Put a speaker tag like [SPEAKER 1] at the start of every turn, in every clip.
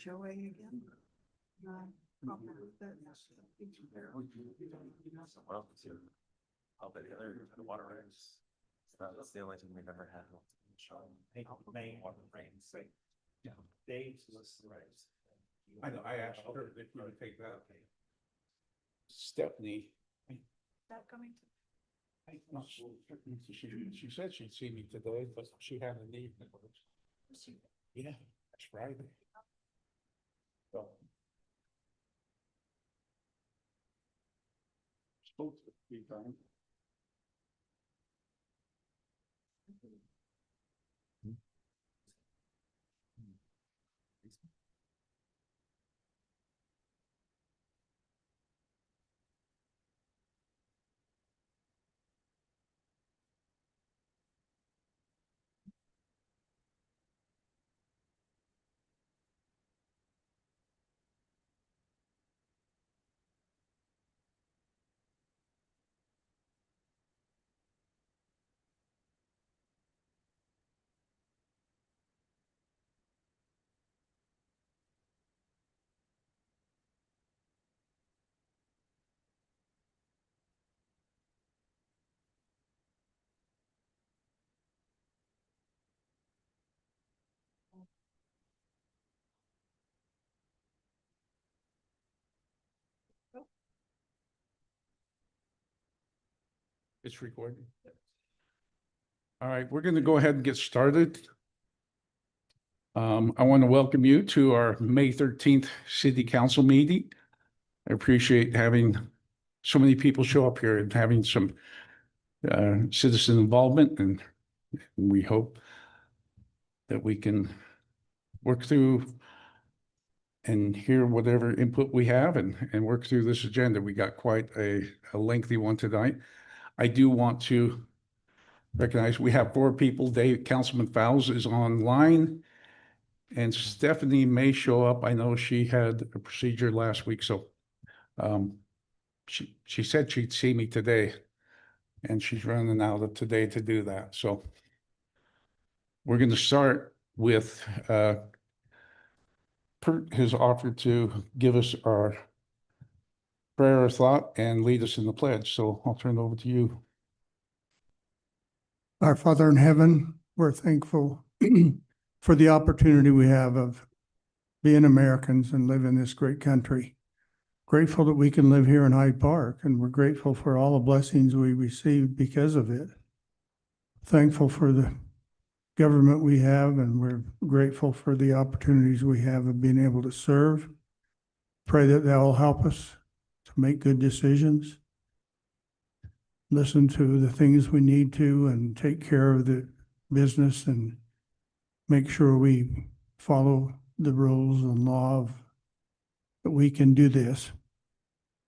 [SPEAKER 1] HOA again?
[SPEAKER 2] The water rights. That's the only thing we've ever had. Main water rains. Yeah. Dave's list rights.
[SPEAKER 3] I know, I asked her if you would take that. Stephanie.
[SPEAKER 1] That coming
[SPEAKER 3] She said she'd see me today, but she had a need. Yeah, that's Friday. So. Supposed to be fine. It's recording. All right, we're going to go ahead and get started. I want to welcome you to our May 13th City Council meeting. I appreciate having so many people show up here and having some citizen involvement, and we hope that we can work through and hear whatever input we have and work through this agenda. We got quite a lengthy one tonight. I do want to recognize we have 4 people. Councilman Fowles is online, and Stephanie may show up. I know she had a procedure last week, so she said she'd see me today, and she's running out of today to do that. So we're going to start with Kurt has offered to give us our prayer or thought and lead us in the pledge. So I'll turn it over to you.
[SPEAKER 4] Our Father in heaven, we're thankful for the opportunity we have of being Americans and live in this great country. Grateful that we can live here in Hyde Park, and we're grateful for all the blessings we receive because of it. Thankful for the government we have, and we're grateful for the opportunities we have of being able to serve. Pray that will help us to make good decisions, listen to the things we need to, and take care of the business and make sure we follow the rules and law that we can do this.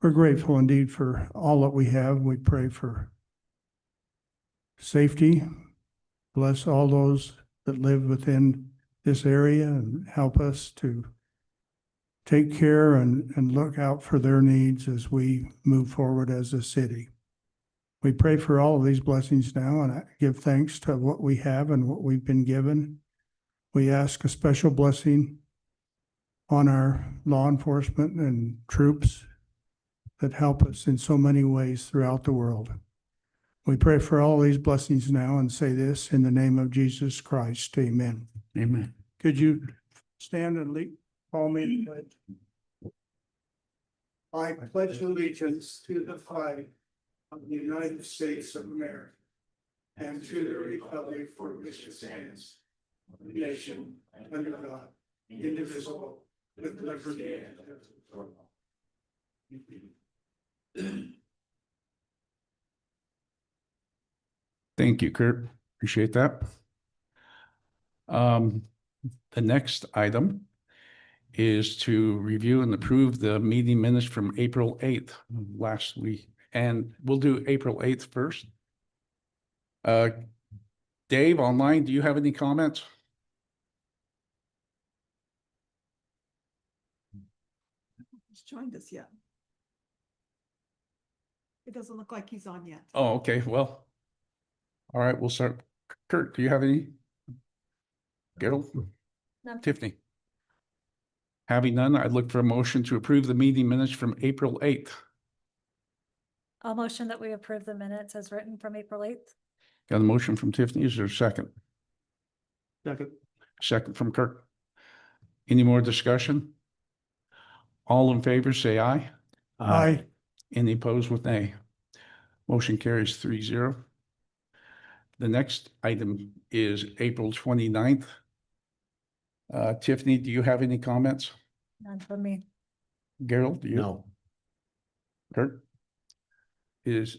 [SPEAKER 4] We're grateful indeed for all that we have. We pray for safety. Bless all those that live within this area and help us to take care and look out for their needs as we move forward as a city. We pray for all of these blessings now, and I give thanks to what we have and what we've been given. We ask a special blessing on our law enforcement and troops that help us in so many ways throughout the world. We pray for all these blessings now and say this in the name of Jesus Christ. Amen.
[SPEAKER 3] Amen.
[SPEAKER 4] Could you stand and call me in pledge? I pledge allegiance to the flag of the United States of America and to the republic for which it stands, one nation, under God, indivisible, with liberty and justice for all.
[SPEAKER 3] Thank you, Kurt. Appreciate that. The next item is to review and approve the meeting minutes from April 8th last week. And we'll do April 8th first. Dave, online, do you have any comments?
[SPEAKER 1] He's joined us yet. It doesn't look like he's on yet.
[SPEAKER 3] Oh, okay, well. All right, we'll start. Kurt, do you have any? Gerald?
[SPEAKER 5] None.
[SPEAKER 3] Tiffany? Having none, I'd look for a motion to approve the meeting minutes from April 8th.
[SPEAKER 5] I'll motion that we approve the minutes as written from April 8th.
[SPEAKER 3] Got a motion from Tiffany. Is there a second?
[SPEAKER 4] Second.
[SPEAKER 3] Second from Kirk. Any more discussion? All in favor, say aye.
[SPEAKER 4] Aye.
[SPEAKER 3] Any opposed with nay? Motion carries 3-0. The next item is April 29th. Tiffany, do you have any comments?
[SPEAKER 5] None from me.
[SPEAKER 3] Gerald, do you?
[SPEAKER 2] No.
[SPEAKER 3] Kurt? He's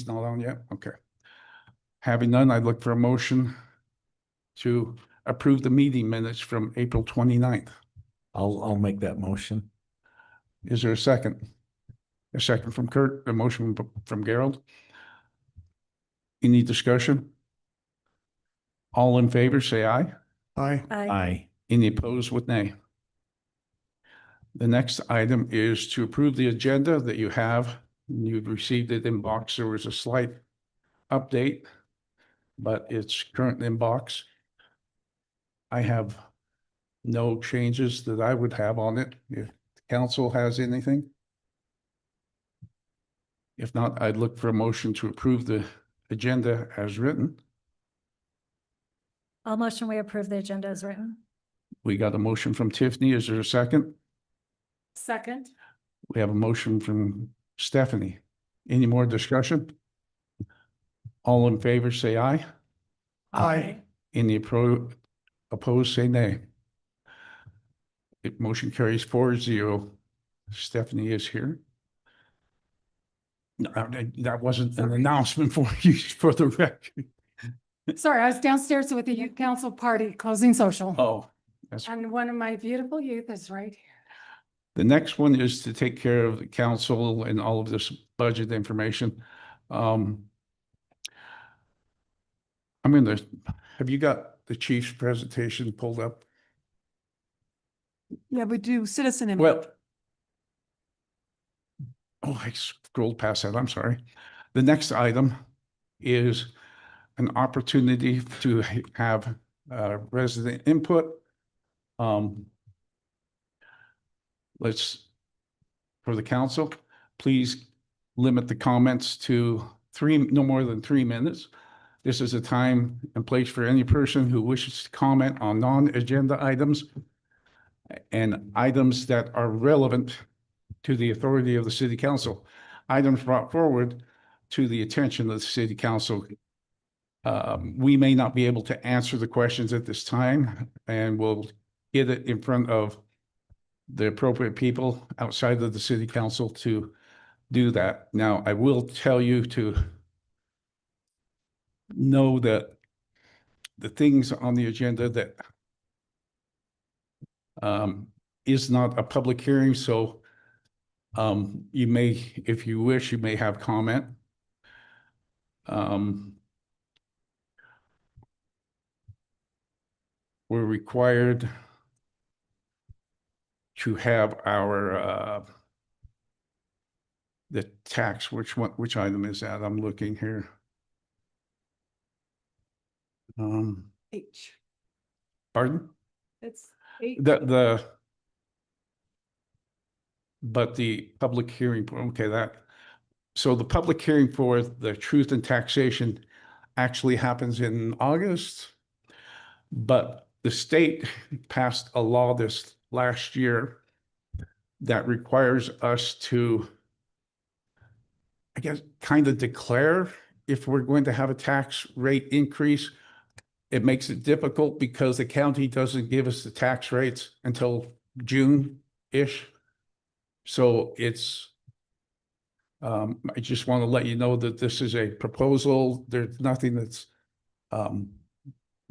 [SPEAKER 3] not on yet? Okay. Having none, I'd look for a motion to approve the meeting minutes from April 29th.
[SPEAKER 2] I'll make that motion.
[SPEAKER 3] Is there a second? A second from Kurt, a motion from Gerald. Any discussion? All in favor, say aye.
[SPEAKER 4] Aye.
[SPEAKER 2] Aye.
[SPEAKER 3] Any opposed with nay? The next item is to approve the agenda that you have. You've received it in box. There was a slight update, but it's currently in box. I have no changes that I would have on it. If the council has anything. If not, I'd look for a motion to approve the agenda as written.
[SPEAKER 5] I'll motion we approve the agenda as written.
[SPEAKER 3] We got a motion from Tiffany. Is there a second?
[SPEAKER 5] Second.
[SPEAKER 3] We have a motion from Stephanie. Any more discussion? All in favor, say aye.
[SPEAKER 4] Aye.
[SPEAKER 3] Any opposed, say nay. Motion carries 4-0. Stephanie is here. No, that wasn't an announcement for you, for the record.
[SPEAKER 6] Sorry, I was downstairs with the youth council party closing social.
[SPEAKER 3] Oh, that's,
[SPEAKER 6] And one of my beautiful youth is right here.
[SPEAKER 3] the next one is to take care of the council and all of this budget information. I'm gonna, have you got the chief's presentation pulled up?
[SPEAKER 1] Yeah, we do citizen input.
[SPEAKER 3] Well, oh, I scrolled past that. I'm sorry. The next item is an opportunity to have resident input. For the council, please limit the comments to no more than 3 minutes. This is a time and place for any person who wishes to comment on non-agenda items and items that are relevant to the authority of the city council. Items brought forward to the attention of the city council. We may not be able to answer the questions at this time, and we'll get it in front of the appropriate people outside of the city council to do that. Now, I will tell you to know that the things on the agenda that is not a public hearing, so you may, if you wish, you may have comment. We're required to have our the tax, which item is that? I'm looking here.
[SPEAKER 1] H.
[SPEAKER 3] Pardon?
[SPEAKER 1] It's H.
[SPEAKER 3] The but the public hearing, okay, so the public hearing for the truth in taxation actually happens in August. But the state passed a law this last year that requires us to, I guess, kind of declare if we're going to have a tax rate increase. It makes it difficult because the county doesn't give us the tax rates until June-ish. So it's, I just want to let you know that this is a proposal. There's nothing that's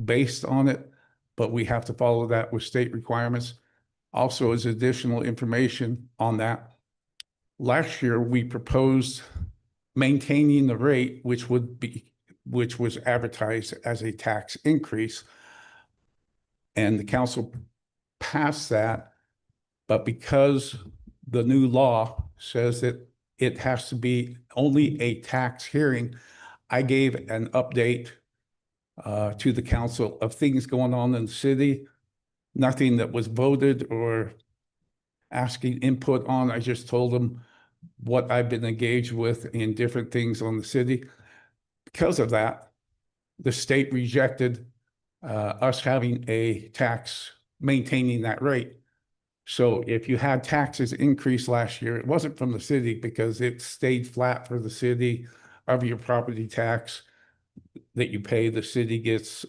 [SPEAKER 3] based on it, but we have to follow that with state requirements. Also, as additional information on that, last year we proposed maintaining the rate, which was advertised as a tax increase. And the council passed that, but because the new law says that it has to be only a tax hearing, I gave an update to the council of things going on in the city. Nothing that was voted or asking input on. I just told them what I've been engaged with in different things on the city. Because of that, the state rejected us having a tax maintaining that rate. So if you had taxes increase last year, it wasn't from the city because it stayed flat for the city of your property tax that you pay. The city gets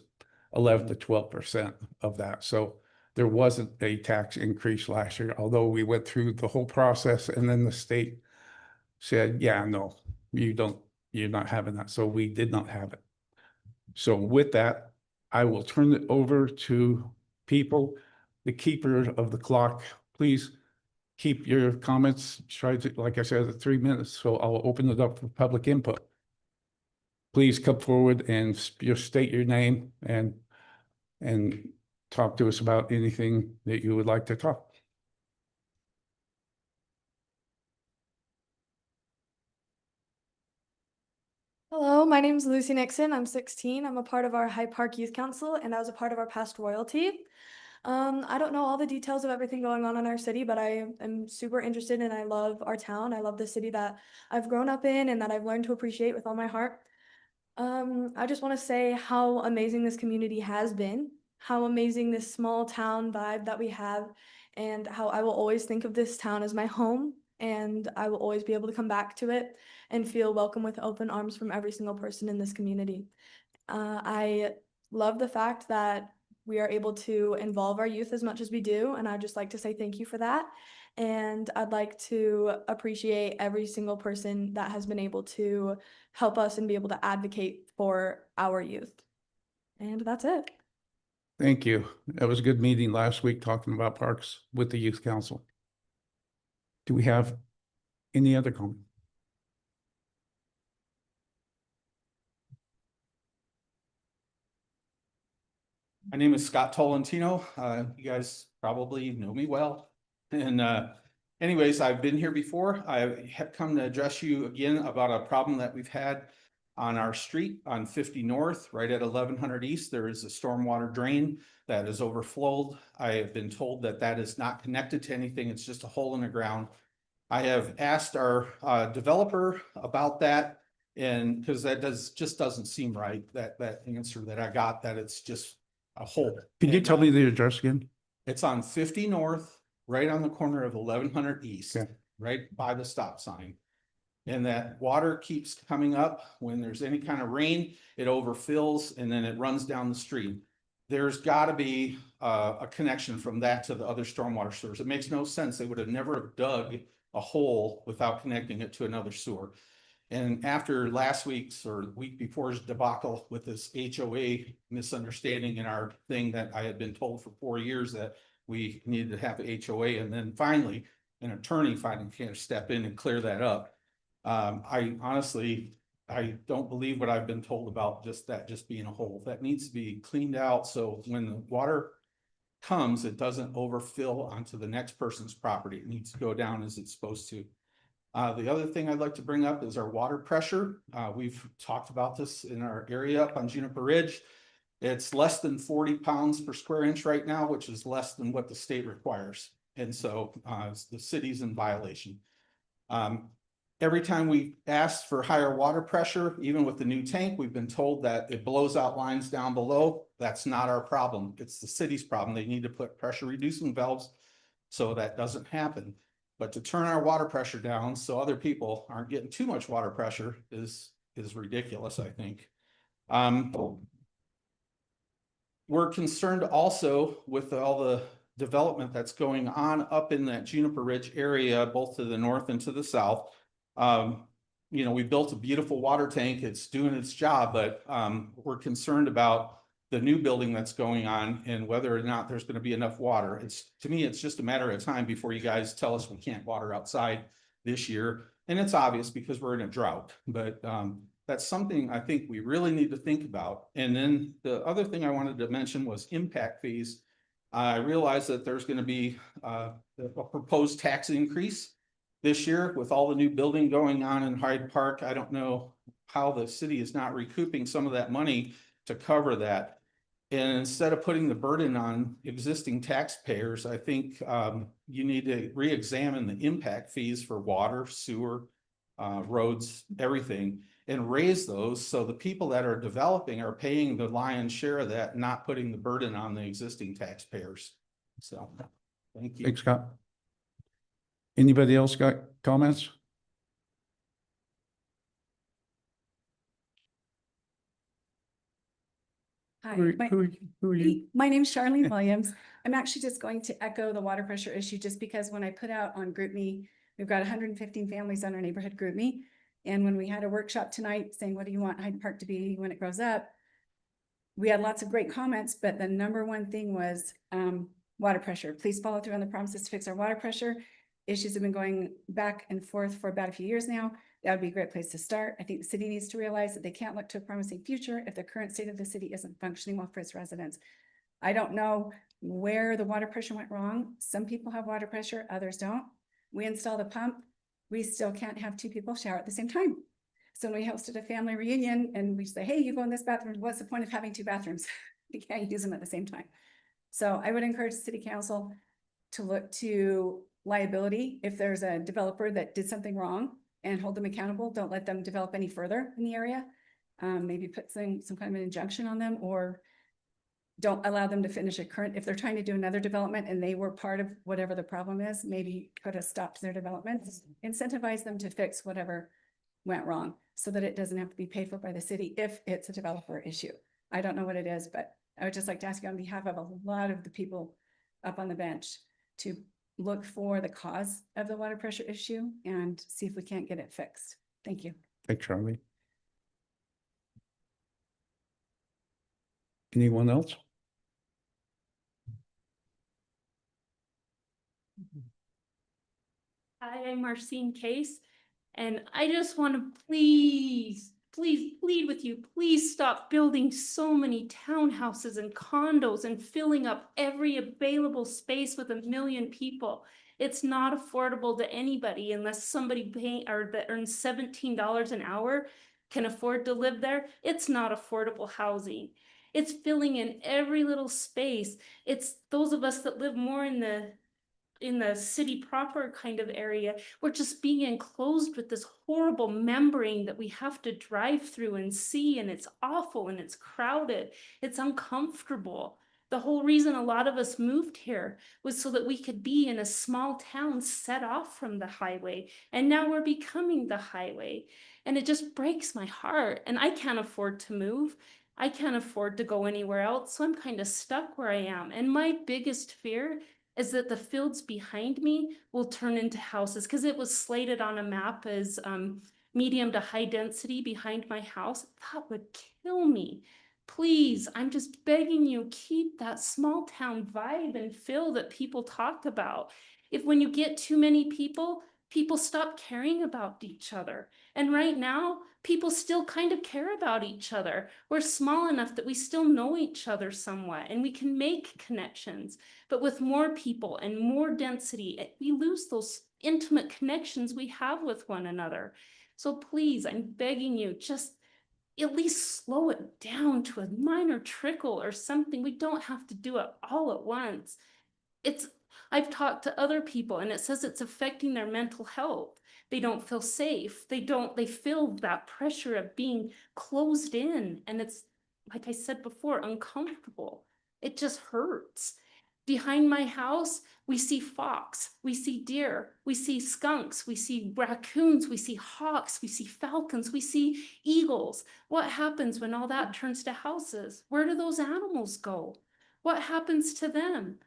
[SPEAKER 3] 11 to 12% of that. So there wasn't a tax increase last year, although we went through the whole process and then the state said, yeah, no, you're not having that. So we did not have it. So with that, I will turn it over to people, the keeper of the clock. Please keep your comments, try to, like I said, 3 minutes. So I'll open it up for public input. Please come forward and just state your name and talk to us about anything that you would like to talk.
[SPEAKER 7] Hello, my name is Lucy Nixon. I'm 16. I'm a part of our Hyde Park Youth Council, and I was a part of our past royalty. I don't know all the details of everything going on in our city, but I am super interested and I love our town. I love the city that I've grown up in and that I've learned to appreciate with all my heart. I just want to say how amazing this community has been, how amazing this small town vibe that we have, and how I will always think of this town as my home, and I will always be able to come back to it and feel welcome with open arms from every single person in this community. I love the fact that we are able to involve our youth as much as we do, and I'd just like to say thank you for that. And I'd like to appreciate every single person that has been able to help us and be able to advocate for our youth. And that's it.
[SPEAKER 3] Thank you. That was a good meeting last week talking about parks with the youth council. Do we have any other comment?
[SPEAKER 8] My name is Scott Tolentino. You guys probably know me well. And anyways, I've been here before. I have come to address you again about a problem that we've had on our street on 50 North, right at 1100 East. There is a stormwater drain that is overflowed. I have been told that that is not connected to anything. It's just a hole in the ground. I have asked our developer about that, and because that just doesn't seem right, that answer that I got, that it's just a hole.
[SPEAKER 3] Can you tell me the address again?
[SPEAKER 8] It's on 50 North, right on the corner of 1100 East,
[SPEAKER 3] Okay.
[SPEAKER 8] right by the stop sign. And that water keeps coming up when there's any kind of rain, it overfills and then it runs down the street. There's got to be a connection from that to the other stormwater sewers. It makes no sense. They would have never dug a hole without connecting it to another sewer. And after last week's or the week before's debacle with this HOA misunderstanding in our thing that I had been told for 4 years that we needed to have a HOA, and then finally an attorney finally can step in and clear that up. I honestly don't believe what I've been told about just being a hole. That needs to be cleaned out so when the water comes, it doesn't overfill onto the next person's property. It needs to go down as it's supposed to. The other thing I'd like to bring up is our water pressure. We've talked about this in our area up on Juniper Ridge. It's less than 40 pounds per square inch right now, which is less than what the state requires. And so the city's in violation. Every time we asked for higher water pressure, even with the new tank, we've been told that it blows out lines down below. That's not our problem. It's the city's problem. They need to put pressure reducing valves so that doesn't happen. But to turn our water pressure down so other people aren't getting too much water pressure is ridiculous, I think. We're concerned also with all the development that's going on up in that Juniper Ridge area, both to the north and to the south. You know, we built a beautiful water tank. It's doing its job, but we're concerned about the new building that's going on and whether or not there's going to be enough water. To me, it's just a matter of time before you guys tell us we can't water outside this year. And it's obvious because we're in a drought, but that's something I think we really need to think about. And then the other thing I wanted to mention was impact fees. I realize that there's going to be a proposed tax increase this year with all the new building going on in Hyde Park. I don't know how the city is not recouping some of that money to cover that. And instead of putting the burden on existing taxpayers, I think you need to re-examine the impact fees for water, sewer, roads, everything, and raise those so the people that are developing are paying the lion's share of that, not putting the burden on the existing taxpayers. So, thank you.
[SPEAKER 3] Thanks, Scott. Anybody else got comments?
[SPEAKER 6] Hi,
[SPEAKER 4] Who are you?
[SPEAKER 6] my name's Charlene Williams. I'm actually just going to echo the water pressure issue just because when I put out on GroupMe, we've got 115 families on our neighborhood GroupMe. And when we had a workshop tonight saying, what do you want Hyde Park to be when it grows up? We had lots of great comments, but the number one thing was water pressure. Please follow through on the promises to fix our water pressure. Issues have been going back and forth for about a few years now. That would be a great place to start. I think the city needs to realize that they can't look to a promising future if the current state of the city isn't functioning well for its residents. I don't know where the water pressure went wrong. Some people have water pressure, others don't. We installed a pump. We still can't have two people shower at the same time. So when we hosted a family reunion and we say, hey, you go in this bathroom, what's the point of having two bathrooms? You can't use them at the same time. So I would encourage the city council to look to liability. If there's a developer that did something wrong, and hold them accountable. Don't let them develop any further in the area. Maybe put some kind of an injunction on them, or don't allow them to finish a current. If they're trying to do another development and they were part of whatever the problem is, maybe put a stop to their development. Incentivize them to fix whatever went wrong so that it doesn't have to be paid for by the city if it's a developer issue. I don't know what it is, but I would just like to ask you on behalf of a lot of the people up on the bench to look for the cause of the water pressure issue and see if we can't get it fixed. Thank you.
[SPEAKER 3] Thanks, Charlie. Anyone else?
[SPEAKER 9] Hi, I'm Marcine Case, and I just want to please plead with you, please stop building so many townhouses and condos and filling up every available space with 1 million people. It's not affordable to anybody unless somebody that earns $17 an hour can afford to live there. It's not affordable housing. It's filling in every little space. It's those of us that live more in the city proper kind of area, we're just being enclosed with this horrible membrane that we have to drive through and see, and it's awful and it's crowded. It's uncomfortable. The whole reason a lot of us moved here was so that we could be in a small town set off from the highway, and now we're becoming the highway, and it just breaks my heart. And I can't afford to move. I can't afford to go anywhere else, so I'm kind of stuck where I am. And my biggest fear is that the fields behind me will turn into houses, because it was slated on a map as medium to high density behind my house. That would kill me. Please, I'm just begging you, keep that small town vibe and feel that people talk about. If when you get too many people, people stop caring about each other. And right now, people still kind of care about each other. We're small enough that we still know each other somewhat and we can make connections. But with more people and more density, we lose those intimate connections we have with one another. So please, I'm begging you, just at least slow it down to a minor trickle or something. We don't have to do it all at once. I've talked to other people and it says it's affecting their mental health. They don't feel safe. They feel that pressure of being closed in. And it's, like I said before, uncomfortable. It just hurts. Behind my house, we see fox, we see deer, we see skunks, we see raccoons, we see hawks, we see falcons, we see eagles. What happens when all that turns to houses? Where do those animals go? What happens to them?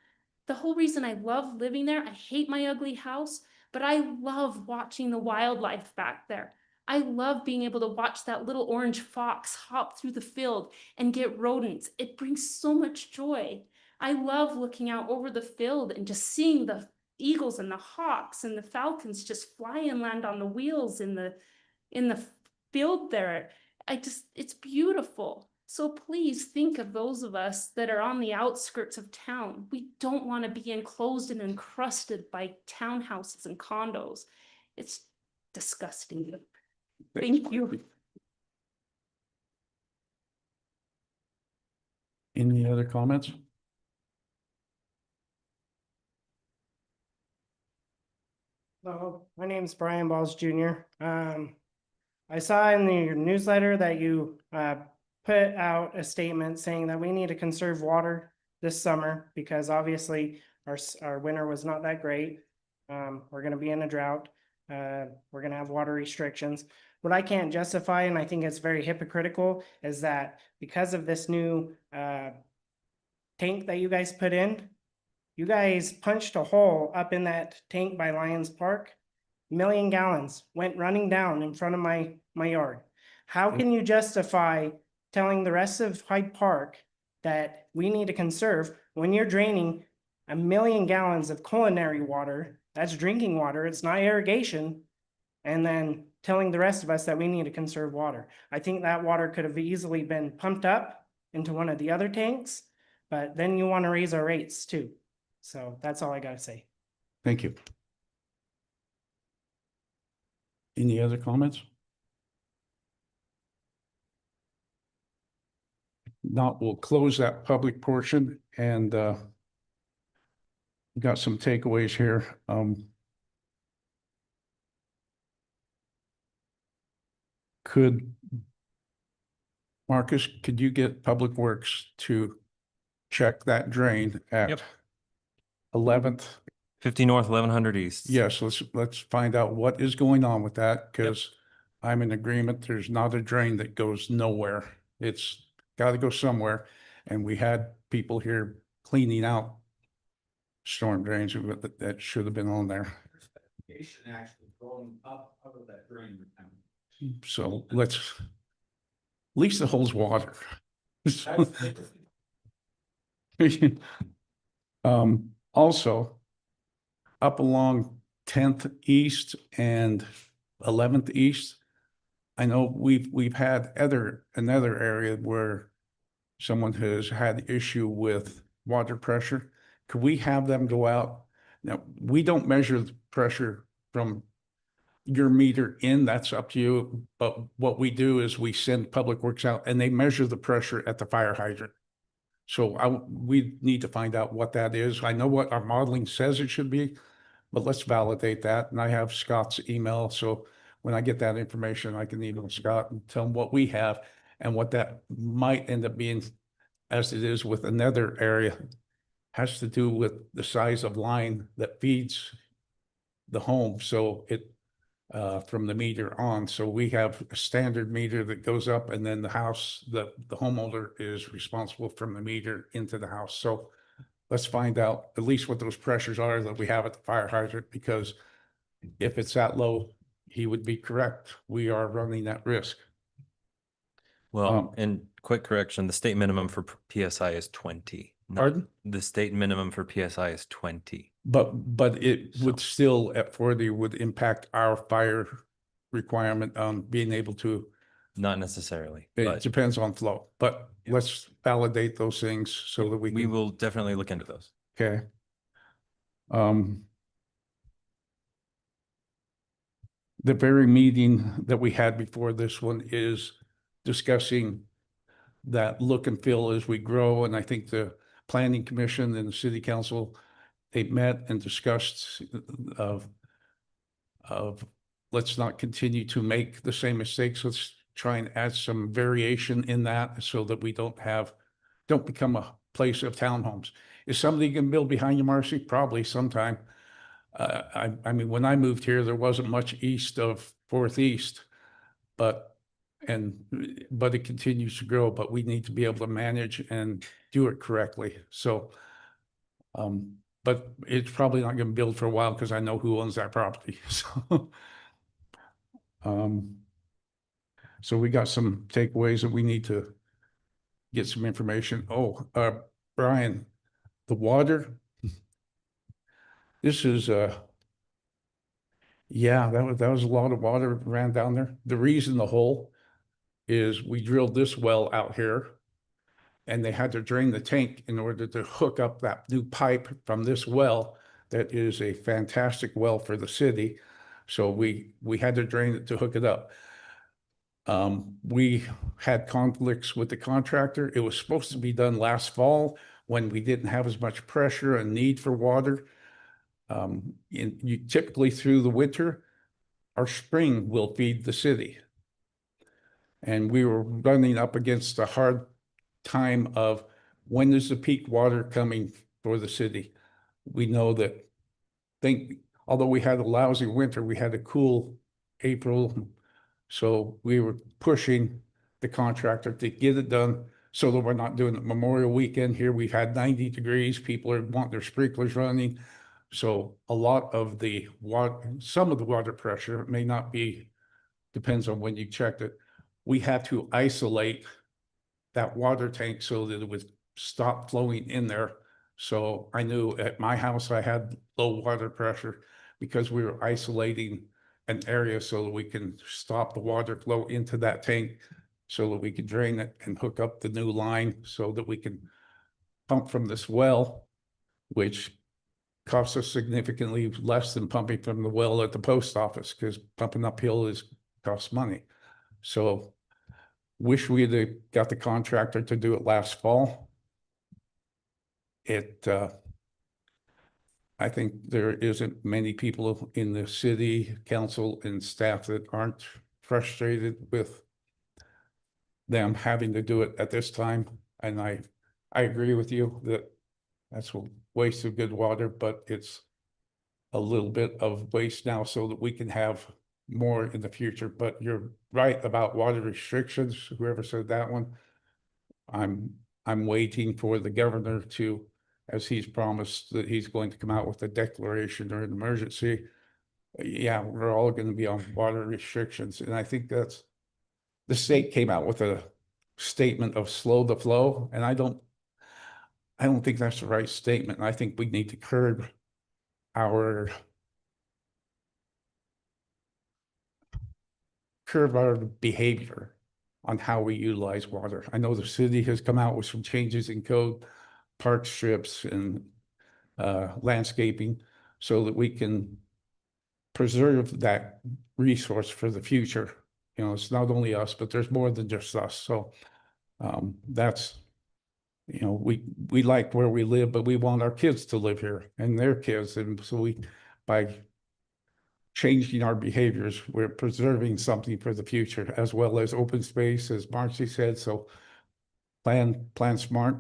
[SPEAKER 9] The whole reason I love living there, I hate my ugly house, but I love watching the wildlife back there. I love being able to watch that little orange fox hop through the field and get rodents. It brings so much joy. I love looking out over the field and just seeing the eagles and the hawks and the falcons just fly and land on the wheels in the field there. It's beautiful. So please think of those of us that are on the outskirts of town. We don't want to be enclosed and encrusted by townhouses and condos. It's disgusting. Thank you.
[SPEAKER 3] Any other comments?
[SPEAKER 10] Hello, my name is Brian Balls Jr. I saw in the newsletter that you put out a statement saying that we need to conserve water this summer because obviously our winter was not that great. We're going to be in a drought. We're going to have water restrictions. What I can't justify, and I think it's very hypocritical, is that because of this new tank that you guys put in, you guys punched a hole up in that tank by Lions Park. 1,000,000 gallons went running down in front of my yard. How can you justify telling the rest of Hyde Park that we need to conserve when you're draining 1,000,000 gallons of culinary water? That's drinking water. It's not irrigation. And then telling the rest of us that we need to conserve water. I think that water could have easily been pumped up into one of the other tanks, but then you want to raise our rates too. So that's all I got to say.
[SPEAKER 3] Thank you. Any other comments? Not, we'll close that public portion and got some takeaways here. Marcus, could you get Public Works to check that drain at
[SPEAKER 11] Yep.
[SPEAKER 3] 11th?
[SPEAKER 11] 50 North, 1100 East.
[SPEAKER 3] Yes, let's find out what is going on with that, because I'm in agreement. There's not a drain that goes nowhere. It's got to go somewhere. And we had people here cleaning out storm drains that should have been on there.
[SPEAKER 8] Actually going up out of that drain.
[SPEAKER 3] So let's, at least it holds water. Also, up along 10th East and 11th East, I know we've had another area where someone has had issue with water pressure. Could we have them go out? Now, we don't measure the pressure from your meter in, that's up to you. But what we do is we send Public Works out and they measure the pressure at the fire hydrant. So we need to find out what that is. I know what our modeling says it should be, but let's validate that. And I have Scott's email. So when I get that information, I can email Scott and tell him what we have and what that might end up being, as it is with another area, has to do with the size of line that feeds the home. So it, from the meter on. So we have a standard meter that goes up, and then the house, the homeowner is responsible from the meter into the house. So let's find out at least what those pressures are that we have at the fire hydrant, because if it's that low, he would be correct. We are running that risk.
[SPEAKER 11] Well, and quick correction, the state minimum for PSI is 20.
[SPEAKER 3] Pardon?
[SPEAKER 11] The state minimum for PSI is 20.
[SPEAKER 3] But it would still, at 40, would impact our fire requirement on being able to.
[SPEAKER 11] Not necessarily,
[SPEAKER 3] It
[SPEAKER 11] but
[SPEAKER 3] depends on flow, but let's validate those things so that we
[SPEAKER 11] we
[SPEAKER 3] can.
[SPEAKER 11] will definitely look into those.
[SPEAKER 3] Okay. The very meeting that we had before this one is discussing that look and feel as we grow. And I think the Planning Commission and the City Council they met and discussed of let's not continue to make the same mistakes. Let's try and add some variation in that so that we don't become a place of townhomes. Is somebody gonna build behind you, Marcy? Probably sometime. I mean, when I moved here, there wasn't much east of Fourth East, but it continues to grow, but we need to be able to manage and do it correctly. So, but it's probably not gonna build for a while because I know who owns that property. So we got some takeaways that we need to get some information. Oh, Brian, the water. This is yeah, that was a lot of water ran down there. The reason the hole is we drilled this well out here and they had to drain the tank in order to hook up that new pipe from this well. That is a fantastic well for the city. So we had to drain it to hook it up. We had conflicts with the contractor. It was supposed to be done last fall when we didn't have as much pressure and need for water. You typically through the winter, our spring will feed the city. And we were running up against a hard time of when is the peak water coming for the city? We know that although we had a lousy winter, we had a cool April. So we were pushing the contractor to get it done so that we're not doing it Memorial Weekend here. We've had 90 degrees. People want their sprinklers running. So a lot of the water, some of the water pressure may not be, depends on when you checked it. We had to isolate that water tank so that it would stop flowing in there. So I knew at my house I had low water pressure because we were isolating an area so that we can stop the water flow into that tank so that we could drain it and hook up the new line so that we can pump from this well, which costs us significantly less than pumping from the well at the post office because pumping uphill costs money. So wish we had got the contractor to do it last fall. I think there isn't many people in the city council and staff that aren't frustrated with them having to do it at this time. And I agree with you that that's a waste of good water, but it's a little bit of waste now so that we can have more in the future. But you're right about water restrictions, whoever said that one. I'm waiting for the governor to, as he's promised that he's going to come out with a declaration or an emergency. Yeah, we're all going to be on water restrictions. And I think the state came out with a statement of slow the flow. And I don't think that's the right statement. I think we need to curb our behavior on how we utilize water. I know the city has come out with some changes in code, park strips and landscaping so that we can preserve that resource for the future. You know, it's not only us, but there's more than just us. So that's, you know, we like where we live, but we want our kids to live here and their kids. And so by changing our behaviors, we're preserving something for the future, as well as open space, as Marcy said. So plan smart.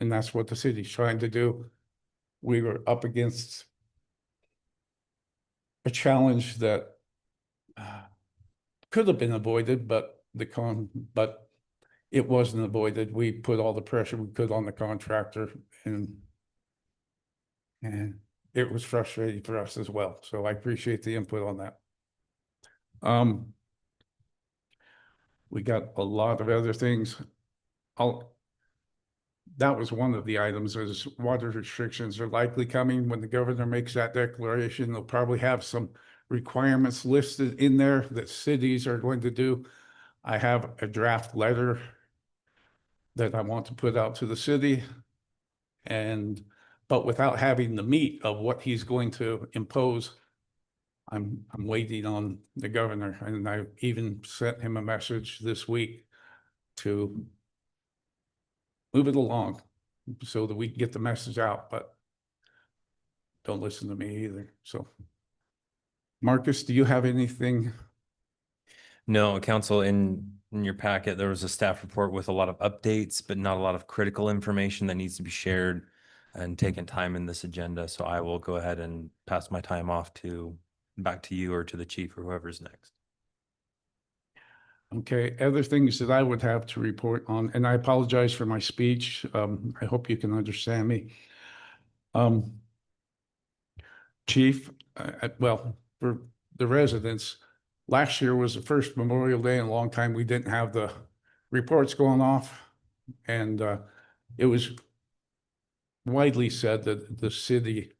[SPEAKER 3] And that's what the city's trying to do. We were up against a challenge that could have been avoided, but it wasn't avoided. We put all the pressure we could on the contractor, and it was frustrating for us as well. So I appreciate the input on that. We got a lot of other things. That was one of the items, is water restrictions are likely coming. When the governor makes that declaration, they'll probably have some requirements listed in there that cities are going to do. I have a draft letter that I want to put out to the city, but without having the meat of what he's going to impose, I'm waiting on the governor, and I even sent him a message this week to move it along so that we can get the message out. But don't listen to me either, so. Marcus, do you have anything?
[SPEAKER 11] No, council, in your packet, there was a staff report with a lot of updates, but not a lot of critical information that needs to be shared and taken time in this agenda. So I will go ahead and pass my time off back to you or to the chief or whoever's next.
[SPEAKER 3] Okay, other things that I would have to report on, and I apologize for my speech. I hope you can understand me. Chief, well, for the residents, last year was the first Memorial Day in a long time. We didn't have the reports going off. And it was widely said that the city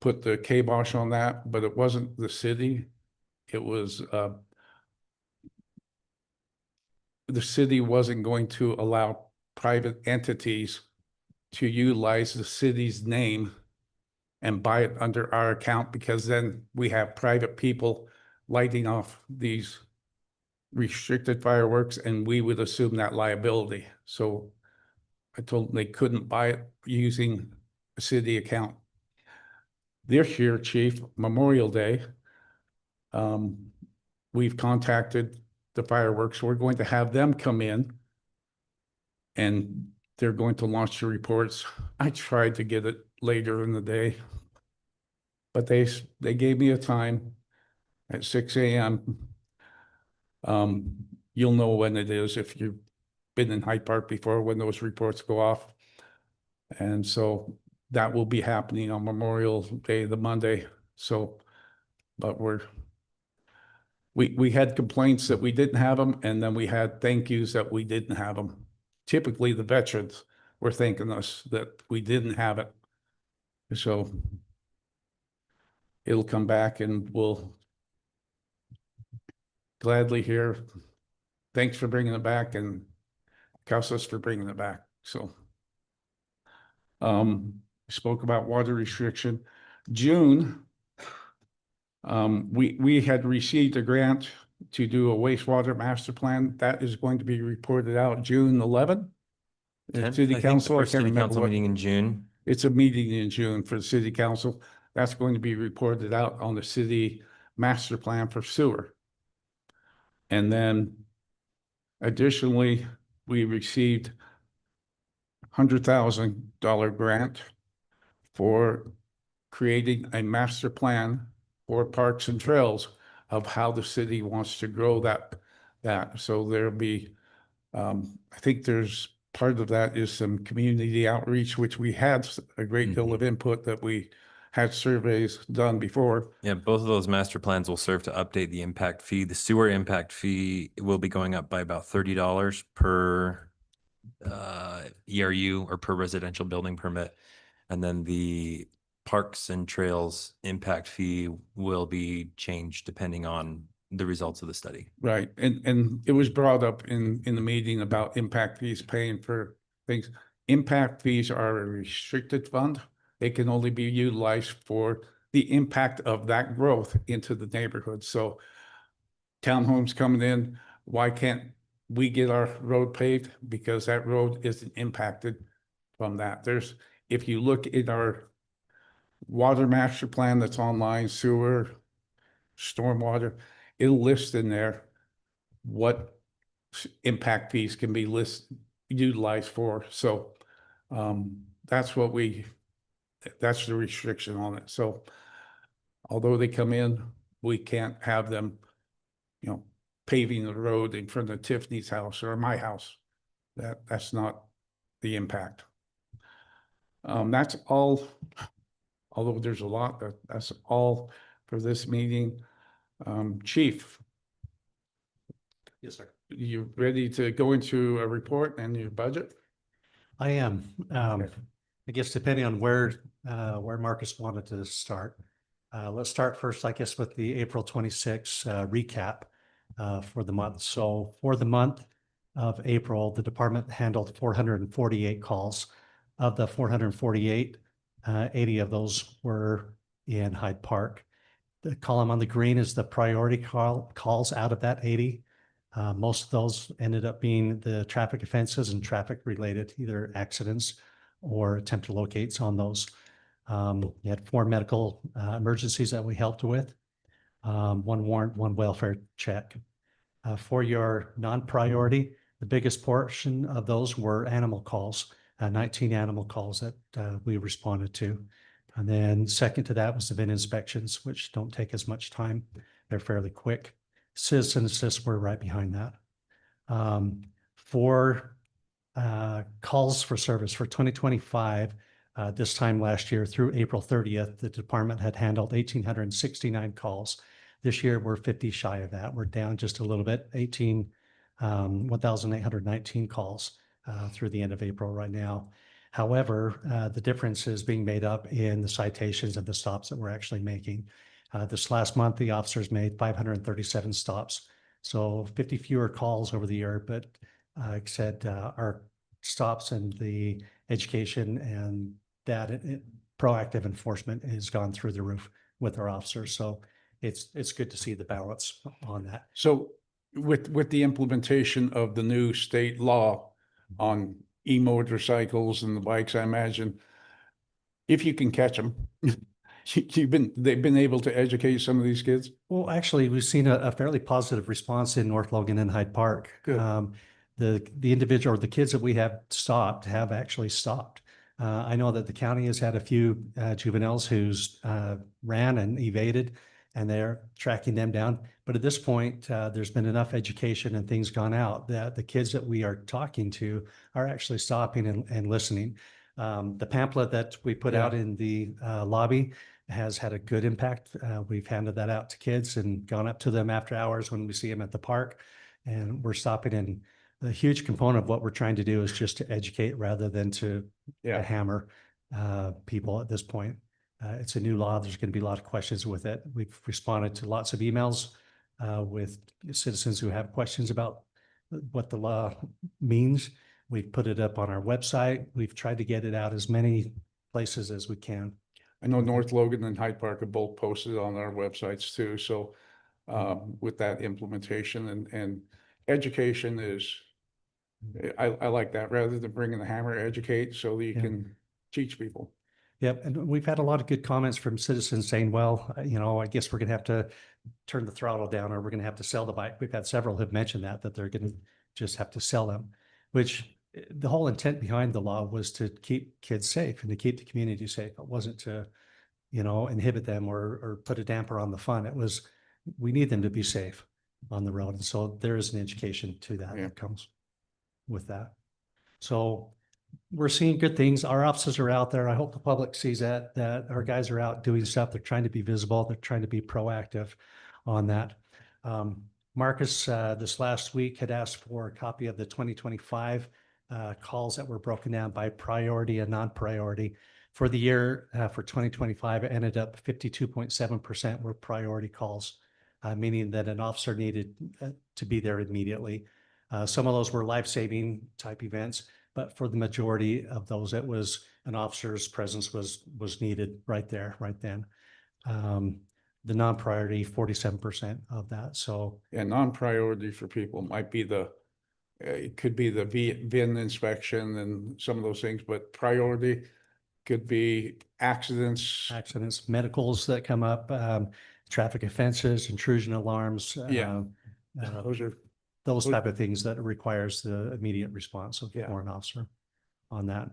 [SPEAKER 3] put the kibosh on that, but it wasn't the city. It was the city wasn't going to allow private entities to utilize the city's name and buy it under our account, because then we have private people lighting off these restricted fireworks and we would assume that liability. So I told them they couldn't buy it using a city account. This year, Chief, Memorial Day, we've contacted the fireworks. We're going to have them come in and they're going to launch the reports. I tried to get it later in the day, but they gave me a time at 6 a.m. You'll know when it is if you've been in Hyde Park before, when those reports go off. And so that will be happening on Memorial Day, the Monday. So, but we had complaints that we didn't have them, and then we had thank yous that we didn't have them. Typically, the veterans were thanking us that we didn't have it. So it'll come back and we'll gladly hear, thanks for bringing it back, and cuss us for bringing it back. So spoke about water restriction. June, we had received a grant to do a wastewater master plan. That is going to be reported out June 11th. City Council, I
[SPEAKER 11] First
[SPEAKER 3] can't
[SPEAKER 11] city
[SPEAKER 3] remember
[SPEAKER 11] council
[SPEAKER 3] what.
[SPEAKER 11] meeting in June.
[SPEAKER 3] It's a meeting in June for the city council. That's going to be reported out on the city master plan for sewer. And then additionally, we received $100,000 grant for creating a master plan for parks and trails of how the city wants to grow that. So there'll be, I think there's part of that is some community outreach, which we had a great deal of input that we had surveys done before.
[SPEAKER 11] Yeah, both of those master plans will serve to update the impact fee. The sewer impact fee will be going up by about $30 per ERU or per residential building permit. And then the parks and trails impact fee will be changed depending on the results of the study.
[SPEAKER 3] Right. And it was brought up in the meeting about impact fees paying for things. Impact fees are a restricted fund. They can only be utilized for the impact of that growth into the neighborhood. So townhomes coming in, why can't we get our road paved? Because that road isn't impacted from that. If you look at our water master plan that's online, sewer, stormwater, it'll list in there what impact fees can be utilized for. So that's that's the restriction on it. So although they come in, we can't have them, paving the road in front of Tiffany's house or my house. That's not the impact. That's all, although there's a lot, that's all for this meeting. Chief.
[SPEAKER 12] Yes, sir.
[SPEAKER 3] You ready to go into a report and your budget?
[SPEAKER 12] I am. I guess depending on where Marcus wanted to start. Let's start first, I guess, with the April 26 recap for the month. So for the month of April, the department handled 448 calls. Of the 448, 80 of those were in Hyde Park. The column on the green is the priority calls out of that 80. Most of those ended up being the traffic offenses and traffic related, either accidents or attempt to locates on those. You had 4 medical emergencies that we helped with, 1 warrant, 1 welfare check. For your non-priority, the biggest portion of those were animal calls, 19 animal calls that we responded to. And then second to that was the VIN inspections, which don't take as much time. They're fairly quick. Citizen assist were right behind that. For calls for service for 2025, this time last year through April 30th, the department had handled 1,869 calls. This year, we're 50 shy of that. We're down just a little bit, 1,819 calls through the end of April right now. However, the difference is being made up in the citations and the stops that we're actually making. This last month, the officers made 537 stops. So 50 fewer calls over the year, but like I said, our stops and the education and that proactive enforcement has gone through the roof with our officers. So it's good to see the balance on that.
[SPEAKER 3] So with the implementation of the new state law on e-motorcycles and the bikes, I imagine if you can catch them, they've been able to educate some of these kids.
[SPEAKER 12] Well, actually, we've seen a fairly positive response in North Logan and Hyde Park.
[SPEAKER 3] Good.
[SPEAKER 12] The individual or the kids that we have stopped have actually stopped. I know that the county has had a few juveniles who's ran and evaded, and they're tracking them down. But at this point, there's been enough education and things gone out that the kids that we are talking to are actually stopping and listening. The pamphlet that we put out in the lobby has had a good impact. We've handed that out to kids and gone up to them after hours when we see them at the park, and we're stopping. And a huge component of what we're trying to do is just to educate rather than to hammer people at this point. It's a new law. There's going to be a lot of questions with it. We've responded to lots of emails with citizens who have questions about what the law means. We've put it up on our website. We've tried to get it out as many places as we can.
[SPEAKER 3] I know North Logan and Hyde Park have both posted on our websites too. So with that implementation and education is, I like that rather than bringing the hammer, educate so that you can teach people.
[SPEAKER 12] Yep. And we've had a lot of good comments from citizens saying, well, I guess we're going to have to turn the throttle down or we're going to have to sell the bike. We've had several have mentioned that they're going to just have to sell them, which the whole intent behind the law was to keep kids safe and to keep the community safe. It wasn't to, inhibit them or put a damper on the fun. It was, we need them to be safe on the road. And so there is an education to that that comes with that. So we're seeing good things. Our officers are out there. I hope the public sees that our guys are out doing stuff. They're trying to be visible. They're trying to be proactive on that. Marcus, this last week had asked for a copy of the 2025 calls that were broken down by priority and non-priority. For the year, for 2025, it ended up 52.7% were priority calls, meaning that an officer needed to be there immediately. Some of those were life-saving type events, but for the majority of those, it was an officer's presence was needed right there, right then. The non-priority, 47% of that. So
[SPEAKER 3] non-priority for people might be it could be the VIN inspection and some of those things, but priority could be accidents,
[SPEAKER 12] medicals that come up, traffic offenses, intrusion alarms. Those type of things that requires the immediate response of for an officer on that.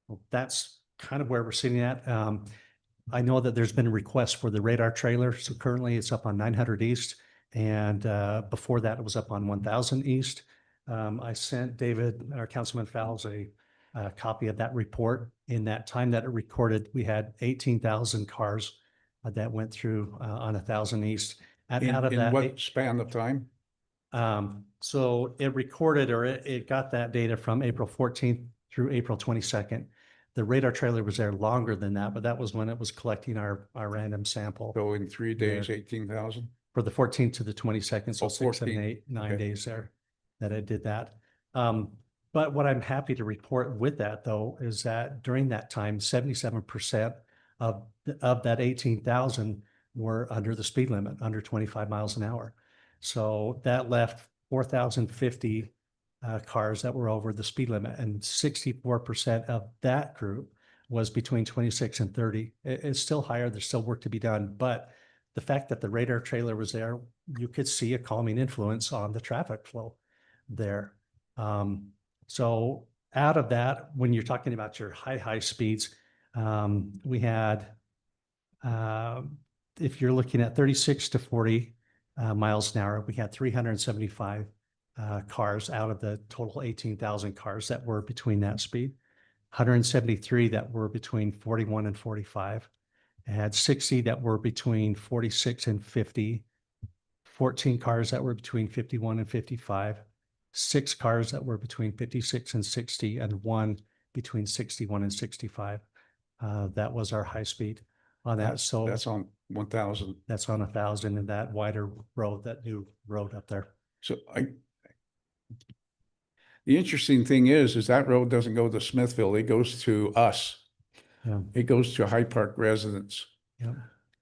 [SPEAKER 12] Well, that's kind of where we're sitting at. I know that there's been a request for the radar trailer. So currently it's up on 900 East. And before that, it was up on 1000 East. I sent David, our Councilman Fowles, a copy of that report. In that time that it recorded, we had 18,000 cars that went through on 1000 East.
[SPEAKER 3] in what span of time?
[SPEAKER 12] So it recorded or it got that data from April 14th through April 22nd. The radar trailer was there longer than that, but that was when it was collecting our random sample.
[SPEAKER 3] So in 3 days, 18,000?
[SPEAKER 12] For the 14th to the 22nd, so 6, 7,
[SPEAKER 3] 14.
[SPEAKER 12] 8, 9 days there that it did that. But what I'm happy to report with that though, is that during that time, 77% of that 18,000 were under the speed limit, under 25 miles an hour. So that left 4,050 cars that were over the speed limit, and 64% of that group was between 26 and 30. It's still higher. There's still work to be done, but the fact that the radar trailer was there, you could see a calming influence on the traffic flow there. So out of that, when you're talking about your high speeds, we had, if you're looking at 36 to 40 miles an hour, we had 375 cars out of the total 18,000 cars that were between that speed. 173 that were between 41 and 45. I had 60 that were between 46 and 50. 14 cars that were between 51 and 55. 6 cars that were between 56 and 60, and 1 between 61 and 65. That was our high speed on that. So
[SPEAKER 3] That's on 1,000.
[SPEAKER 12] that's on 1,000 in that wider road, that new road up there.
[SPEAKER 3] So the interesting thing is that road doesn't go to Smithville. It goes to us.
[SPEAKER 12] Yeah.
[SPEAKER 3] It goes to Hyde Park residents.
[SPEAKER 12] Yeah.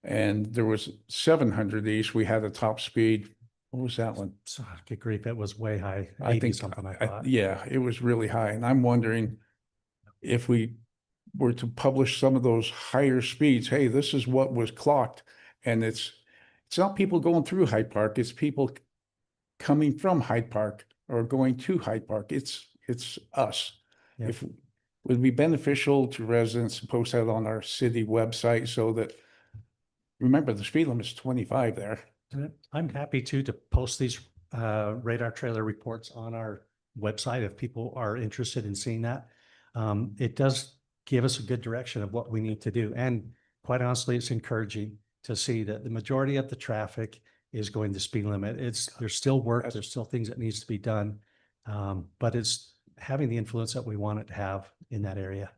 [SPEAKER 3] And there was 700 east. We had a top speed. What was that one?
[SPEAKER 12] So, good grief, it was way high.
[SPEAKER 3] I
[SPEAKER 12] 80
[SPEAKER 3] think
[SPEAKER 12] something, I thought.
[SPEAKER 3] yeah, it was really high. And I'm wondering if we were to publish some of those higher speeds, hey, this is what was clocked. And it's not people going through Hyde Park, it's people coming from Hyde Park or going to Hyde Park. It's us.
[SPEAKER 12] Yeah.
[SPEAKER 3] If would it be beneficial to residents to post that on our city website so that, remember, the speed limit is 25 there.
[SPEAKER 12] I'm happy to post these radar trailer reports on our website if people are interested in seeing that. It does give us a good direction of what we need to do. And quite honestly, it's encouraging to see that the majority of the traffic is going the speed limit. There's still work, there's still things that needs to be done. But it's having the influence that we want it to have in that area.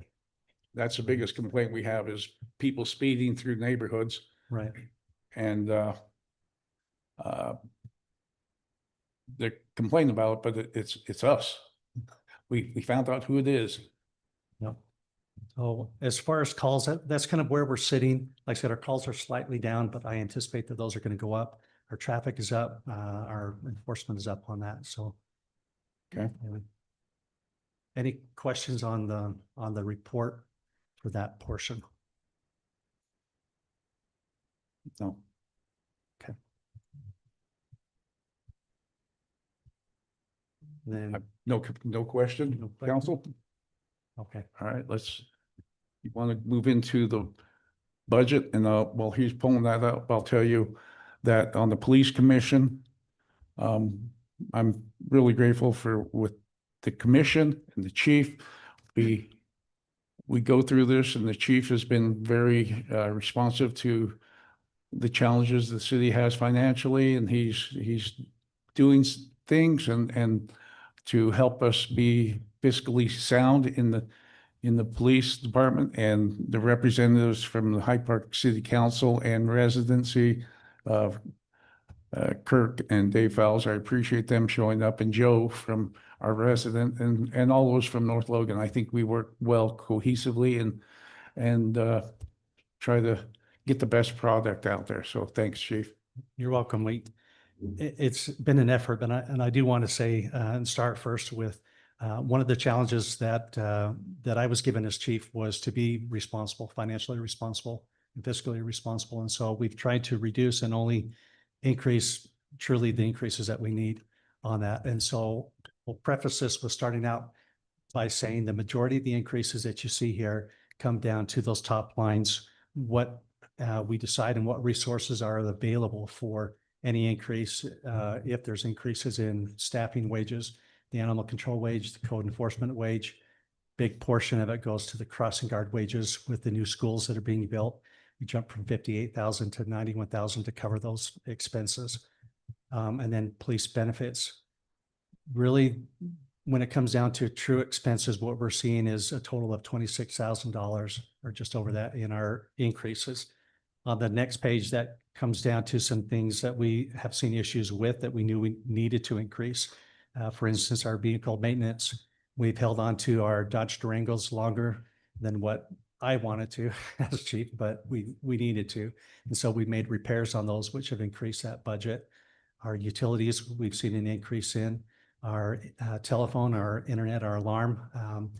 [SPEAKER 3] That's the biggest complaint we have is people speeding through neighborhoods.
[SPEAKER 12] Right.
[SPEAKER 3] And they're complaining about it, but it's us. We found out who it is.
[SPEAKER 12] Yep. So as far as calls, that's kind of where we're sitting. Like I said, our calls are slightly down, but I anticipate that those are going to go up. Our traffic is up, our enforcement is up on that. So.
[SPEAKER 3] Okay.
[SPEAKER 12] Anyway. Any questions on the report for that portion?
[SPEAKER 3] No.
[SPEAKER 12] Okay. Then,
[SPEAKER 3] No question,
[SPEAKER 12] No question.
[SPEAKER 3] council?
[SPEAKER 12] okay.
[SPEAKER 3] All right, you want to move into the budget and while he's pulling that up, I'll tell you that on the police commission, I'm really grateful with the commission and the chief. We go through this and the chief has been very responsive to the challenges the city has financially, and he's doing things and to help us be fiscally sound in the police department, and the representatives from the Hyde Park City Council and residency of Kirk and Dave Fowles. I appreciate them showing up, and Joe from our resident and all those from North Logan. I think we work well cohesively and try to get the best product out there. So thanks, Chief.
[SPEAKER 12] You're welcome, Lee. It's been an effort, and I do want to say and start first with one of the challenges that I was given as chief was to be responsible, financially responsible, and fiscally responsible. And so we've tried to reduce and only increase truly the increases that we need on that. And so we'll preface this with starting out by saying the majority of the increases that you see here come down to those top lines, what we decide and what resources are available for any increase. If there's increases in staffing wages, the animal control wage, the code enforcement wage, big portion of it goes to the crossing guard wages with the new schools that are being built. We jumped from 58,000 to 91,000 to cover those expenses. And then police benefits. Really, when it comes down to true expenses, what we're seeing is a total of $26,000 or just over that in our increases. On the next page, that comes down to some things that we have seen issues with that we knew we needed to increase. For instance, our vehicle maintenance, we've held on to our Dodge Durangos longer than what I wanted to as chief, but we needed to. And so we made repairs on those, which have increased that budget. Our utilities, we've seen an increase in our telephone, our internet, our alarm.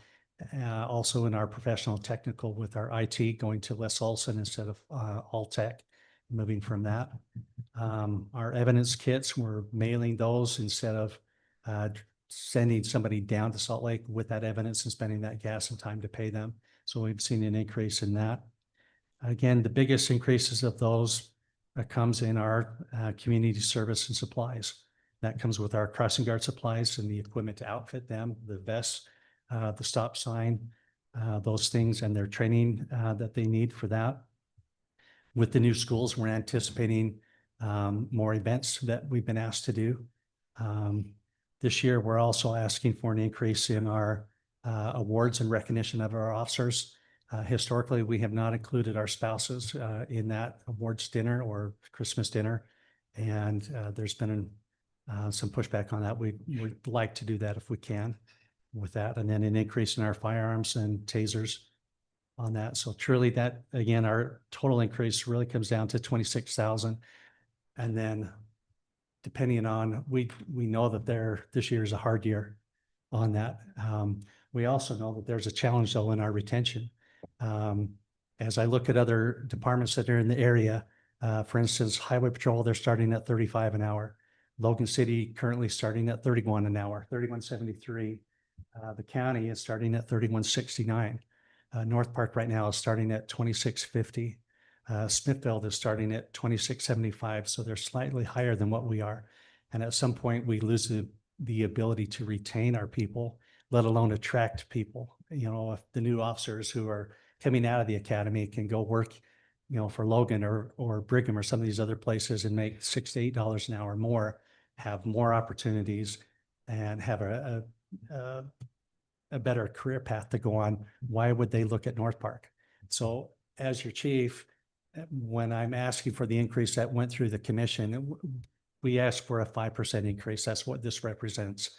[SPEAKER 12] Also in our professional technical with our IT going to Les Olson instead of All Tech, moving from that. Our evidence kits, we're mailing those instead of sending somebody down to Salt Lake with that evidence and spending that gas and time to pay them. So we've seen an increase in that. Again, the biggest increases of those comes in our community service and supplies. That comes with our crossing guard supplies and the equipment to outfit them, the vests, the stop sign, those things, and their training that they need for that. With the new schools, we're anticipating more events that we've been asked to do. This year, we're also asking for an increase in our awards and recognition of our officers. Historically, we have not included our spouses in that awards dinner or Christmas dinner. And there's been some pushback on that. We'd like to do that if we can with that. And then an increase in our firearms and tasers on that. So truly that, again, our total increase really comes down to 26,000. And then depending on, we know that this year is a hard year on that. We also know that there's a challenge though in our retention. As I look at other departments that are in the area, for instance, Highway Patrol, they're starting at 35 an hour. Logan City currently starting at 31 an hour, 31.73. The county is starting at 31.69. North Park right now is starting at 26.50. Smithfield is starting at 26.75. So they're slightly higher than what we are. And at some point we lose the ability to retain our people, let alone attract people. You know, if the new officers who are coming out of the academy can go work, you know, for Logan or Brigham or some of these other places and make $6 to $8 an hour more, have more opportunities and have a better career path to go on, why would they look at North Park? So as your chief, when I'm asking for the increase that went through the commission, we asked for a 5% increase. That's what this represents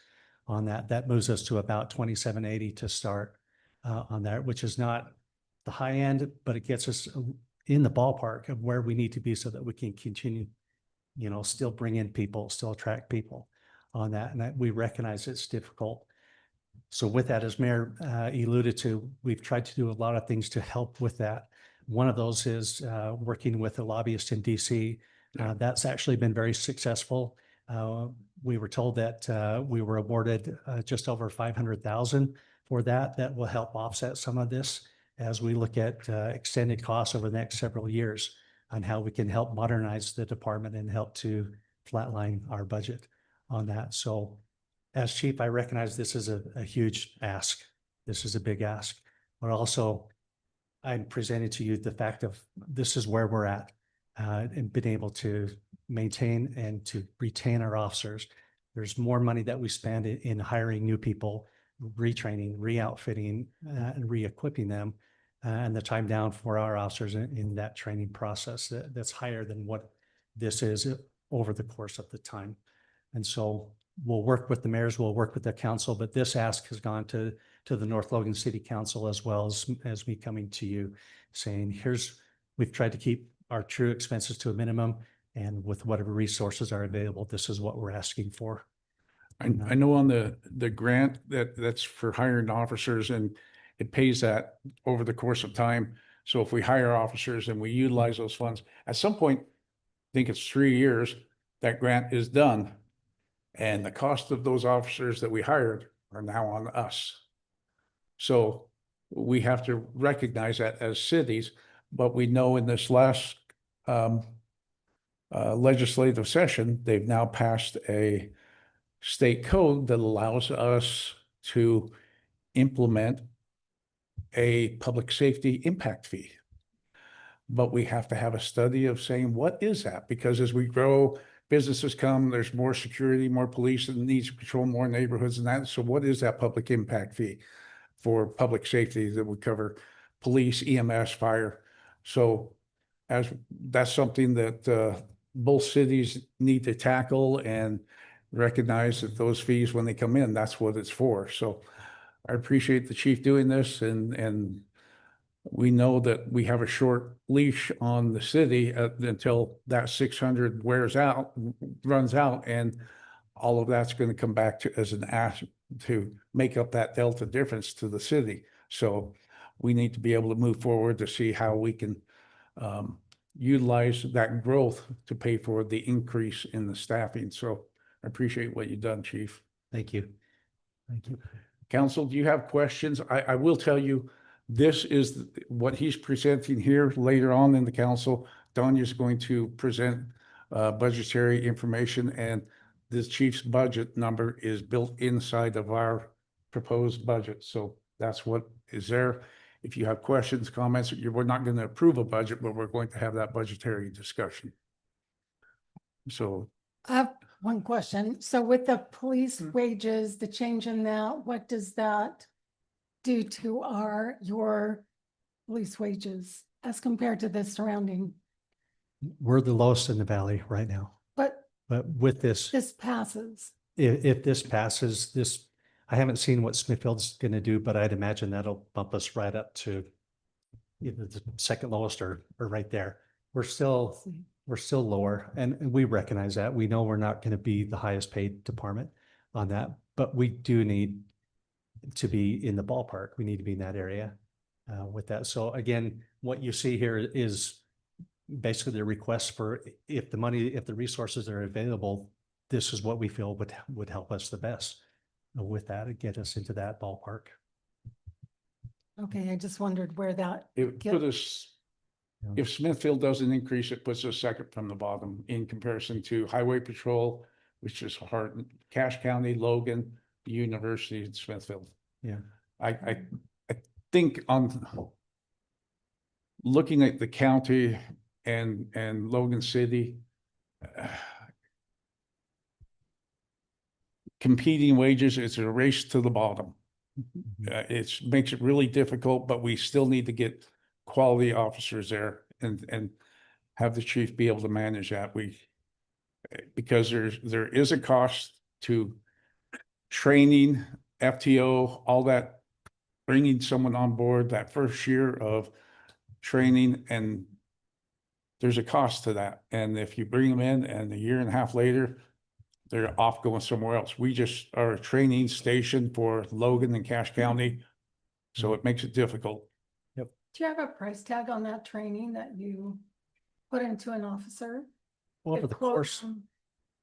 [SPEAKER 12] on that. That moves us to about 2780 to start on that, which is not the high end, but it gets us in the ballpark of where we need to be so that we can continue, you know, still bring in people, still attract people on that. And we recognize it's difficult. So with that, as Mayor alluded to, we've tried to do a lot of things to help with that. One of those is working with a lobbyist in DC. That's actually been very successful. We were told that we were awarded just over 500,000 for that. That will help offset some of this as we look at extended costs over the next several years on how we can help modernize the department and help to flatline our budget on that. So as chief, I recognize this is a huge ask. This is a big ask, but also I'm presenting to you the fact of this is where we're at and been able to maintain and to retain our officers. There's more money that we spend in hiring new people, retraining, re-outfitting, and re-equipping them, and the time down for our officers in that training process that's higher than what this is over the course of the time. And so we'll work with the mayors, we'll work with the council, but this ask has gone to the North Logan City Council as well as me coming to you saying, we've tried to keep our true expenses to a minimum, and with whatever resources are available, this is what we're asking for.
[SPEAKER 3] I know on the grant that's for hiring officers, and it pays that over the course of time. So if we hire officers and we utilize those funds, at some point, I think it's 3 years, that grant is done. And the cost of those officers that we hired are now on us. So we have to recognize that as cities, but we know in this last legislative session, they've now passed a state code that allows us to implement a public safety impact fee. But we have to have a study of saying, what is that? Because as we grow, businesses come, there's more security, more police that needs to patrol more neighborhoods and that. So what is that public impact fee for public safety that would cover police, EMS, fire? So that's something that both cities need to tackle and recognize that those fees, when they come in, that's what it's for. So I appreciate the chief doing this, and we know that we have a short leash on the city until that 600 runs out, and all of that's going to come back to as an ask to make up that delta difference to the city. So we need to be able to move forward to see how we can utilize that growth to pay for the increase in the staffing. So I appreciate what you've done, Chief.
[SPEAKER 12] Thank you. Thank you.
[SPEAKER 3] Council, do you have questions? I will tell you, this is what he's presenting here later on in the council. Donya's going to present budgetary information, and this chief's budget number is built inside of our proposed budget. So that's what is there. If you have questions, comments, we're not going to approve a budget, but we're going to have that budgetary discussion. So
[SPEAKER 1] I have one question. So with the police wages, the change in that, what does that do to your police wages as compared to the surrounding?
[SPEAKER 12] We're the lowest in the valley right now,
[SPEAKER 1] But
[SPEAKER 12] but with this,
[SPEAKER 1] this passes.
[SPEAKER 12] if this passes, this, I haven't seen what Smithfield's gonna do, but I'd imagine that'll bump us right up to either the second lowest or right there. We're still lower, and we recognize that. We know we're not gonna be the highest paid department on that, but we do need to be in the ballpark. We need to be in that area with that. So again, what you see here is basically the request for if the resources are available, this is what we feel would help us the best with that and get us into that ballpark.
[SPEAKER 1] Okay, I just wondered where that,
[SPEAKER 3] it
[SPEAKER 1] Get-
[SPEAKER 3] put us, if Smithfield doesn't increase, it puts us second from the bottom in comparison to Highway Patrol, which is hard, Cache County, Logan, University, and Smithfield.
[SPEAKER 12] Yeah.
[SPEAKER 3] I think on looking at the county and Logan City, competing wages, it's a race to the bottom. It makes it really difficult, but we still need to get quality officers there and have the chief be able to manage that. Because there is a cost to training, FTO, all that, bringing someone on board that first year of training, and there's a cost to that. And if you bring them in and a year and a half later, they're off going somewhere else. We just are a training station for Logan and Cache County. So it makes it difficult.
[SPEAKER 1] do you have a price tag on that training that you put into an officer?
[SPEAKER 12] Well, over the course,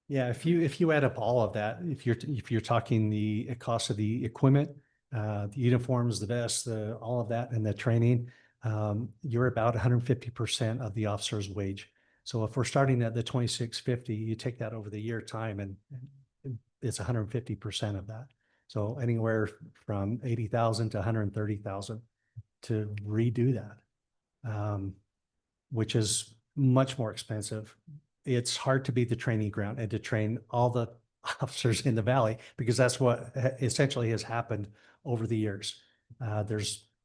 [SPEAKER 12] yeah, if you add up all of that, if you're talking the cost of the equipment, the uniforms, the vests, all of that, and the training, you're about 150% of the officer's wage. So if we're starting at the 2650, you take that over the year time, and it's 150% of that. So anywhere from 80,000 to 130,000 to redo that, which is much more expensive. It's hard to be the training ground and to train all the officers in the valley, because that's what essentially has happened over the years.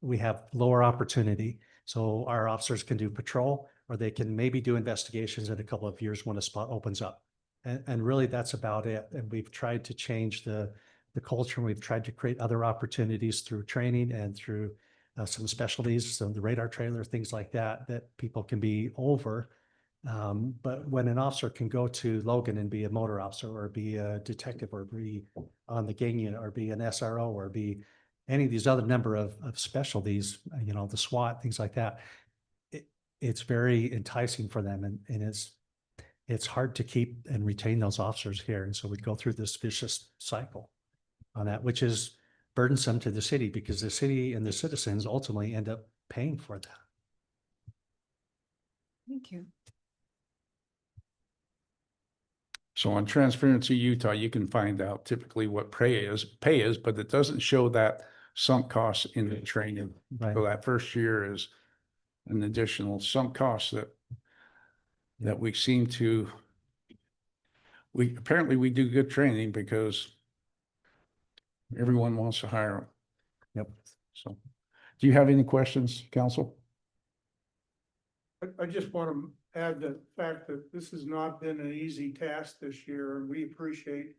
[SPEAKER 12] We have lower opportunity. So our officers can do patrol, or they can maybe do investigations in a couple of years when a spot opens up. And really that's about it. And we've tried to change the culture, and we've tried to create other opportunities through training and through some specialties, so the radar trailer, things like that, that people can be over. But when an officer can go to Logan and be a motor officer, or be a detective, or be on the gang unit, or be an SRO, or be any of these other number of specialties, the SWAT, things like that, it's very enticing for them, and it's hard to keep and retain those officers here. And so we go through this vicious cycle on that, which is burdensome to the city, because the city and the citizens ultimately end up paying for that.
[SPEAKER 1] Thank you.
[SPEAKER 3] So on Transparency Utah, you can find out typically what pay is, but it doesn't show that sunk costs in the training.
[SPEAKER 12] Right.
[SPEAKER 3] So that first year is an additional sunk cost that we seem to, apparently we do good training because everyone wants to hire them.
[SPEAKER 12] Yep.
[SPEAKER 3] So, do you have any questions, council?
[SPEAKER 4] I just want to add the fact that this has not been an easy task this year, and we appreciate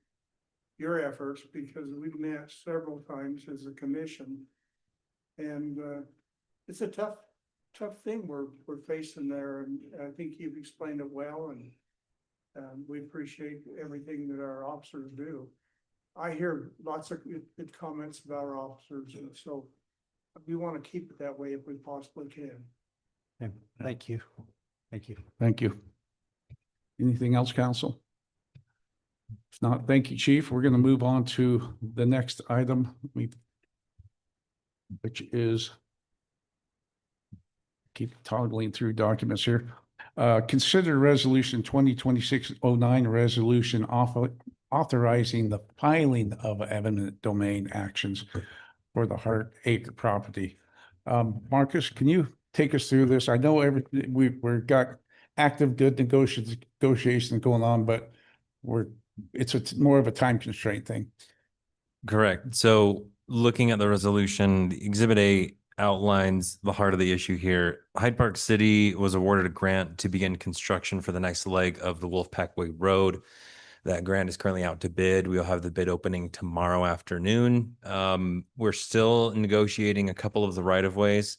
[SPEAKER 4] your efforts, because we've met several times as a commission. And it's a tough thing we're facing there, and I think you've explained it well, and we appreciate everything that our officers do. I hear lots of good comments about our officers, and so We want to keep it that way if we possibly can.
[SPEAKER 12] Okay, thank you. Thank you.
[SPEAKER 3] Thank you. Anything else, council? If not, thank you, chief. We're going to move on to the next item, which is keep toggling through documents here. Consider resolution 2026-09, resolution authorizing the filing of eminent domain actions for the Hart Acre property. Marcus, can you take us through this? I know we've got active good negotiations going on, but it's more of a time constraint thing.
[SPEAKER 11] Correct. So looking at the resolution, the Exhibit A outlines the heart of the issue here. Hyde Park City was awarded a grant to begin construction for the next leg of the Wolfpack Way Road. That grant is currently out to bid. We'll have the bid opening tomorrow afternoon. We're still negotiating a couple of the right-of-ways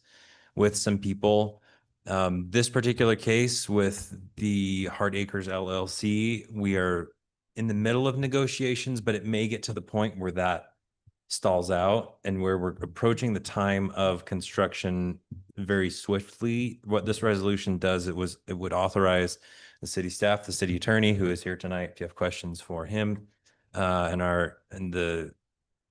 [SPEAKER 11] with some people. This particular case with the Hart Acres LLC, we are in the middle of negotiations, but it may get to the point where that stalls out and where we're approaching the time of construction very swiftly. What this resolution does, it would authorize the city staff, the city attorney who is here tonight, if you have questions for him, and the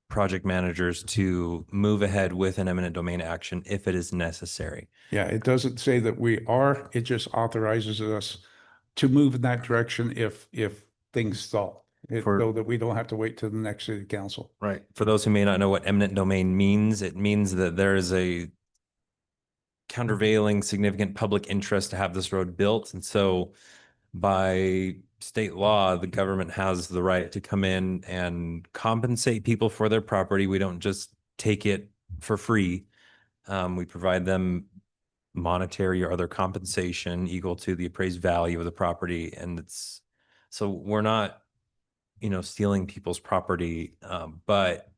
[SPEAKER 11] project managers to move ahead with an eminent domain action if it is necessary.
[SPEAKER 3] Yeah, it doesn't say that we are, it just authorizes us to move in that direction if things stall. So that we don't have to wait till the next city council.
[SPEAKER 11] Right. For those who may not know what eminent domain means, it means that there is a countervailing significant public interest to have this road built. And so by state law, the government has the right to come in and compensate people for their property. We don't just take it for free. We provide them monetary or other compensation equal to the appraised value of the property. And so we're not, stealing people's property. But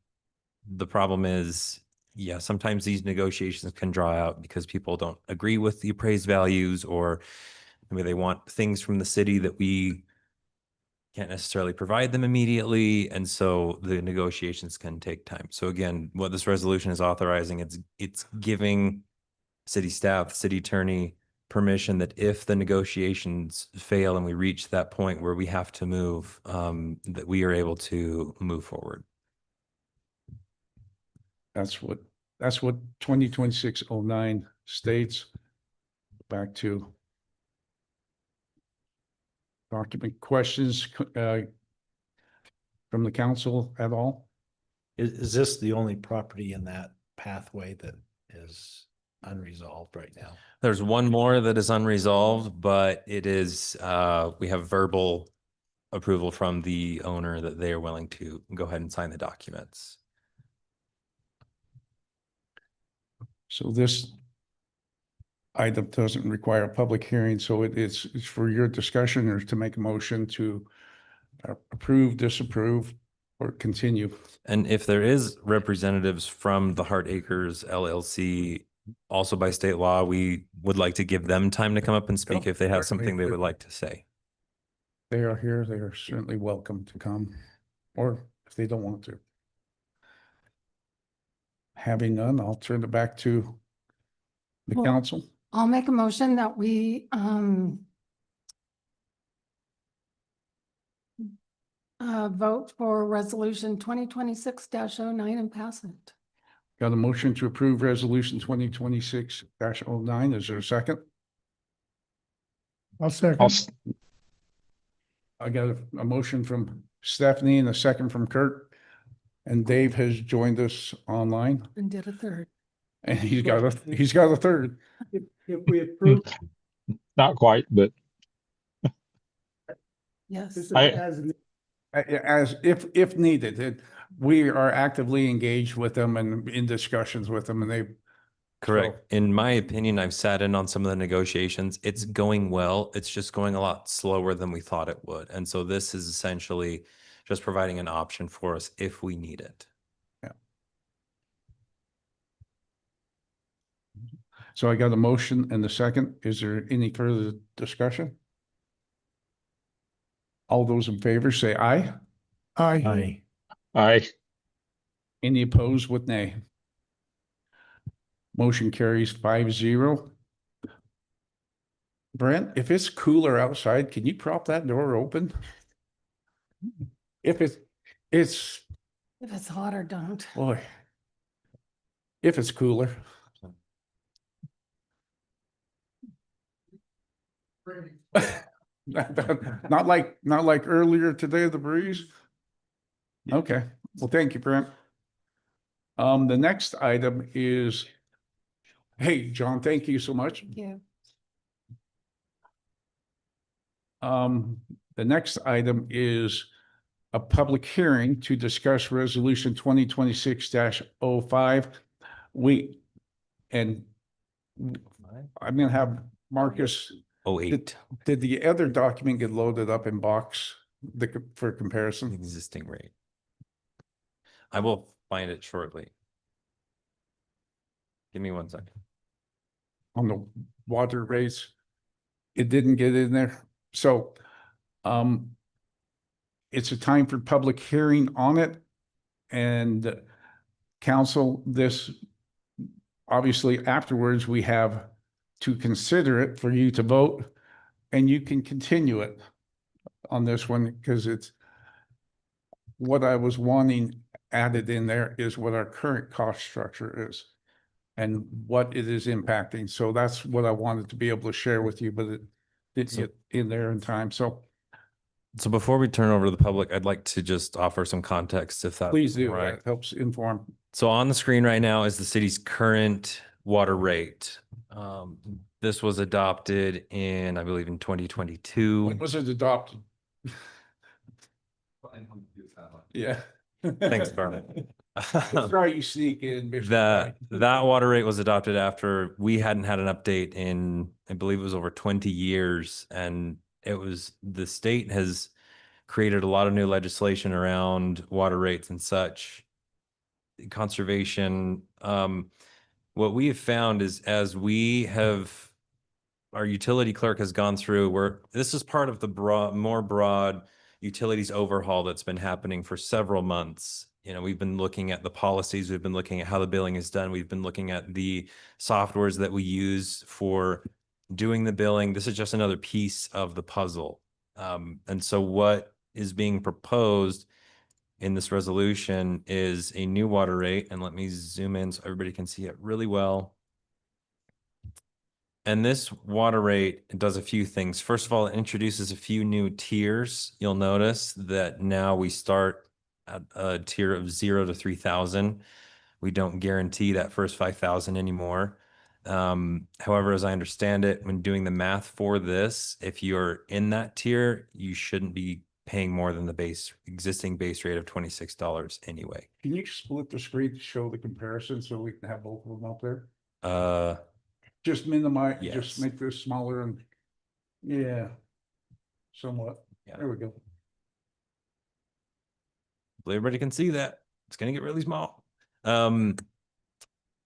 [SPEAKER 11] the problem is, yeah, sometimes these negotiations can draw out because people don't agree with the appraised values, or maybe they want things from the city that we can't necessarily provide them immediately. And so the negotiations can take time. So again, what this resolution is authorizing, it's giving city staff, city attorney permission that if the negotiations fail and we reach that point where we have to move, that we are able to move forward.
[SPEAKER 3] That's what 2026-09 states. Back to document questions from the council at all?
[SPEAKER 13] Is this the only property in that pathway that is unresolved right now?
[SPEAKER 11] There's one more that is unresolved, but it is, we have verbal approval from the owner that they are willing to go ahead and sign the documents.
[SPEAKER 3] So this item doesn't require a public hearing, so it's for your discussion or to make a motion to approve, disapprove, or continue.
[SPEAKER 11] And if there is representatives from the Hart Acres LLC, also by state law, we would like to give them time to come up and speak if they have something they would like to say.
[SPEAKER 3] They are here. They are certainly welcome to come, or if they don't want to. Having none, I'll turn it back to the
[SPEAKER 1] Well,
[SPEAKER 3] council.
[SPEAKER 1] I'll make a motion that we vote for resolution 2026-09 and pass it.
[SPEAKER 3] Got a motion to approve resolution 2026-09. Is there a second?
[SPEAKER 4] I'll second.
[SPEAKER 3] I got a motion from Stephanie and a second from Kurt. And Dave has joined us online,
[SPEAKER 1] And did a third.
[SPEAKER 3] and he's got a third.
[SPEAKER 4] If we approve.
[SPEAKER 14] Not quite, but
[SPEAKER 1] Yes.
[SPEAKER 3] As if needed, we are actively engaged with them and in discussions with them, and they.
[SPEAKER 11] Correct. In my opinion, I've sat in on some of the negotiations. It's going well. It's just going a lot slower than we thought it would. And so this is essentially just providing an option for us if we need it.
[SPEAKER 3] Yeah. So I got a motion and a second. Is there any further discussion? All those in favor say aye.
[SPEAKER 4] Aye.
[SPEAKER 14] I
[SPEAKER 3] Any opposed with nay? Motion carries 5-0. Brent, if it's cooler outside, can you prop that door open? If it's,
[SPEAKER 1] If it's hotter, don't.
[SPEAKER 3] boy. If it's cooler. Not like earlier today, the breeze? Okay, well, thank you, Brent. The next item is, hey, John, thank you so much.
[SPEAKER 1] Thank you.
[SPEAKER 3] The next item is a public hearing to discuss resolution 2026-05. And I'm gonna have Marcus,
[SPEAKER 11] 08,
[SPEAKER 3] did the other document get loaded up in box for comparison?
[SPEAKER 11] existing rate. I will find it shortly. Give me 1 second.
[SPEAKER 3] On the water rates? It didn't get in there. So, it's a time for public hearing on it. And council, this, obviously afterwards, we have to consider it for you to vote, and you can continue it on this one, because it's what I was wanting added in there is what our current cost structure is and what it is impacting. So that's what I wanted to be able to share with you, but it didn't get in there in time. So
[SPEAKER 11] So before we turn over to the public, I'd like to just offer some context if that's
[SPEAKER 3] please do,
[SPEAKER 11] right.
[SPEAKER 3] that helps inform.
[SPEAKER 11] So on the screen right now is the city's current water rate. This was adopted in, I believe, in 2022.
[SPEAKER 3] When was it adopted? Yeah.
[SPEAKER 11] Thanks, Carmen.
[SPEAKER 3] That's right, you sneak in. Mr.
[SPEAKER 11] That water rate was adopted after we hadn't had an update in, I believe it was over 20 years. And it was, the state has created a lot of new legislation around water rates and such. Conservation. What we have found is as we have, our utility clerk has gone through where this is part of the more broad utilities overhaul that's been happening for several months. You know, we've been looking at the policies, we've been looking at how the billing is done, we've been looking at the softwares that we use for doing the billing. This is just another piece of the puzzle. And so what is being proposed in this resolution is a new water rate. And let me zoom in so everybody can see it really well. And this water rate does a few things. First of all, it introduces a few new tiers. You'll notice that now we start at a tier of 0 to 3,000. We don't guarantee that first 5,000 anymore. However, as I understand it, when doing the math for this, if you're in that tier, you shouldn't be paying more than the existing base rate of $26 anyway.
[SPEAKER 3] Can you split the screen to show the comparison so we can have both of them up there? Just minimize,
[SPEAKER 11] Yes.
[SPEAKER 3] just make this smaller and, yeah, somewhat.
[SPEAKER 11] Yeah.
[SPEAKER 3] There we go.
[SPEAKER 11] Hopefully everybody can see that. It's going to get really small. And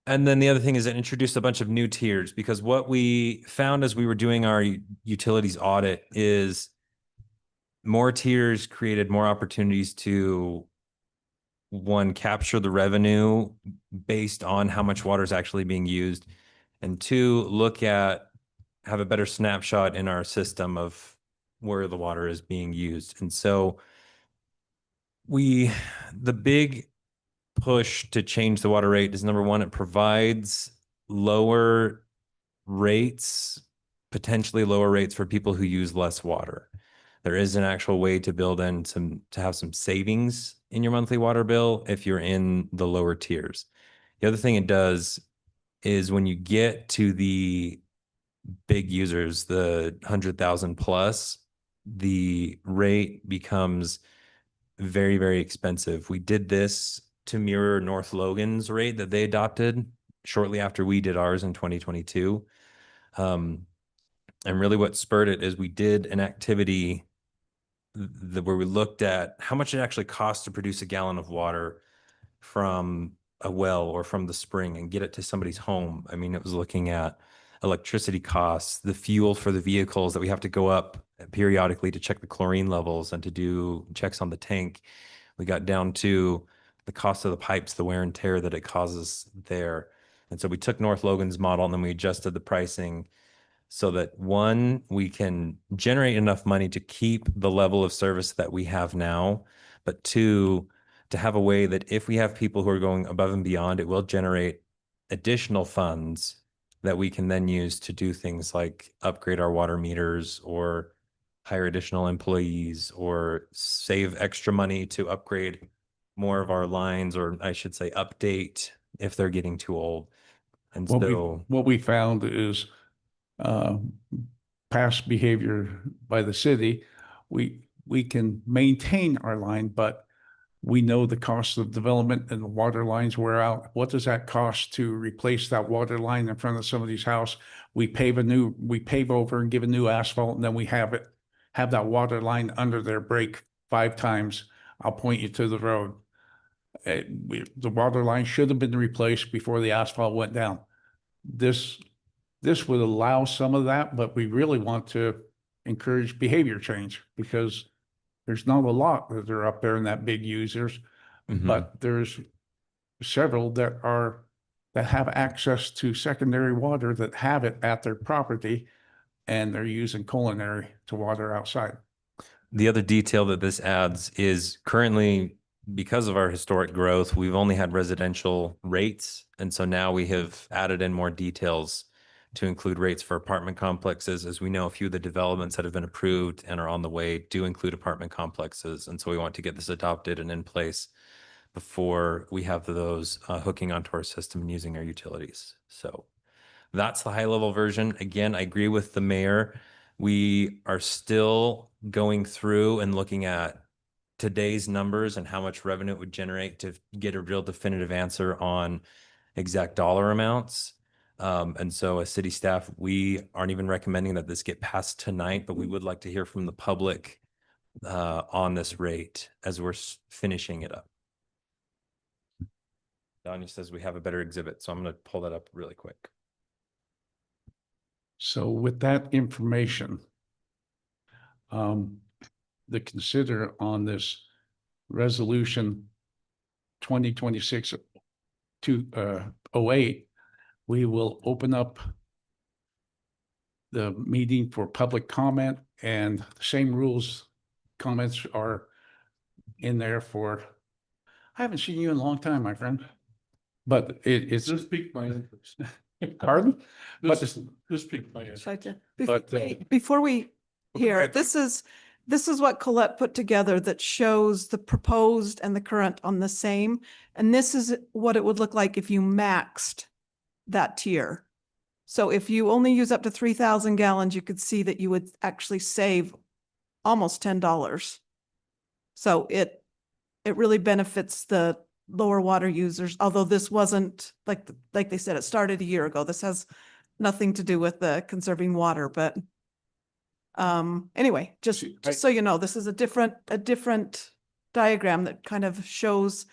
[SPEAKER 11] then the other thing is it introduced a bunch of new tiers, because what we found as we were doing our utilities audit is more tiers created more opportunities to, one, capture the revenue based on how much water is actually being used, and two, have a better snapshot in our system of where the water is being used. And so the big push to change the water rate is, number one, it provides lower rates, potentially lower rates for people who use less water. There is an actual way to build in to have some savings in your monthly water bill if you're in the lower tiers. The other thing it does is when you get to the big users, the 100,000 plus, the rate becomes very, very expensive. We did this to mirror North Logan's rate that they adopted shortly after we did ours in 2022. And really what spurred it is we did an activity where we looked at how much it actually costs to produce a gallon of water from a well or from the spring and get it to somebody's home. I mean, it was looking at electricity costs, the fuel for the vehicles that we have to go up periodically to check the chlorine levels and to do checks on the tank. We got down to the cost of the pipes, the wear and tear that it causes there. And so we took North Logan's model and then we adjusted the pricing so that one, we can generate enough money to keep the level of service that we have now, but two, to have a way that if we have people who are going above and beyond, it will generate additional funds that we can then use to do things like upgrade our water meters or hire additional employees or save extra money to upgrade more of our lines, or I should say update if they're getting too old. And so
[SPEAKER 3] What we found is uh, past behavior by the city, we can maintain our line, but we know the cost of development and the water lines wear out. What does that cost to replace that water line in front of somebody's house? We pave over and give a new asphalt, and then we have that water line under their break 5 times. I'll point you to the road. The water line should have been replaced before the asphalt went down. This would allow some of that, but we really want to encourage behavior change because there's not a lot that are up there in that big users, but there's several that have access to secondary water that have it at their property and they're using culinary to water outside.
[SPEAKER 11] the other detail that this adds is currently, because of our historic growth, we've only had residential rates. And so now we have added in more details to include rates for apartment complexes. As we know, a few of the developments that have been approved and are on the way do include apartment complexes. And so we want to get this adopted and in place before we have those hooking onto our system and using our utilities. So that's the high level version. Again, I agree with the mayor. We are still going through and looking at today's numbers and how much revenue it would generate to get a real definitive answer on exact dollar amounts. And so as city staff, we aren't even recommending that this get passed tonight, but we would like to hear from the public on this rate as we're finishing it up. Danya says we have a better exhibit, so I'm going to pull that up really quick.
[SPEAKER 3] So with that information, the consider on this resolution 2026-08, we will open up the meeting for public comment, and the same rules, comments are in there for, I haven't seen you in a long time, my friend, but it's.
[SPEAKER 15] This piqued my interest.
[SPEAKER 3] Pardon?
[SPEAKER 15] This piqued my interest.
[SPEAKER 3] But,
[SPEAKER 16] Before we hear,
[SPEAKER 3] ahead.
[SPEAKER 16] this is what Colette put together that shows the proposed and the current on the same. And this is what it would look like if you maxed that tier. So if you only use up to 3,000 gallons, you could see that you would actually save almost $10. So it really benefits the lower water users, although this wasn't, like they said, it started a year ago. This has nothing to do with the conserving water, but anyway, just so you know, this is a different diagram that kind of shows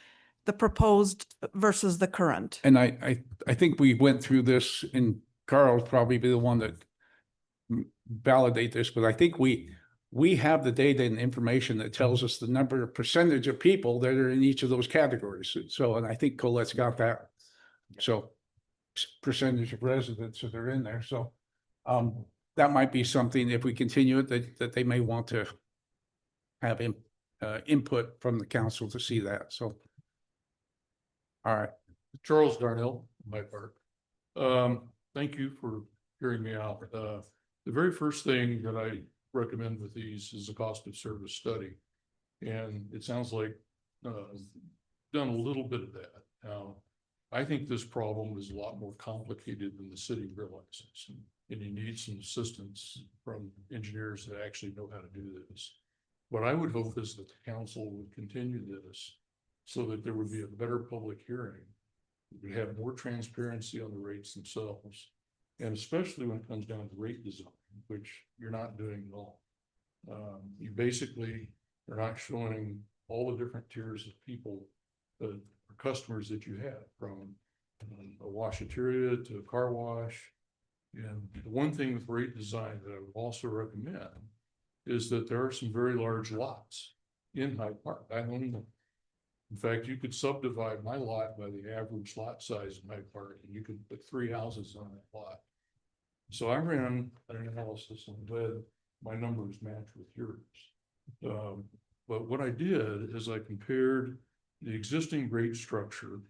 [SPEAKER 16] the proposed versus the current.
[SPEAKER 3] And I think we went through this, and Carl's probably be the one that validate this, but I think we have the data and information that tells us the number of percentage of people that are in each of those categories. So, and I think Colette's got that. So percentage of residents that are in there. So that might be something, if we continue it, that they may want to have input from the council to see that. So, all right.
[SPEAKER 15] Charles Darnell, my part. Thank you for hearing me out. The very first thing that I recommend with these is a cost of service study. And it sounds like done a little bit of that. Now, I think this problem is a lot more complicated than the city realizes. And you need some assistance from engineers that actually know how to do this. What I would hope is that the council would continue this so that there would be a better public hearing. We'd have more transparency on the rates themselves. And especially when it comes down to rate design, which you're not doing at all. You basically are not showing all the different tiers of people, or customers that you have, from a washateria to a car wash. And the one thing with rate design that I would also recommend is that there are some very large lots in Hyde Park. I own In fact, you could subdivide my lot by the average lot size in my park, and you could put 3 houses on that lot. So I ran an analysis and glad my numbers match with yours. But what I did is I compared the existing rate structure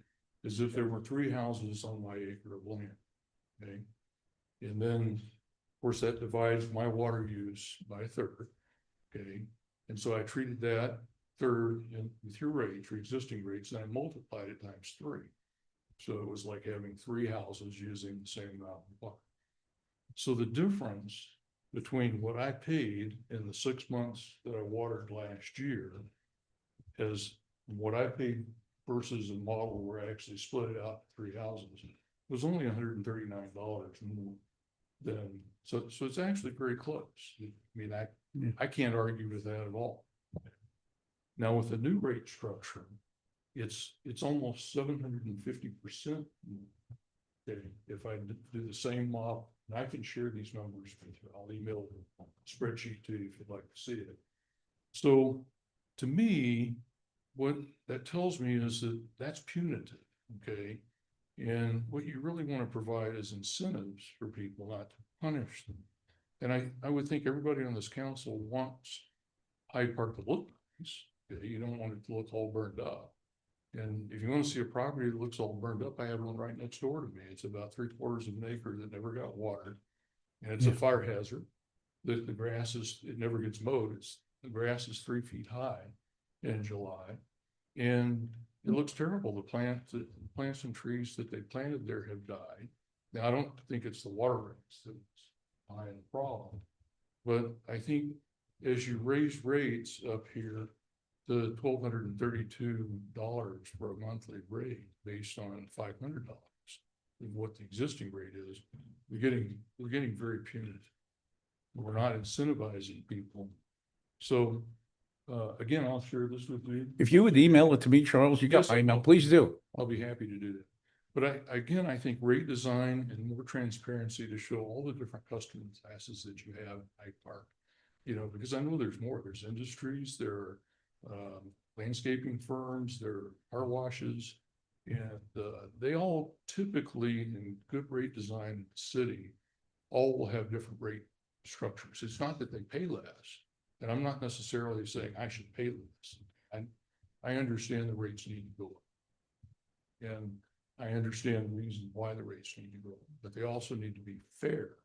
[SPEAKER 15] as if there were 3 houses on my acre of land. Okay. And then, of course, that divides my water use by a third. Okay. And so I treated that third with your rates, your existing rates, and I multiplied it times 3. So it was like having 3 houses using the same amount of water. So the difference between what I paid in the 6 months that I watered last year is what I paid versus a model where I actually split it out 3 houses was only $139 more than, so it's actually very close. I mean, I can't argue with that at all. Now with the new rate structure, it's almost 750%. Okay, if I do the same model, and I can share these numbers with you, I'll email the spreadsheet to you if you'd like to see it. So to me, what that tells me is that that's punitive, okay? And what you really want to provide is incentives for people, not to punish them. And I would think everybody on this council wants Hyde Park to look nice. Okay? You don't want it to look all burned up. And if you want to see a property that looks all burned up, I have one right next door to me. It's about 3/4 of an acre that never got watered. And it's a fire hazard. The grass it never gets mowed. The grass is 3 feet high in July. And it looks terrible. The plants and trees that they planted there have died. Now, I don't think it's the water rates that's behind the problem. But I think as you raise rates up here, the $1,232 for a monthly rate based on $500 is what the existing rate is. We're getting very punitive. We're not incentivizing people. So again, I'll share this with you.
[SPEAKER 3] If you would email it to me, Charles, you got my email, please do.
[SPEAKER 15] I'll be happy to do that. But I think rate design and more transparency to show all the different customer classes that you have at Hyde Park. You know, because I know there's more. There's industries, there are landscaping firms, there are car washes, and they all typically in good rate design in the city, all will have different rate structures. It's not that they pay less, and I'm not necessarily saying I should pay less. I understand the rates need to go up, and I understand the reason why the rates need to go up, but they also need to be fair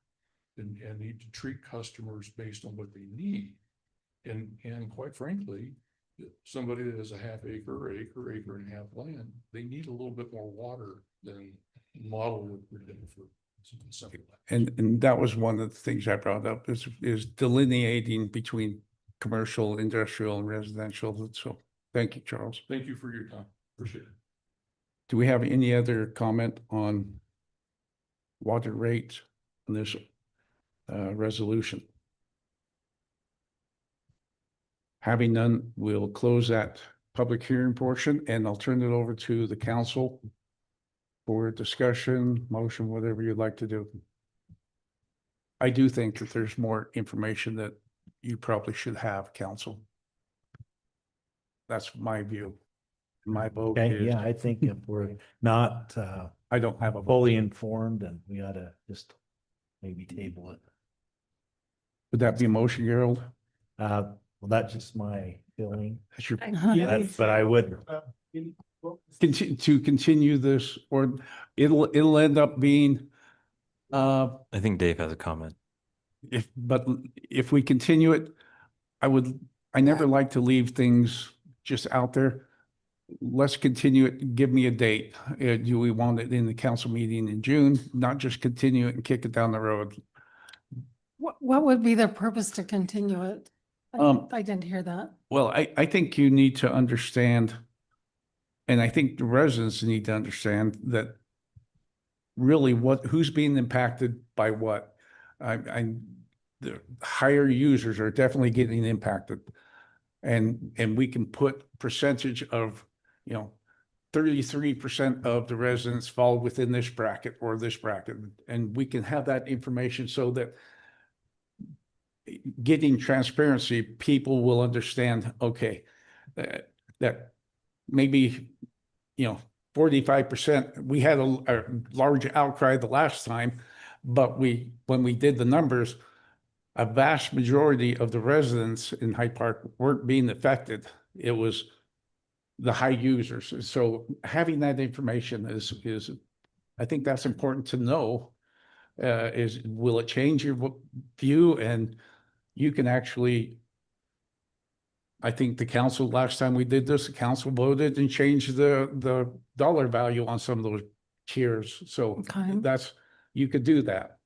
[SPEAKER 15] and need to treat customers based on what they need. And quite frankly, somebody that has a half acre and a half land, they need a little bit more water than model would predict for something like that.
[SPEAKER 3] And that was one of the things I brought up is delineating between commercial, industrial, and residential. So thank you, Charles.
[SPEAKER 15] Thank you for your time. Appreciate it.
[SPEAKER 3] Do we have any other comment on water rates in this resolution? Having none, we'll close that public hearing portion and I'll turn it over to the council for discussion, motion, whatever you'd like to do. I do think that there's more information that you probably should have, council. That's my view. My vote
[SPEAKER 13] Okay,
[SPEAKER 3] is,
[SPEAKER 13] yeah, I think if we're not
[SPEAKER 3] I don't have a vote.
[SPEAKER 13] fully informed, and we ought to just maybe table it.
[SPEAKER 3] Would that be a motion, Gerald?
[SPEAKER 13] Well, that's just my feeling.
[SPEAKER 3] That's your,
[SPEAKER 13] But I would,
[SPEAKER 3] to continue this, or it'll end up being,
[SPEAKER 11] I think Dave has a comment.
[SPEAKER 3] but if we continue it, I never like to leave things just out there. Let's continue it. Give me a date. Do we want it in the council meeting in June? Not just continue it and kick it down the road.
[SPEAKER 1] What would be the purpose to continue it? I didn't hear that.
[SPEAKER 3] Well, I think you need to understand, and I think the residents need to understand that really who's being impacted by what. The higher users are definitely getting impacted. And we can put percentage of, 33% of the residents fall within this bracket or this bracket. And we can have that information so that getting transparency, people will understand, okay, that maybe, 45%. We had a large outcry the last time, but when we did the numbers, a vast majority of the residents in Hyde Park weren't being affected. It was the high users. So having that information is, I think that's important to know. Will it change your view? And you can actually, I think the council, last time we did this, the council voted and changed the dollar value on some of those tiers. So
[SPEAKER 1] Okay.
[SPEAKER 3] you could do that.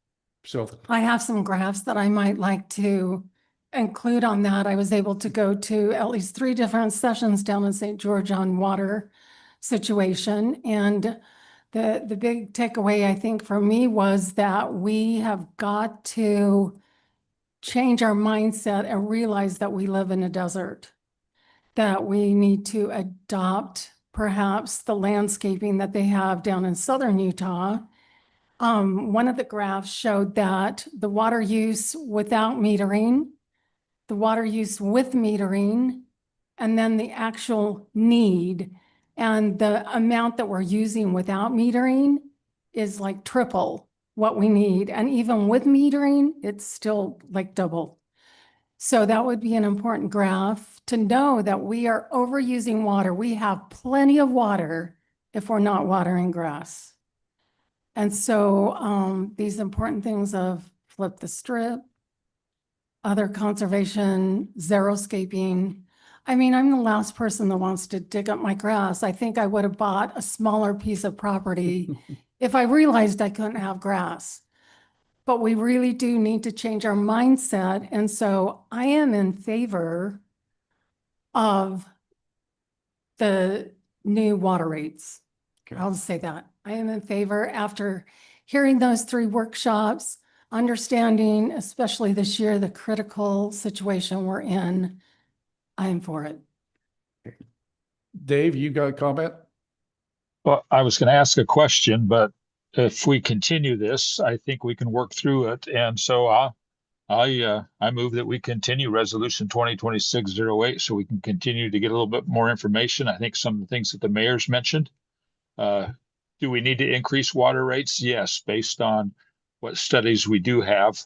[SPEAKER 3] So
[SPEAKER 1] I have some graphs that I might like to include on that. I was able to go to at least 3 different sessions down in St. George on water situation. And the big takeaway, I think, for me was that we have got to change our mindset and realize that we live in a desert, that we need to adopt perhaps the landscaping that they have down in southern Utah. One of the graphs showed that the water use without metering, the water use with metering, and then the actual need. And the amount that we're using without metering is like triple what we need. And even with metering, it's still like double. So that would be an important graph to know that we are overusing water. We have plenty of water if we're not watering grass. And so these important things of flip the strip, other conservation, xeriscaping. I mean, I'm the last person that wants to dig up my grass. I think I would have bought a smaller piece of property if I realized I couldn't have grass. But we really do need to change our mindset. And so I am in favor of the new water rates. I'll just say that. I am in favor after hearing those 3 workshops, understanding, especially this year, the critical situation we're in. I am for it.
[SPEAKER 3] Dave, you got a comment?
[SPEAKER 14] Well, I was going to ask a question, but if we continue this, I think we can work through it. And so I move that we continue resolution 2026-08 so we can continue to get a little bit more information. I think some of the things that the mayor's mentioned. Do we need to increase water rates? Yes, based on what studies we do have.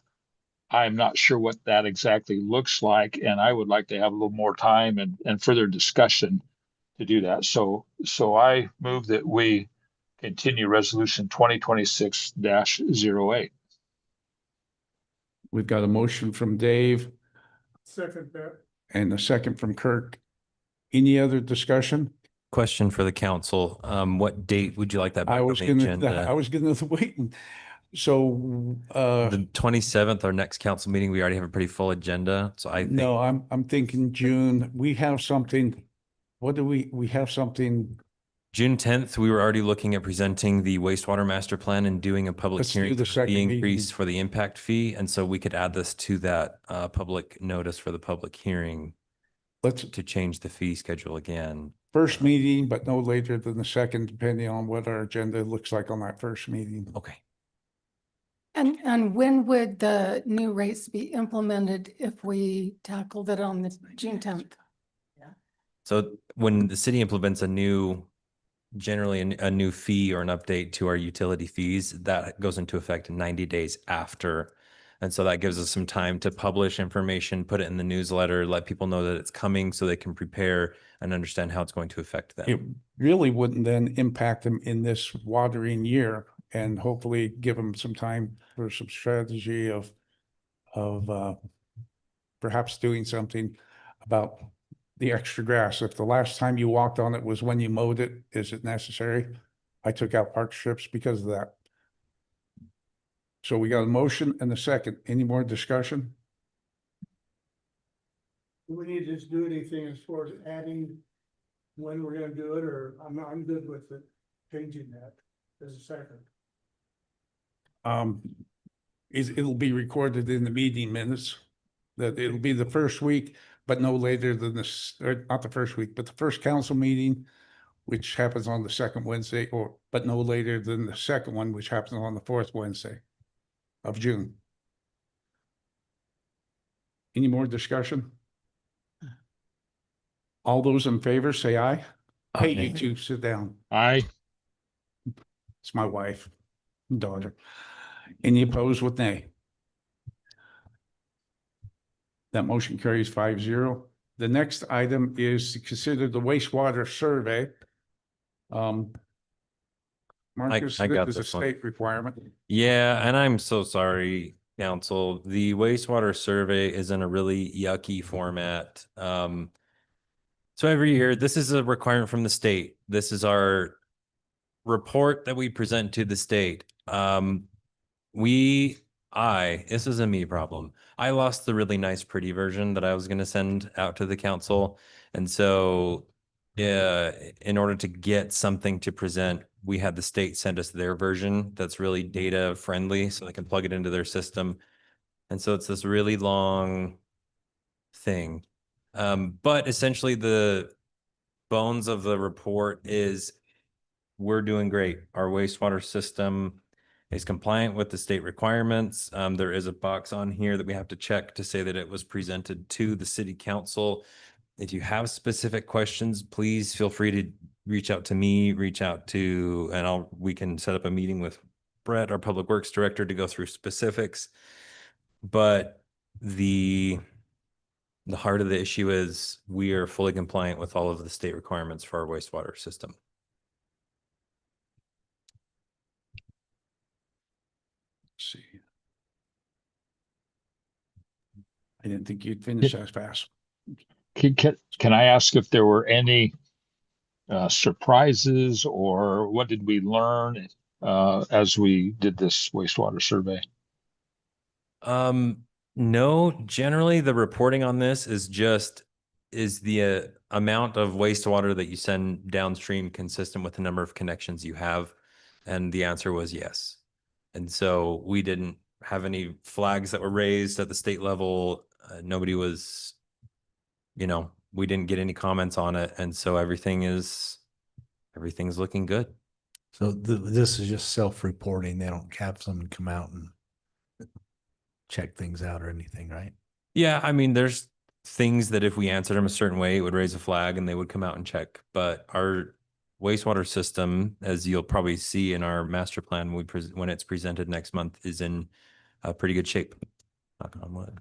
[SPEAKER 14] I'm not sure what that exactly looks like, and I would like to have a little more time and further discussion to do that. So I move that we continue resolution 2026-08.
[SPEAKER 3] We've got a motion from Dave
[SPEAKER 4] Second that.
[SPEAKER 3] and a second from Kirk. Any other discussion?
[SPEAKER 11] Question for the council. What date would you like that
[SPEAKER 3] I
[SPEAKER 11] back on
[SPEAKER 3] was
[SPEAKER 11] the
[SPEAKER 3] gonna
[SPEAKER 11] agenda?
[SPEAKER 3] wait. So
[SPEAKER 11] The 27th, our next council meeting, we already have a pretty full agenda. So I think
[SPEAKER 3] no, I'm thinking June. We have something. What do we have something?
[SPEAKER 11] June 10th, we were already looking at presenting the wastewater master plan and doing a public
[SPEAKER 3] Let's do
[SPEAKER 11] hearing
[SPEAKER 3] the
[SPEAKER 11] for
[SPEAKER 3] second
[SPEAKER 11] the
[SPEAKER 3] meeting.
[SPEAKER 11] increase for the impact fee. And so we could add this to that public notice for the public hearing to change the fee schedule again.
[SPEAKER 3] First meeting, but no later than the second, depending on what our agenda looks like on that first meeting.
[SPEAKER 11] Okay.
[SPEAKER 1] And when would the new rates be implemented if we tackled it on the June 10th?
[SPEAKER 11] So when the city implements generally a new fee or an update to our utility fees, that goes into effect 90 days after. And so that gives us some time to publish information, put it in the newsletter, let people know that it's coming so they can prepare and understand how it's going to affect them.
[SPEAKER 3] It really wouldn't then impact them in this watering year, and hopefully give them some time for some strategy of perhaps doing something about the extra grass. If the last time you walked on it was when you mowed it, is it necessary? I took out park strips because of that. So we got a motion and a second. Any more discussion?
[SPEAKER 4] Do we need to just do anything as far as adding when we're gonna do it, or I'm good with it, changing that as a second.
[SPEAKER 3] It'll be recorded in the meeting minutes that it'll be the first week, but no later than this, or not the first week, but the first council meeting, which happens on the second Wednesday, but no later than the second one, which happens on the fourth Wednesday of June. Any more discussion? All those in favor, say aye. Hey, you two, sit down.
[SPEAKER 14] Aye.
[SPEAKER 3] It's my wife and daughter. Any opposed with nay? That motion carries 5-0. The next item is to consider the wastewater survey. Marcus,
[SPEAKER 11] I got
[SPEAKER 3] this is a
[SPEAKER 11] this one.
[SPEAKER 3] state requirement.
[SPEAKER 11] Yeah, and I'm so sorry, council. The wastewater survey is in a really yucky format. So every year, this is a requirement from the state. This is our report that we present to the state. This is a me problem. I lost the really nice, pretty version that I was going to send out to the council. And so, in order to get something to present, we had the state send us their version that's really data friendly so they can plug it into their system. And so it's this really long thing. But essentially the bones of the report is we're doing great. Our wastewater system is compliant with the state requirements. There is a box on here that we have to check to say that it was presented to the city council. If you have specific questions, please feel free to reach out to me, and we can set up a meeting with Brett, our public works director, to go through specifics. But the heart of the issue is we are fully compliant with all of the state requirements for our wastewater system.
[SPEAKER 3] Let's see. I didn't think you'd finish as fast.
[SPEAKER 14] Can I ask if there were any surprises, or what did we learn as we did this wastewater survey?
[SPEAKER 11] No, generally the reporting on this is the amount of wastewater that you send downstream consistent with the number of connections you have? And the answer was yes. And so we didn't have any flags that were raised at the state level. Nobody was, we didn't get any comments on it. And so everything's looking good.
[SPEAKER 13] So this is just self-reporting. They don't have someone come out and check things out or anything, right?
[SPEAKER 11] Yeah, I mean, there's things that if we answered them a certain way, it would raise a flag and they would come out and check. But our wastewater system, as you'll probably see in our master plan when it's presented next month, is in pretty good shape. Knock on wood.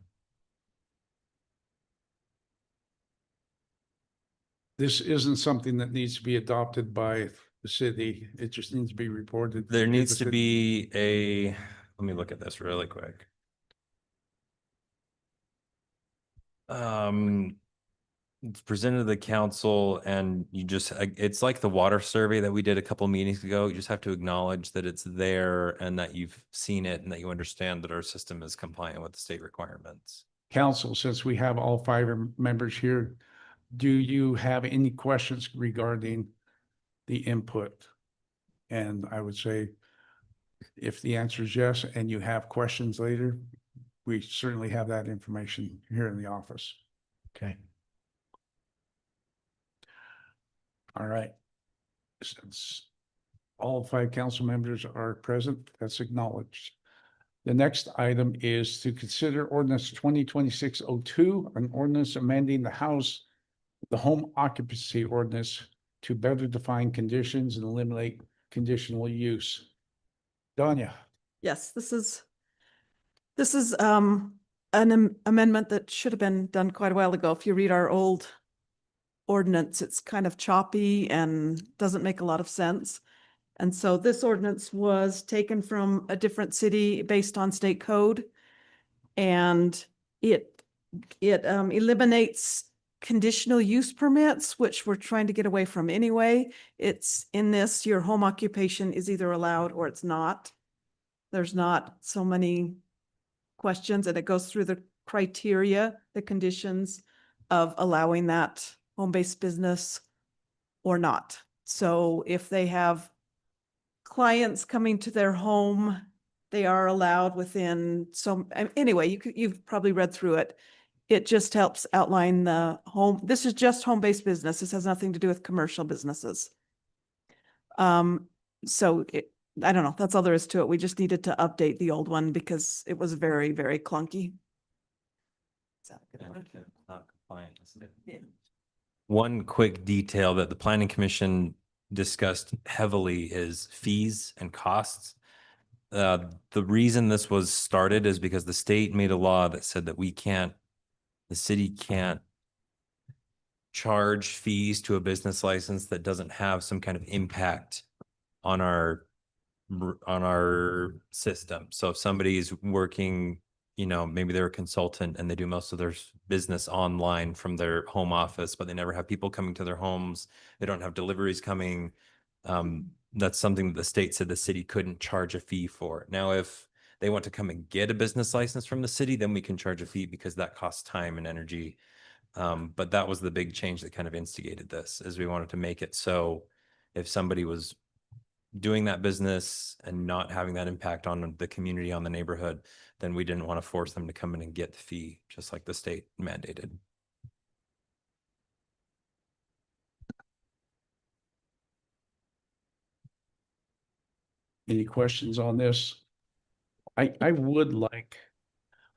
[SPEAKER 3] This isn't something that needs to be adopted by the city. It just needs to be reported.
[SPEAKER 11] There needs to be let me look at this really quick. It's presented to the council and it's like the water survey that we did a couple meetings ago. You just have to acknowledge that it's there and that you've seen it and that you understand that our system is compliant with the state requirements.
[SPEAKER 3] Council, since we have all 5 members here, do you have any questions regarding the input? And I would say if the answer is yes, and you have questions later, we certainly have that information here in the office.
[SPEAKER 13] Okay.
[SPEAKER 3] All right. Since all 5 council members are present, that's acknowledged. The next item is to consider ordinance 2026-02, an ordinance amending the home occupancy ordinance to better define conditions and eliminate conditional use. Danya.
[SPEAKER 16] Yes, this is an amendment that should have been done quite a while ago. If you read our old ordinance, it's kind of choppy and doesn't make a lot of sense. And so this ordinance was taken from a different city based on state code. And it eliminates conditional use permits, which we're trying to get away from anyway. It's in this, your home occupation is either allowed or it's not. There's not so many questions, and it goes through the criteria, the conditions of allowing that home-based business or not. So if they have clients coming to their home, they are allowed within anyway, you've probably read through it. It just helps outline the home. This is just home-based business. This has nothing to do with commercial businesses. I don't know. That's all there is to it. We just needed to update the old one because it was very, very clunky. Is that a good word?
[SPEAKER 11] Not compliant.
[SPEAKER 16] Yeah.
[SPEAKER 11] One quick detail that the planning commission discussed heavily is fees and costs. The reason this was started is because the state made a law that said that the city can't charge fees to a business license that doesn't have some kind of impact on our system. So if somebody's working, maybe they're a consultant and they do most of their business online from their home office, but they never have people coming to their homes. They don't have deliveries coming. That's something that the state said the city couldn't charge a fee for. Now, if they want to come and get a business license from the city, then we can charge a fee because that costs time and energy. But that was the big change that kind of instigated this, is we wanted to make it so if somebody was doing that business and not having that impact on the community, on the neighborhood, then we didn't want to force them to come in and get the fee, just like the state mandated.
[SPEAKER 3] Any questions on this? I would like,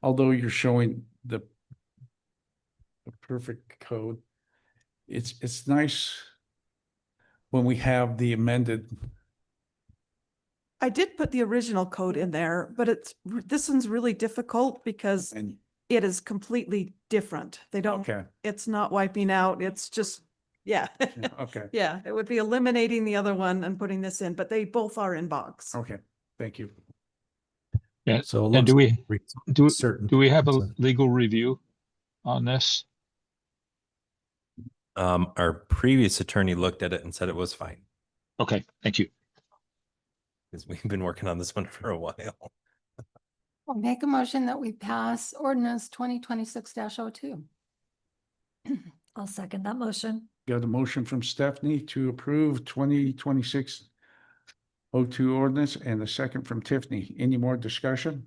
[SPEAKER 3] although you're showing the perfect code, it's nice when we have the amended.
[SPEAKER 16] I did put the original code in there, but this one's really difficult because
[SPEAKER 3] And
[SPEAKER 16] it is completely different. They don't,
[SPEAKER 3] okay,
[SPEAKER 16] it's not wiping out, it's just, yeah.
[SPEAKER 3] okay,
[SPEAKER 16] Yeah, it would be eliminating the other one and putting this in, but they both are in box.
[SPEAKER 3] okay. Thank you.
[SPEAKER 14] Yeah.
[SPEAKER 13] So it
[SPEAKER 14] And
[SPEAKER 13] looks
[SPEAKER 14] do we,
[SPEAKER 13] like
[SPEAKER 14] do,
[SPEAKER 13] certain.
[SPEAKER 14] do we have a legal review on this?
[SPEAKER 11] Our previous attorney looked at it and said it was fine,
[SPEAKER 14] Okay, thank you.
[SPEAKER 11] because we've been working on this one for a while.
[SPEAKER 1] I'll make a motion that we pass ordinance 2026-02.
[SPEAKER 5] I'll second that motion.
[SPEAKER 3] Got a motion from Stephanie to approve 2026-02 ordinance and a second from Tiffany. Any more discussion?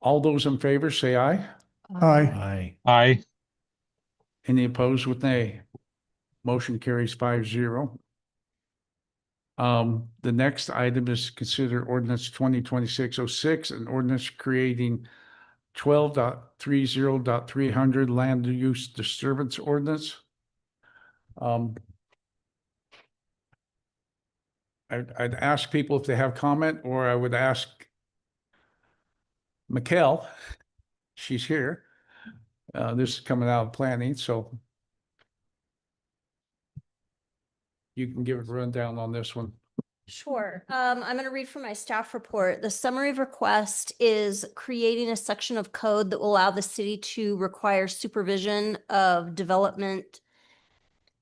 [SPEAKER 3] All those in favor say aye.
[SPEAKER 4] Aye.
[SPEAKER 14] Aye.
[SPEAKER 3] Any opposed with nay? Motion carries 5-0. The next item is consider ordinance 2026-06, an ordinance creating 12.30.300 land use disturbance ordinance. I'd ask people if they have comment, or I would ask Mikkel. She's here. This is coming out of planning, so you can give a rundown on this one.
[SPEAKER 9] Sure. I'm going to read from my staff report. The summary of request is creating a section of code that will allow the city to require supervision of development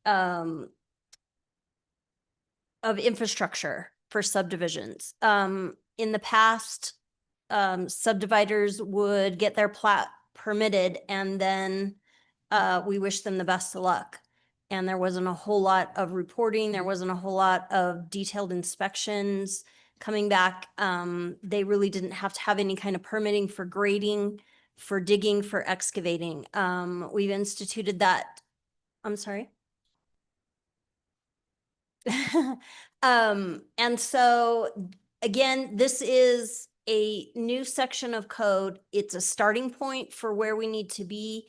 [SPEAKER 9] of infrastructure for subdivisions. In the past, subdividers would get their plat permitted and then we wish them the best of luck. And there wasn't a whole lot of reporting. There wasn't a whole lot of detailed inspections coming back. They really didn't have to have any kind of permitting for grading, for digging, for excavating. We've instituted that. I'm sorry. And so again, this is a new section of code. It's a starting point for where we need to be.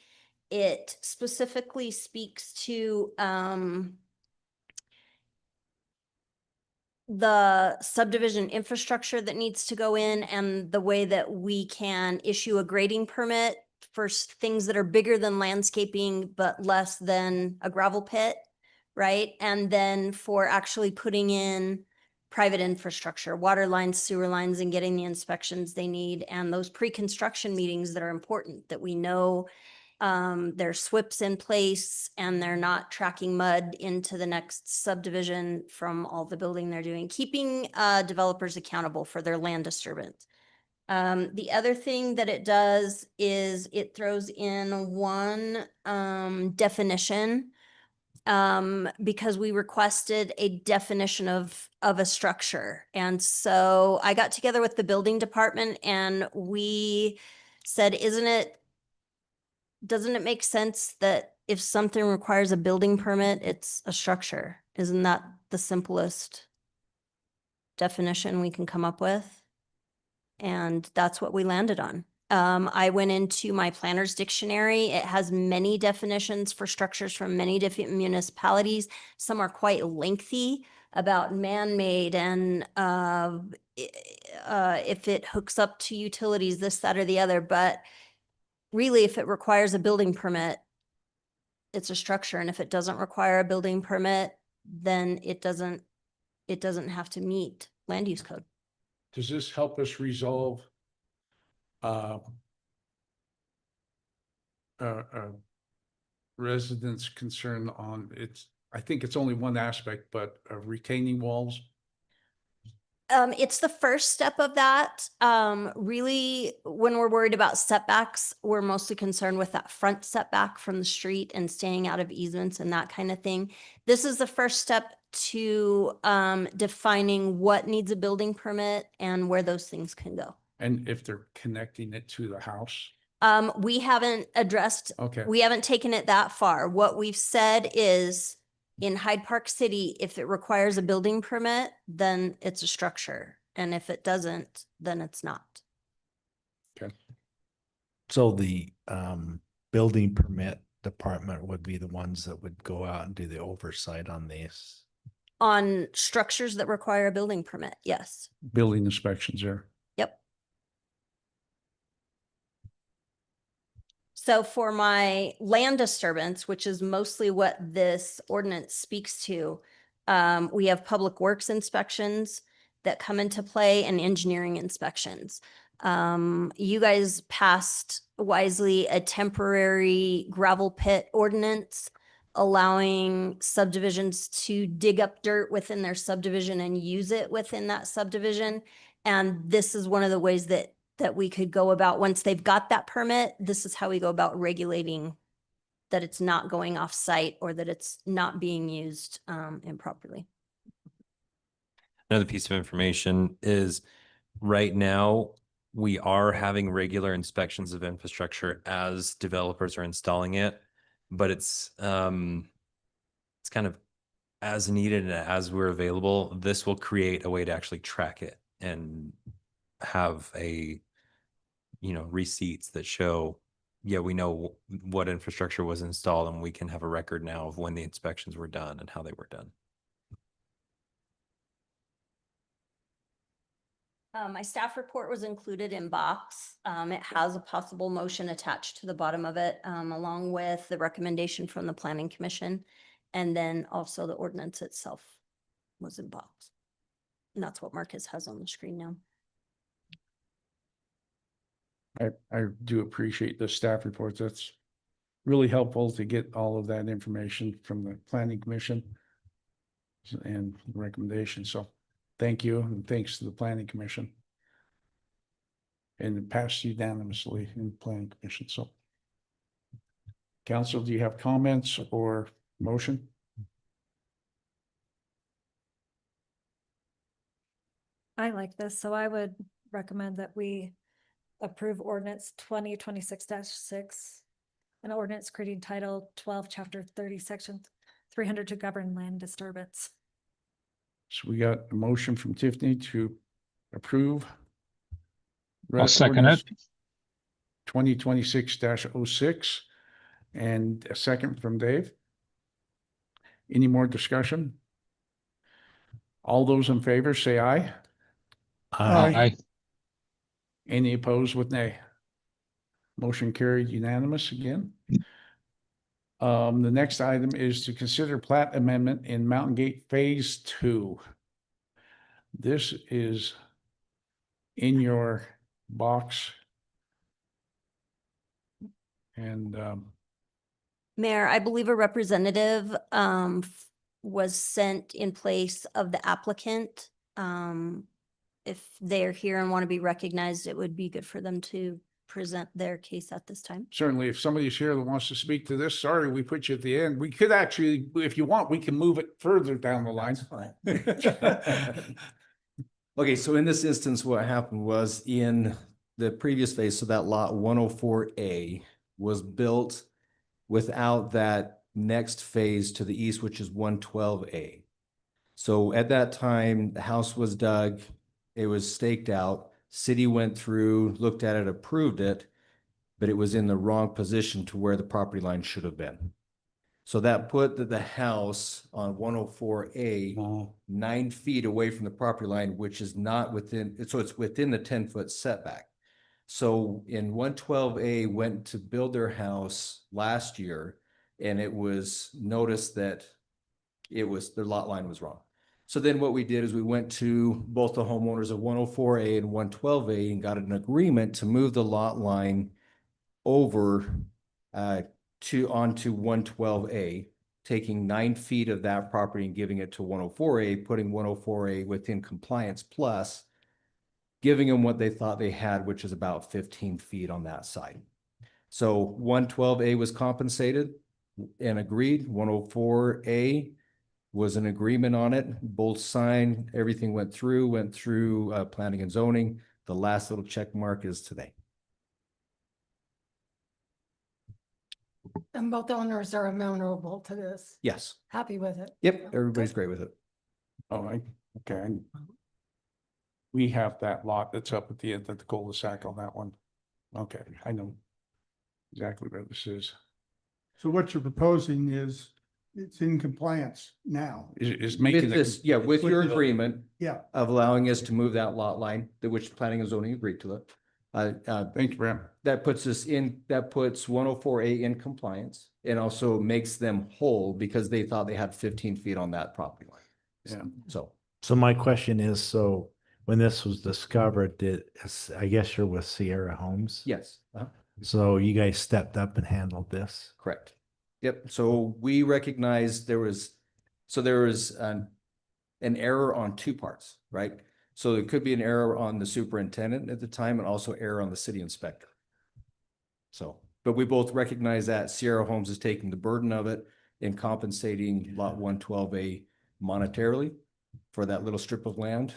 [SPEAKER 9] It specifically speaks to the subdivision infrastructure that needs to go in and the way that we can issue a grading permit for things that are bigger than landscaping but less than a gravel pit, right? And then for actually putting in private infrastructure, water lines, sewer lines, and getting the inspections they need, and those pre-construction meetings that are important, that we know there's SWIPs in place and they're not tracking mud into the next subdivision from all the building they're doing, keeping developers accountable for their land disturbance. The other thing that it does is it throws in one definition because we requested a definition of a structure. And so I got together with the building department and we said, doesn't it make sense that if something requires a building permit, it's a structure? Isn't that the simplest definition we can come up with? And that's what we landed on.
[SPEAKER 17] I went into my planner's dictionary. It has many definitions for structures from many different municipalities. Some are quite lengthy about man-made and if it hooks up to utilities, this, that, or the other. But really, if it requires a building permit, it's a structure. And if it doesn't require a building permit, then it doesn't have to meet land use code.
[SPEAKER 3] Does this help us resolve uh, residents' concern on I think it's only one aspect, but retaining walls?
[SPEAKER 17] It's the first step of that. Really, when we're worried about setbacks, we're mostly concerned with that front setback from the street and staying out of easements and that kind of thing. This is the first step to defining what needs a building permit and where those things can go.
[SPEAKER 3] And if they're connecting it to the house?
[SPEAKER 17] We haven't addressed,
[SPEAKER 3] Okay.
[SPEAKER 17] we haven't taken it that far. What we've said is in Hyde Park City, if it requires a building permit, then it's a structure. And if it doesn't, then it's not.
[SPEAKER 3] Okay.
[SPEAKER 13] So the building permit department would be the ones that would go out and do the oversight on these.
[SPEAKER 17] On structures that require a building permit, yes.
[SPEAKER 3] Building inspections there.
[SPEAKER 17] Yep. So for my land disturbance, which is mostly what this ordinance speaks to, we have public works inspections that come into play and engineering inspections. You guys passed wisely a temporary gravel pit ordinance allowing subdivisions to dig up dirt within their subdivision and use it within that subdivision. And this is one of the ways that we could go about, once they've got that permit, this is how we go about regulating that it's not going off site or that it's not being used improperly.
[SPEAKER 11] Another piece of information is right now we are having regular inspections of infrastructure as developers are installing it, but it's kind of as needed and as we're available. This will create a way to actually track it and have receipts that show, yeah, we know what infrastructure was installed, and we can have a record now of when the inspections were done and how they were done.
[SPEAKER 17] My staff report was included in box. It has a possible motion attached to the bottom of it, along with the recommendation from the Planning Commission. And then also the ordinance itself was in box. And that's what Marcus has on the screen now.
[SPEAKER 3] I do appreciate the staff reports. That's really helpful to get all of that information from the Planning Commission and recommendations. So thank you, and thanks to the Planning Commission. And it passed unanimously in the Planning Commission. So Council, do you have comments or motion?
[SPEAKER 5] I like this, so I would recommend that we approve ordinance 2026-6, an ordinance creating title 12, chapter 30, section 300 to govern land disturbance.
[SPEAKER 3] So we got a motion from Tiffany to approve.
[SPEAKER 14] I'll second it.
[SPEAKER 3] 2026-06 and a second from Dave. Any more discussion? All those in favor say aye.
[SPEAKER 14] Aye.
[SPEAKER 3] Any opposed with nay? Motion carried unanimous again. The next item is to consider plat amendment in Mountain Gate Phase 2. This is in your box. And
[SPEAKER 17] Mayor, I believe a representative was sent in place of the applicant. If they're here and want to be recognized, it would be good for them to present their case at this time.
[SPEAKER 3] certainly, if somebody's here that wants to speak to this, sorry, we put you at the end. We could actually, if you want, we can move it further down the line.
[SPEAKER 2] Okay, so in this instance, what happened was in the previous phase, so that lot 104A was built without that next phase to the east, which is 112A. So at that time, the house was dug, it was staked out, City went through, looked at it, approved it, but it was in the wrong position to where the property line should have been. So that put the house on 104A 9 feet away from the property line, which is not within, so it's within the 10-foot setback. So in 112A went to build their house last year, and it was noticed that their lot line was wrong. So then what we did is we went to both the homeowners of 104A and 112A and got an agreement to move the lot line over onto 112A, taking 9 feet of that property and giving it to 104A, putting 104A within compliance, plus giving them what they thought they had, which is about 15 feet on that side. So 112A was compensated and agreed. 104A was an agreement on it. Both signed, everything went through planning and zoning. The last little check mark is today.
[SPEAKER 1] And both owners are amenable to this,
[SPEAKER 2] Yes.
[SPEAKER 1] happy with it.
[SPEAKER 2] Yep. Everybody's great with it.
[SPEAKER 3] Oh, okay. We have that lot that's up at the end of the cul-de-sac on that one. Okay, I know exactly where this is.
[SPEAKER 4] So what you're proposing is it's in compliance now.
[SPEAKER 3] Is making
[SPEAKER 2] With this, yeah, with your agreement
[SPEAKER 4] Yeah.
[SPEAKER 2] of allowing us to move that lot line, which planning and zoning agreed to it.
[SPEAKER 3] Thank you, Brent.
[SPEAKER 2] That puts 104A in compliance and also makes them whole because they thought they had 15 feet on that property line.
[SPEAKER 3] Yeah.
[SPEAKER 13] So my question is, so when this was discovered, I guess you're with Sierra Homes?
[SPEAKER 2] Yes.
[SPEAKER 13] So you guys stepped up and handled this?
[SPEAKER 2] Correct. Yep. So we recognized there was an error on two parts, right? So it could be an error on the superintendent at the time and also error on the city inspector. So, but we both recognize that Sierra Homes is taking the burden of it in compensating lot 112A monetarily for that little strip of land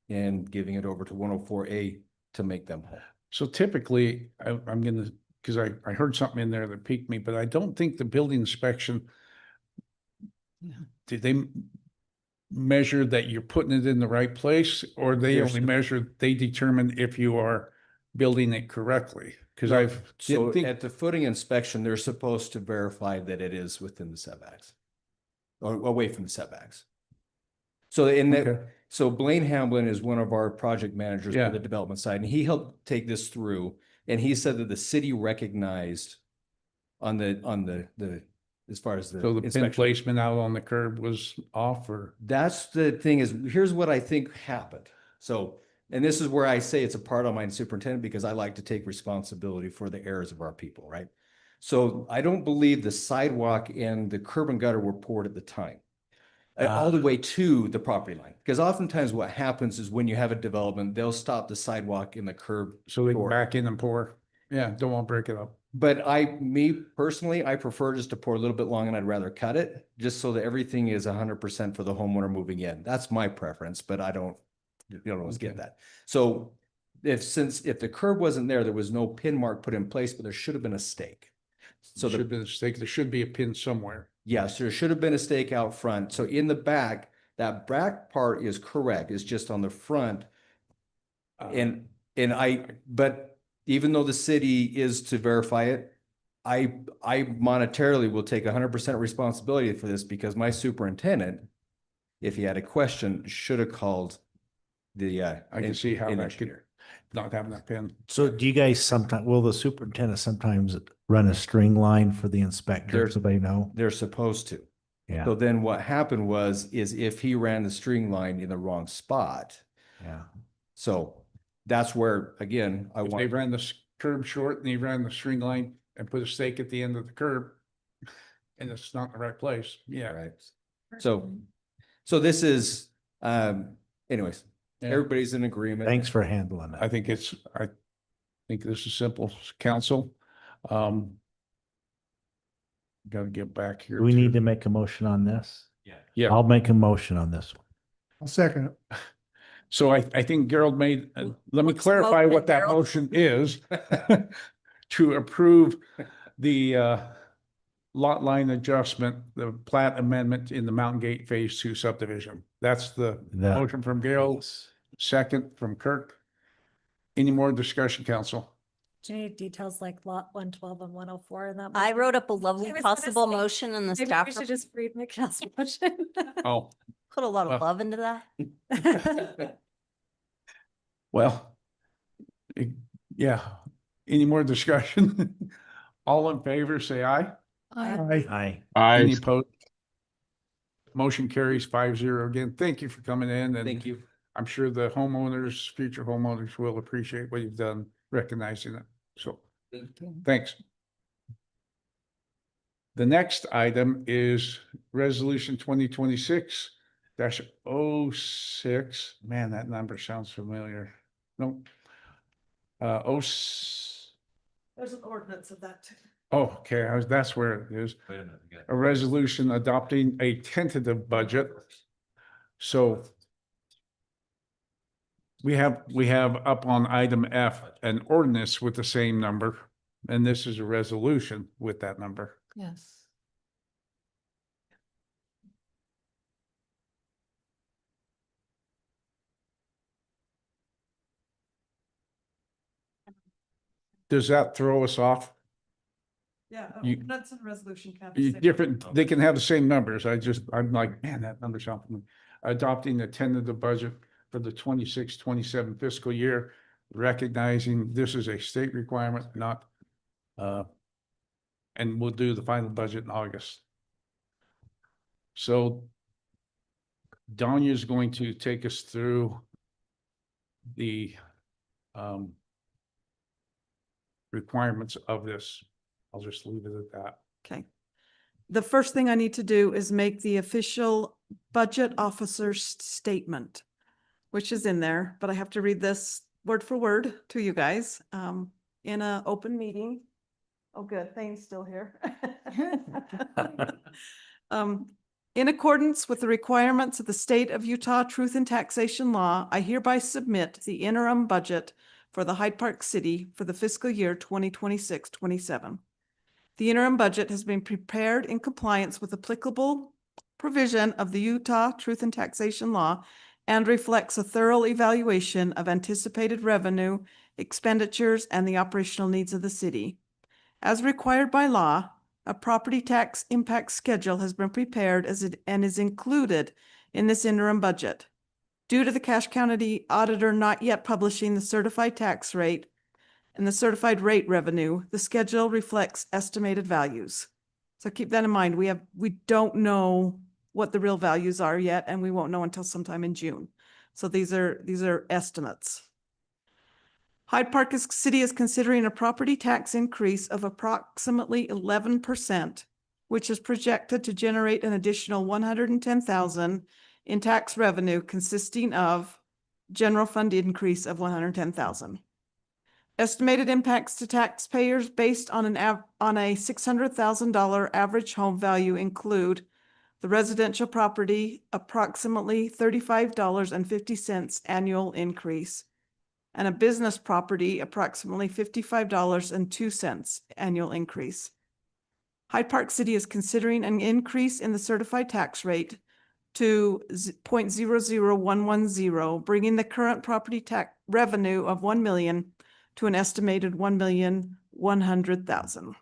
[SPEAKER 2] and giving it over to 104A to make them whole.
[SPEAKER 3] So typically, I'm gonna, because I heard something in there that piqued me, but I don't think the building inspection, did they measure that you're putting it in the right place, or they only measure, they determine if you are building it correctly? Because
[SPEAKER 2] So at the footing inspection, they're supposed to verify that it is within the setbacks or away from the setbacks. So so Blaine Hamblin is one of our project managers for the development side, and he helped take this through. And he said that the city recognized on the as far as the
[SPEAKER 3] so the pin
[SPEAKER 2] inspection
[SPEAKER 3] placement out on the curb was off, or
[SPEAKER 2] that's the thing is, here's what I think happened. So, and this is where I say it's a part of my superintendent because I like to take responsibility for the errors of our people, right? So I don't believe the sidewalk and the curb and gutter were poured at the time. All the way to the property line. Because oftentimes what happens is when you have a development, they'll stop the sidewalk and the curb.
[SPEAKER 3] so they can back in and pour. Yeah, don't want to break it up.
[SPEAKER 2] But me personally, I prefer just to pour a little bit long and I'd rather cut it just so that everything is 100% for the homeowner moving in. That's my preference, but I don't always get that. So if the curb wasn't there, there was no pin mark put in place, but there should have been a stake. So
[SPEAKER 3] there should have been a stake. There should be a pin somewhere.
[SPEAKER 2] Yes, there should have been a stake out front. So in the back, that back part is correct. It's just on the front. But even though the city is to verify it, I monetarily will take 100% responsibility for this because my superintendent, if he had a question, should have called the
[SPEAKER 3] I can see how that could not having that pin.
[SPEAKER 13] So do you guys will the superintendent sometimes run a string line for the inspector so they know?
[SPEAKER 2] They're supposed to.
[SPEAKER 13] Yeah.
[SPEAKER 2] So then what happened is if he ran the string line in the wrong spot.
[SPEAKER 13] Yeah.
[SPEAKER 2] So that's where, again,
[SPEAKER 3] If they ran the curb short and he ran the string line and put a stake at the end of the curb and it's not in the right place. Yeah.
[SPEAKER 2] Right. So this is, anyways, everybody's in agreement.
[SPEAKER 13] Thanks for handling that.
[SPEAKER 3] I think this is simple, council. Got to get back here.
[SPEAKER 13] Do we need to make a motion on this?
[SPEAKER 3] Yeah.
[SPEAKER 13] I'll make a motion on this one.
[SPEAKER 4] I'll second it.
[SPEAKER 3] So I think Gerald made, let me clarify what that motion is. To approve the lot line adjustment, the plat amendment in the Mountain Gate Phase 2 subdivision. That's the motion from Gerald, second from Kirk. Any more discussion, council?
[SPEAKER 5] Do you need details like lot 112 and 104 in that?
[SPEAKER 17] I
[SPEAKER 5] motion?
[SPEAKER 17] wrote up a lovely
[SPEAKER 5] I was gonna
[SPEAKER 17] possible
[SPEAKER 5] say,
[SPEAKER 17] motion in the
[SPEAKER 5] Maybe
[SPEAKER 17] staff.
[SPEAKER 5] we should just read Michelle's motion.
[SPEAKER 3] Oh,
[SPEAKER 17] Put a lot of
[SPEAKER 3] well.
[SPEAKER 17] love into that.
[SPEAKER 3] well. Yeah. Any more discussion? All in favor, say aye.
[SPEAKER 13] Aye.
[SPEAKER 3] Any opposed? Motion carries 5-0 again. Thank you for coming in, and
[SPEAKER 2] Thank you.
[SPEAKER 3] I'm sure the homeowners, future homeowners will appreciate what you've done, recognizing it. So, thanks. The next item is resolution 2026 06. Man, that number sounds familiar. Nope.
[SPEAKER 16] There's an ordinance of that too.
[SPEAKER 3] Oh, okay, that's where it is.
[SPEAKER 11] Wait a minute. we got-
[SPEAKER 3] A resolution adopting a tentative budget. So we have up on item F, an ordinance with the same number, and this is a resolution with that number.
[SPEAKER 1] Yes.
[SPEAKER 3] Does that throw us off?
[SPEAKER 16] Yeah,
[SPEAKER 3] You-
[SPEAKER 16] ordinance and resolution can
[SPEAKER 3] Different, they can have the same numbers. I'm like, man, that number sounds familiar. Adopting the tentative budget for the 26-27 fiscal year, recognizing this is a state requirement, not, and we'll do the final budget in August. So Danya is going to take us through the requirements of this. I'll just leave it at that.
[SPEAKER 16] Okay. The first thing I need to do is make the official budget officer's statement, which is in there, but I have to read this word for word to you guys in an open meeting. Oh, good. Thane's still here. In accordance with the requirements of the State of Utah Truth in Taxation Law, I hereby submit the interim budget for the Hyde Park City for the fiscal year 2026-27. The interim budget has been prepared in compliance with applicable provision of the Utah Truth in Taxation Law and reflects a thorough evaluation of anticipated revenue, expenditures, and the operational needs of the city. As required by law, a property tax impact schedule has been prepared and is included in this interim budget. Due to the Cache County auditor not yet publishing the certified tax rate and the certified rate revenue, the schedule reflects estimated values. So keep that in mind. We don't know what the real values are yet, and we won't know until sometime in June. So these are estimates. Hyde Park City is considering a property tax increase of approximately 11%, which is projected to generate an additional $110,000 in tax revenue, consisting of general fund increase of $110,000. Estimated impacts to taxpayers based on a $600,000 average home value include the residential property, approximately $35.50 annual increase, and a business property, approximately $55.02 annual increase. Hyde Park City is considering an increase in the certified tax rate to 0.00110, bringing the current property tax revenue of $1 million to an estimated $1,100,000.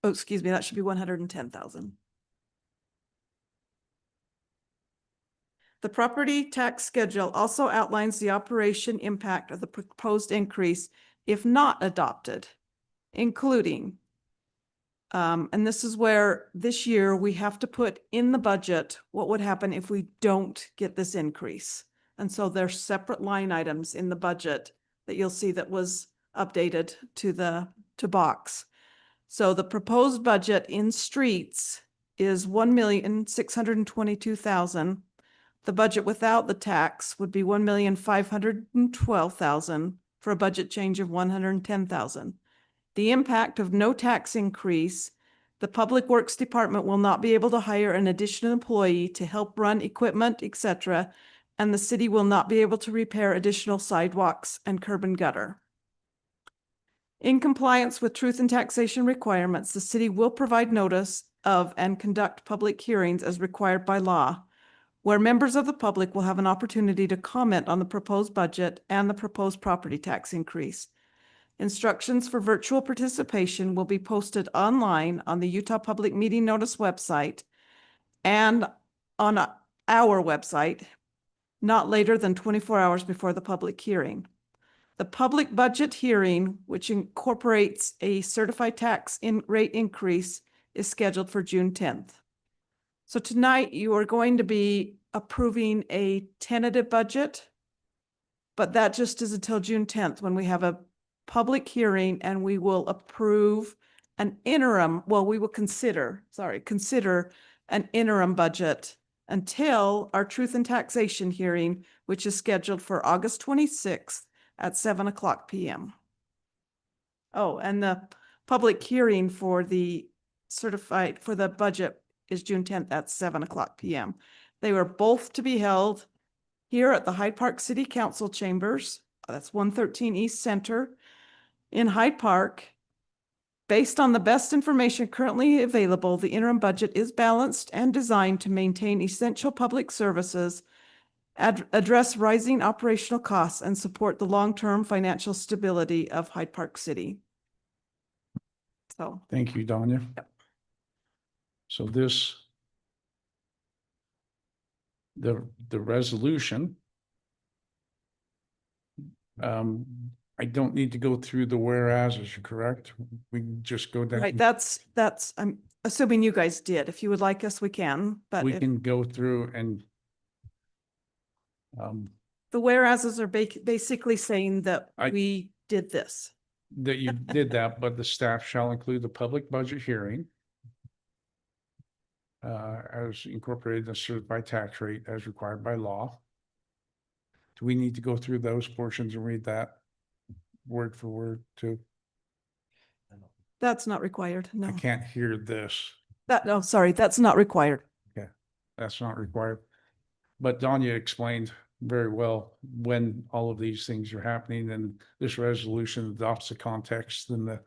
[SPEAKER 16] Oh, excuse me, that should be $110,000. The property tax schedule also outlines the operation impact of the proposed increase if not adopted, including, and this is where this year we have to put in the budget what would happen if we don't get this increase. And so there's separate line items in the budget that you'll see that was updated to box. So the proposed budget in streets is $1,622,000. The budget without the tax would be $1,512,000 for a budget change of $110,000. The impact of no tax increase, the Public Works Department will not be able to hire an additional employee to help run equipment, etc., and the city will not be able to repair additional sidewalks and curb and gutter. In compliance with truth and taxation requirements, the city will provide notice of and conduct public hearings as required by law. where members of the public will have an opportunity to comment on the proposed budget and the proposed property tax increase. Instructions for virtual participation will be posted online on the Utah Public Meeting Notice website and on our website not later than 24 hours before the public hearing. The public budget hearing, which incorporates a certified tax rate increase, is scheduled for June 10th. So tonight you are going to be approving a tentative budget, but that just is until June 10th when we have a public hearing and we will approve an interim, well, we will consider an interim budget until our truth and taxation hearing, which is scheduled for August 26th at 7:00 p.m. Oh, and the public hearing for the budget is June 10th at 7:00 p.m. They were both to be held here at the Hyde Park City Council Chambers. That's 113 East Center in Hyde Park. Based on the best information currently available, the interim budget is balanced and designed to maintain essential public services, address rising operational costs, and support the long-term financial stability of Hyde Park City. So.
[SPEAKER 3] Thank you, Danya.
[SPEAKER 16] Yep.
[SPEAKER 3] So the resolution, I don't need to go through the whereas, correct? We can just go down.
[SPEAKER 16] Right, that's, I'm assuming you guys did. If you would like us, we can, but
[SPEAKER 3] We can go through and
[SPEAKER 16] the whereases are basically saying that we did this.
[SPEAKER 3] that you did that, but the staff shall include the public budget hearing as incorporated in the certified tax rate as required by law. Do we need to go through those portions and read that word for word too?
[SPEAKER 16] That's not required, no.
[SPEAKER 3] I can't hear this.
[SPEAKER 16] No, sorry, that's not required.
[SPEAKER 3] Okay, that's not required. But Danya explained very well when all of these things are happening, and this resolution adopts the context and the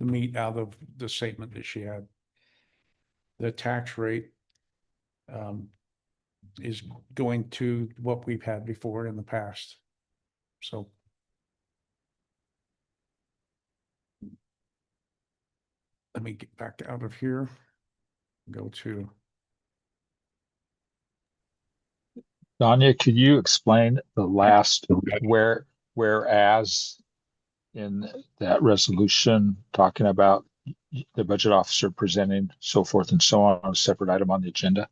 [SPEAKER 3] meat out of the statement that she had. The tax rate is going to what we've had before in the past. So let me get back out of here. Go to.
[SPEAKER 14] Danya, could you explain the last whereas in that resolution talking about the budget officer presenting so forth and so on a separate item on the agenda?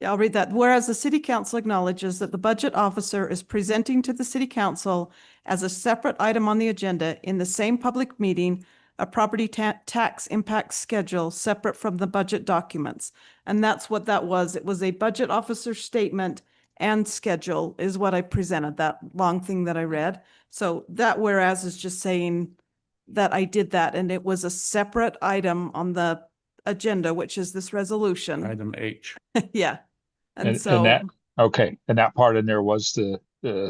[SPEAKER 16] Yeah, I'll read that. Whereas the city council acknowledges that the budget officer is presenting to the city council as a separate item on the agenda in the same public meeting, a property tax impact schedule separate from the budget documents. And that's what that was. It was a budget officer statement and schedule is what I presented, that long thing that I read. So that whereas is just saying that I did that, and it was a separate item on the agenda, which is this resolution.
[SPEAKER 3] Item H.
[SPEAKER 16] Yeah. And
[SPEAKER 14] that part in there was the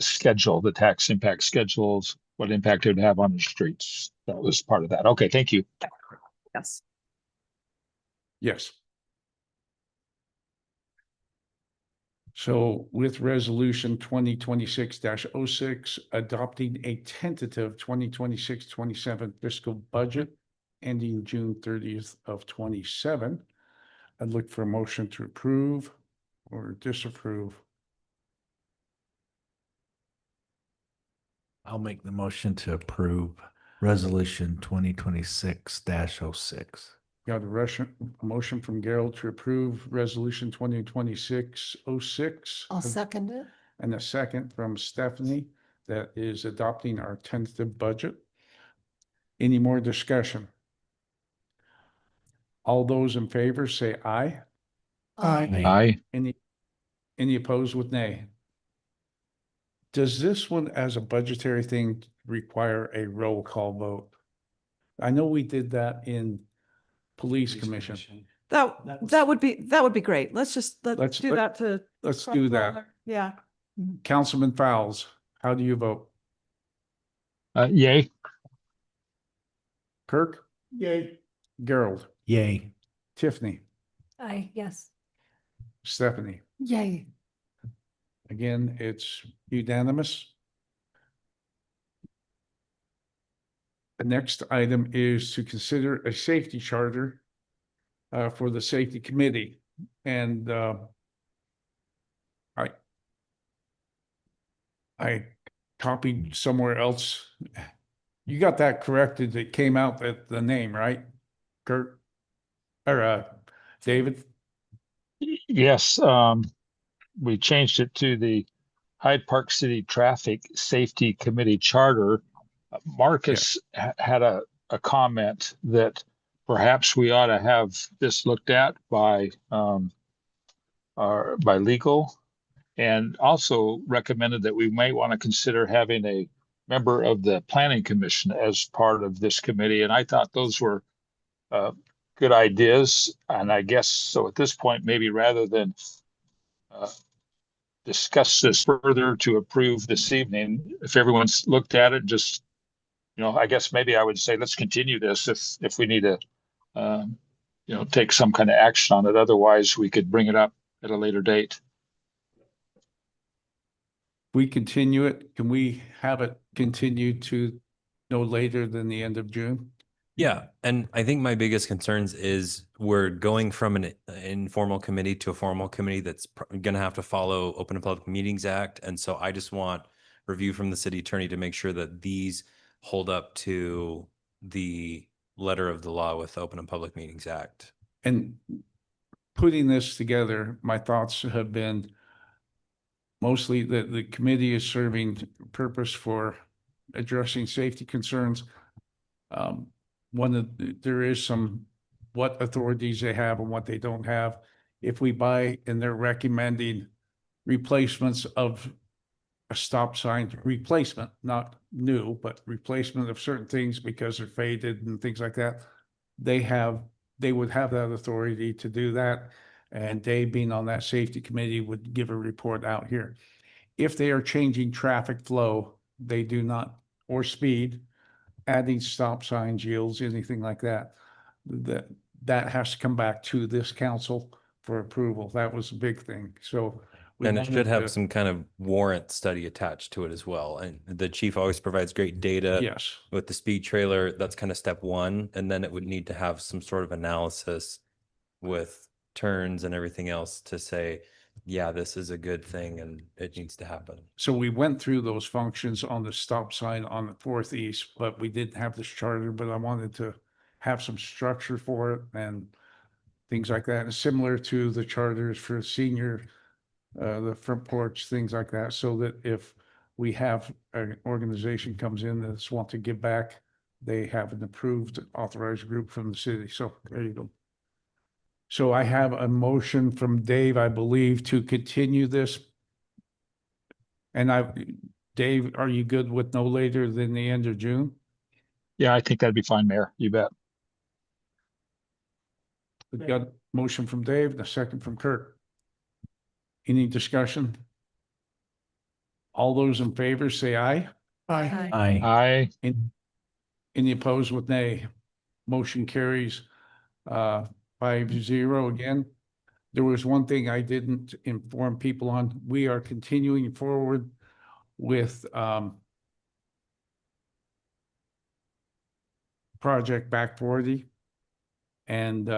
[SPEAKER 14] schedule, the tax impact schedules, what impact it would have on the streets. That was part of that. Okay, thank you.
[SPEAKER 16] Yes.
[SPEAKER 3] Yes. So with resolution 2026-06, adopting a tentative 2026-27 fiscal budget ending June 30th of 27, I'd look for a motion to approve or disapprove.
[SPEAKER 13] I'll make the motion to approve resolution 2026-06.
[SPEAKER 3] Got a motion from Gerald to approve resolution 2026-06.
[SPEAKER 1] I'll second it.
[SPEAKER 3] And a second from Stephanie that is adopting our tentative budget. Any more discussion? All those in favor say aye.
[SPEAKER 14] Aye.
[SPEAKER 3] Any opposed with nay? Does this one as a budgetary thing require a roll call vote? I know we did that in police commission.
[SPEAKER 16] That would be great. Let's do that to.
[SPEAKER 3] Let's do that.
[SPEAKER 16] Yeah.
[SPEAKER 3] Councilman Fowles, how do you vote?
[SPEAKER 14] Yay.
[SPEAKER 3] Kirk? Yay. Gerald?
[SPEAKER 13] Yay.
[SPEAKER 3] Tiffany?
[SPEAKER 5] Aye, yes.
[SPEAKER 3] Stephanie.
[SPEAKER 1] Yay.
[SPEAKER 3] Again, it's unanimous. The next item is to consider a safety charter for the safety committee. And I copied somewhere else. You got that corrected. It came out that the name, right? Kurt or David?
[SPEAKER 14] Yes, we changed it to the Hyde Park City Traffic Safety Committee Charter. Marcus had a comment that perhaps we ought to have this looked at by legal, and also recommended that we may want to consider having a member of the Planning Commission as part of this committee. And I thought those were good ideas. And I guess so at this point, maybe rather than discuss this further to approve this evening, if everyone's looked at it, just, I guess maybe I would say, let's continue this if we need to, take some kind of action on it. Otherwise, we could bring it up at a later date.
[SPEAKER 3] We continue it. Can we have it continued to no later than the end of June?
[SPEAKER 11] Yeah, and I think my biggest concerns is we're going from an informal committee to a formal committee that's going to have to follow Open and Public Meetings Act. And so I just want review from the city attorney to make sure that these hold up to the letter of the law with Open and Public Meetings Act.
[SPEAKER 3] And putting this together, my thoughts have been mostly that the committee is serving purpose for addressing safety concerns. There is some what authorities they have and what they don't have. If we buy and they're recommending replacements of a stop sign, replacement, not new, but replacement of certain things because they're faded and things like that, they would have that authority to do that. And Dave, being on that safety committee, would give a report out here. If they are changing traffic flow, they do not, or speed, adding stop signs, yields, anything like that, that has to come back to this council for approval. That was a big thing. So
[SPEAKER 11] and it should have some kind of warrant study attached to it as well. And the chief always provides great data.
[SPEAKER 3] Yes.
[SPEAKER 11] With the speed trailer, that's kind of step one. And then it would need to have some sort of analysis with turns and everything else to say, yeah, this is a good thing and it needs to happen.
[SPEAKER 3] So we went through those functions on the stop sign on the 4th East, but we didn't have this charter, but I wanted to have some structure for it and things like that. And similar to the charters for senior, the front porch, things like that, so that if we have an organization comes in that's want to give back, they have an approved authorized group from the city. So there you go. So I have a motion from Dave, I believe, to continue this. And Dave, are you good with no later than the end of June?
[SPEAKER 14] Yeah, I think that'd be fine, Mayor. You bet.
[SPEAKER 3] We've got a motion from Dave and a second from Kurt. Any discussion? All those in favor say aye.
[SPEAKER 4] Aye.
[SPEAKER 14] Aye.
[SPEAKER 3] Any opposed with nay? Motion carries 5-0 again. There was one thing I didn't inform people on. We are continuing forward with Project Back 40. And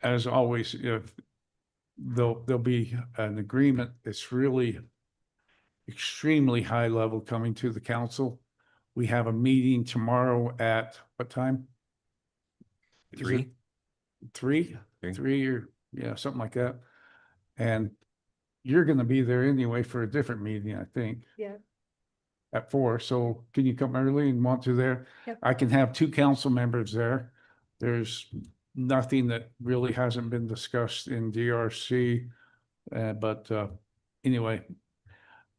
[SPEAKER 3] as always, if there'll be an agreement that's really extremely high level coming to the council. We have a meeting tomorrow at what time? Is it
[SPEAKER 11] 3?
[SPEAKER 3] 3? 3 or yeah, something like that. And you're going to be there anyway for a different meeting, I think.
[SPEAKER 5] Yeah.
[SPEAKER 3] At 4. So can you come early and want to there?
[SPEAKER 5] Yep.
[SPEAKER 3] I can have 2 council members there. There's nothing that really hasn't been discussed in DRC. But anyway,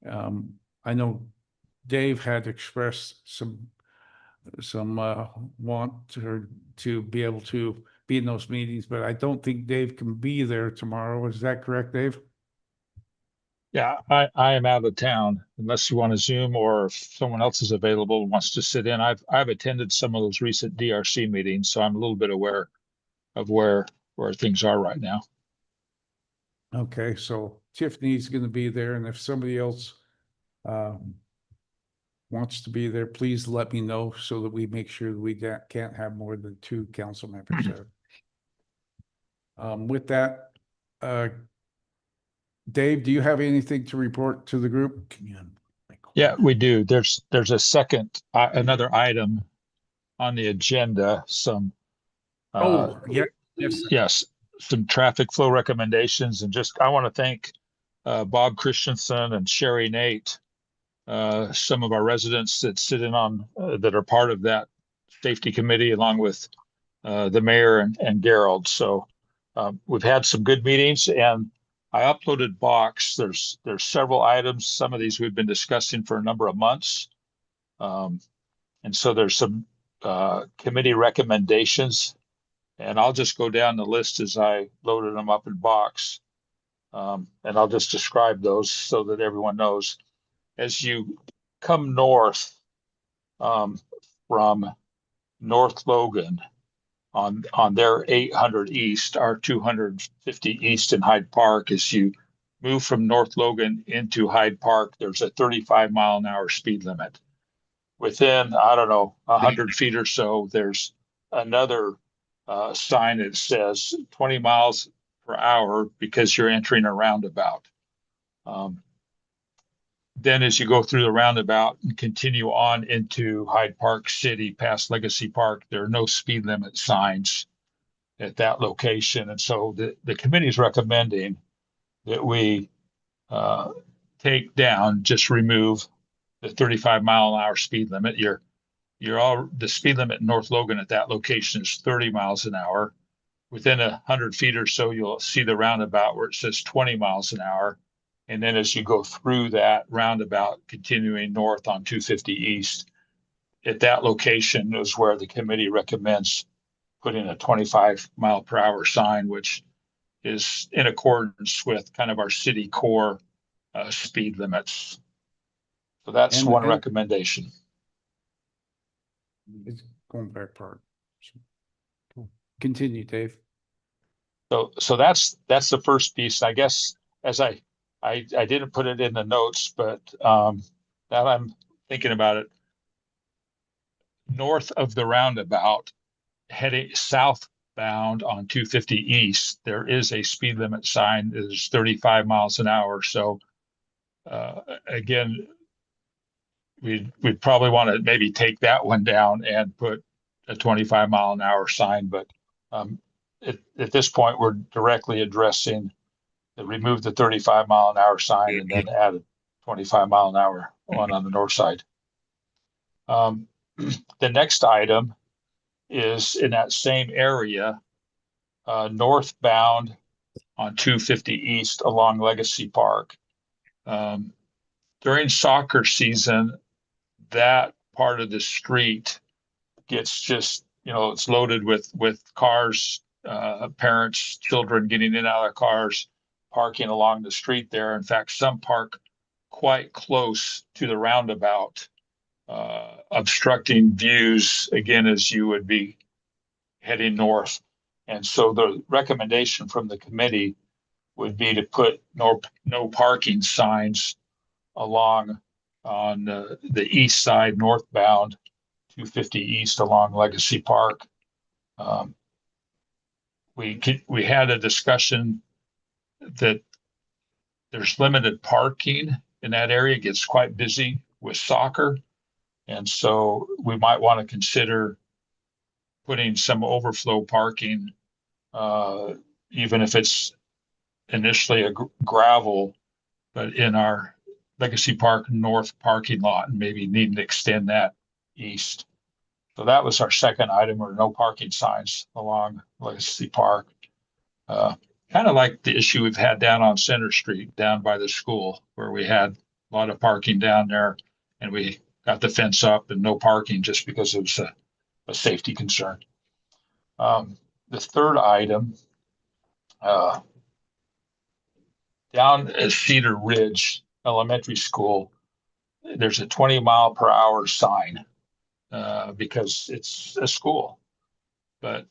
[SPEAKER 3] I know Dave had expressed some want to be able to be in those meetings, but I don't think Dave can be there tomorrow. Is that correct, Dave?
[SPEAKER 14] Yeah, I am out of town unless you want to Zoom, or if someone else is available and wants to sit in. I've attended some of those recent DRC meetings, so I'm a little bit aware of where things are right now.
[SPEAKER 3] Okay, so Tiffany's gonna be there, and if somebody else wants to be there, please let me know so that we make sure that we can't have more than 2 council members there. With that, Dave, do you have anything to report to the group?
[SPEAKER 14] Yeah, we do. There's a second, another item on the agenda, some
[SPEAKER 3] Yeah.
[SPEAKER 14] yes, some traffic flow recommendations, and just, I want to thank Bob Christensen and Sherry Nate, some of our residents that sit in on, that are part of that safety committee, along with the mayor and Gerald. So we've had some good meetings, and I uploaded Box. There's several items. Some of these we've been discussing for a number of months. And so there's some committee recommendations, and I'll just go down the list as I loaded them up in Box. And I'll just describe those so that everyone knows. As you come north from North Logan on their 800 East, our 250 East in Hyde Park, as you move from North Logan into Hyde Park, there's a 35-mile-an-hour speed limit. Within, I don't know, 100 feet or so, there's another sign that says 20 miles per hour because you're entering a roundabout. Then as you go through the roundabout and continue on into Hyde Park City past Legacy Park, there are no speed limit signs at that location. And so the committee is recommending that we take down, just remove the 35-mile-an-hour speed limit. The speed limit in North Logan at that location is 30 miles an hour. Within 100 feet or so, you'll see the roundabout where it says 20 miles an hour. And then as you go through that roundabout, continuing north on 250 East, at that location is where the committee recommends putting a 25-mile-per-hour sign, which is in accordance with kind of our city core speed limits. So that's
[SPEAKER 3] And-
[SPEAKER 14] one
[SPEAKER 3] and-
[SPEAKER 14] recommendation.
[SPEAKER 3] It's going back part. Continue, Dave.
[SPEAKER 14] So that's the first piece. I guess as I didn't put it in the notes, but now I'm thinking about it. North of the roundabout, heading southbound on 250 East, there is a speed limit sign that is 35 miles an hour. So again, we'd probably want to maybe take that one down and put a 25-mile-an-hour sign. But at this point, we're directly addressing remove the 35-mile-an-hour sign and then add a 25-mile-an-hour one on the north side. The next item is in that same area, northbound on 250 East along Legacy Park. During soccer season, that part of the street gets just, it's loaded with cars, parents, children getting in and out of cars, parking along the street there. In fact, some park quite close to the roundabout, obstructing views again as you would be heading north. And so the recommendation from the committee would be to put no parking signs along on the east side, northbound 250 East along Legacy Park. We had a discussion that there's limited parking in that area. It gets quite busy with soccer. And so we might want to consider putting some overflow parking, even if it's initially a gravel, but in our Legacy Park North parking lot, and maybe need to extend that east. So that was our second item, or no parking signs along Legacy Park. Kind of like the issue we've had down on Center Street, down by the school, where we had a lot of parking down there, and we got the fence up and no parking just because it was a safety concern. The third item, down at Cedar Ridge Elementary School, there's a 20-mile-per-hour sign because it's a school. But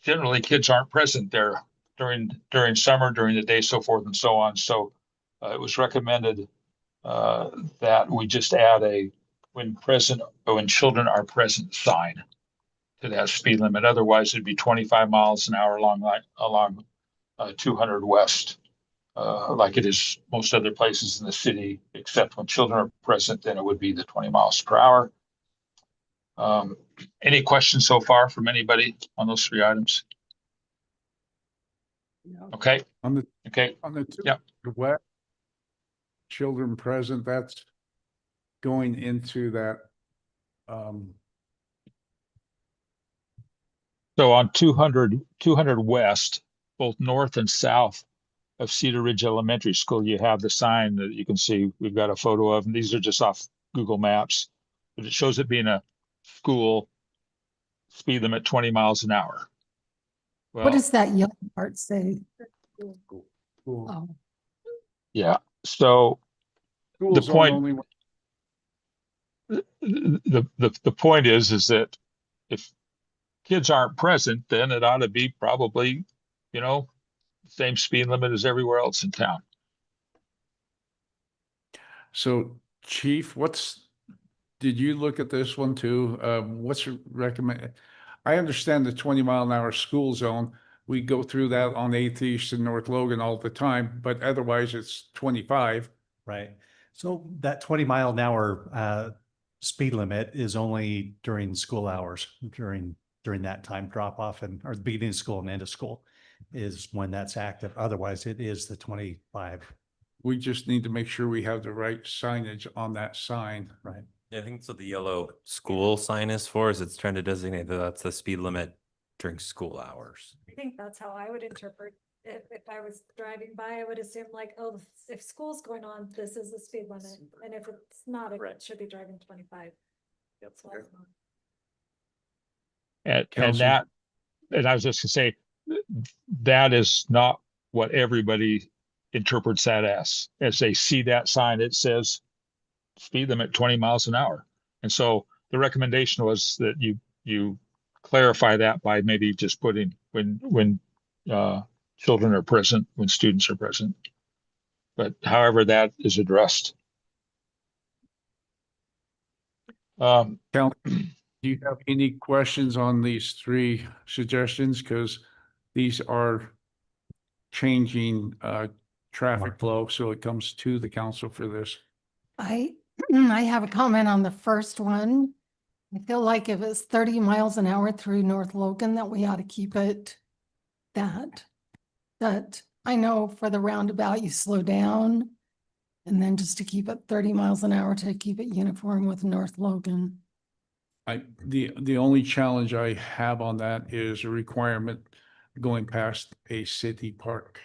[SPEAKER 14] generally, kids aren't present there during summer, during the day, so forth and so on. So it was recommended that we just add a when children are present sign to that speed limit. Otherwise, it'd be 25 miles an hour along 200 West, like it is most other places in the city, except when children are present, then it would be the 20 miles per hour. Any questions so far from anybody on those three items? Okay.
[SPEAKER 3] On the
[SPEAKER 14] Okay.
[SPEAKER 3] Yeah. Wet children present, that's going into that.
[SPEAKER 14] So on 200 West, both north and south of Cedar Ridge Elementary School, you have the sign that you can see. We've got a photo of, and these are just off Google Maps, but it shows it being a school, speed limit 20 miles an hour.
[SPEAKER 1] What
[SPEAKER 14] Well,
[SPEAKER 1] does that yellow part say?
[SPEAKER 3] Cool.
[SPEAKER 1] Oh,
[SPEAKER 14] yeah. So the
[SPEAKER 3] Schools
[SPEAKER 14] point,
[SPEAKER 3] only.
[SPEAKER 14] the point is that if kids aren't present, then it ought to be probably, same speed limit as everywhere else in town.
[SPEAKER 3] So Chief, did you look at this one too? What's your recommend? I understand the 20-mile-an-hour school zone. We go through that on 8th East and North Logan all the time, but otherwise it's 25.
[SPEAKER 12] Right. So that 20-mile-an-hour speed limit is only during school hours, during that time drop off or the beginning of school and end of school is when that's active. Otherwise, it is the 25.
[SPEAKER 3] We just need to make sure we have the right signage on that sign.
[SPEAKER 12] Right.
[SPEAKER 11] Yeah, I think that's what the yellow school sign is for, is it's trying to designate that that's the speed limit during school hours.
[SPEAKER 5] I think that's how I would interpret. If I was driving by, I would assume like, oh, if school's going on, this is the speed limit. And if it's not, it should be driving 25. So that's not-
[SPEAKER 14] And I was just gonna say, that is not what everybody interprets that as they see that sign, it says speed limit 20 miles an hour. And so the recommendation was that you clarify that by maybe just putting when children are present, when students are present. But however that is addressed.
[SPEAKER 3] Cal, do you have any questions on these three suggestions? Because these are changing traffic flow, so it comes to the council for this.
[SPEAKER 1] I have a comment on the first one. I feel like if it's 30 miles an hour through North Logan, that we ought to keep it that I know for the roundabout, you slow down. And then just to keep it 30 miles an hour to keep it uniform with North Logan.
[SPEAKER 3] The only challenge I have on that is a requirement going past a city park.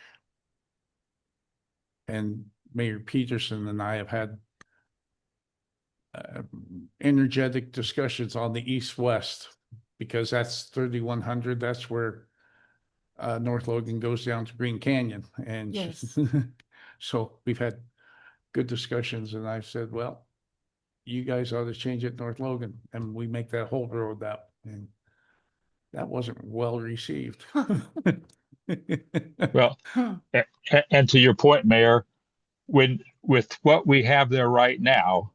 [SPEAKER 3] And Mayor Peterson and I have had energetic discussions on the east-west, because that's 3100. That's where North Logan goes down to Green Canyon. And
[SPEAKER 1] Yes.
[SPEAKER 3] so we've had good discussions, and I've said, well, you guys ought to change it North Logan, and we make that whole road that. And that wasn't well received.
[SPEAKER 14] Well, and to your point, Mayor, with what we have there right now,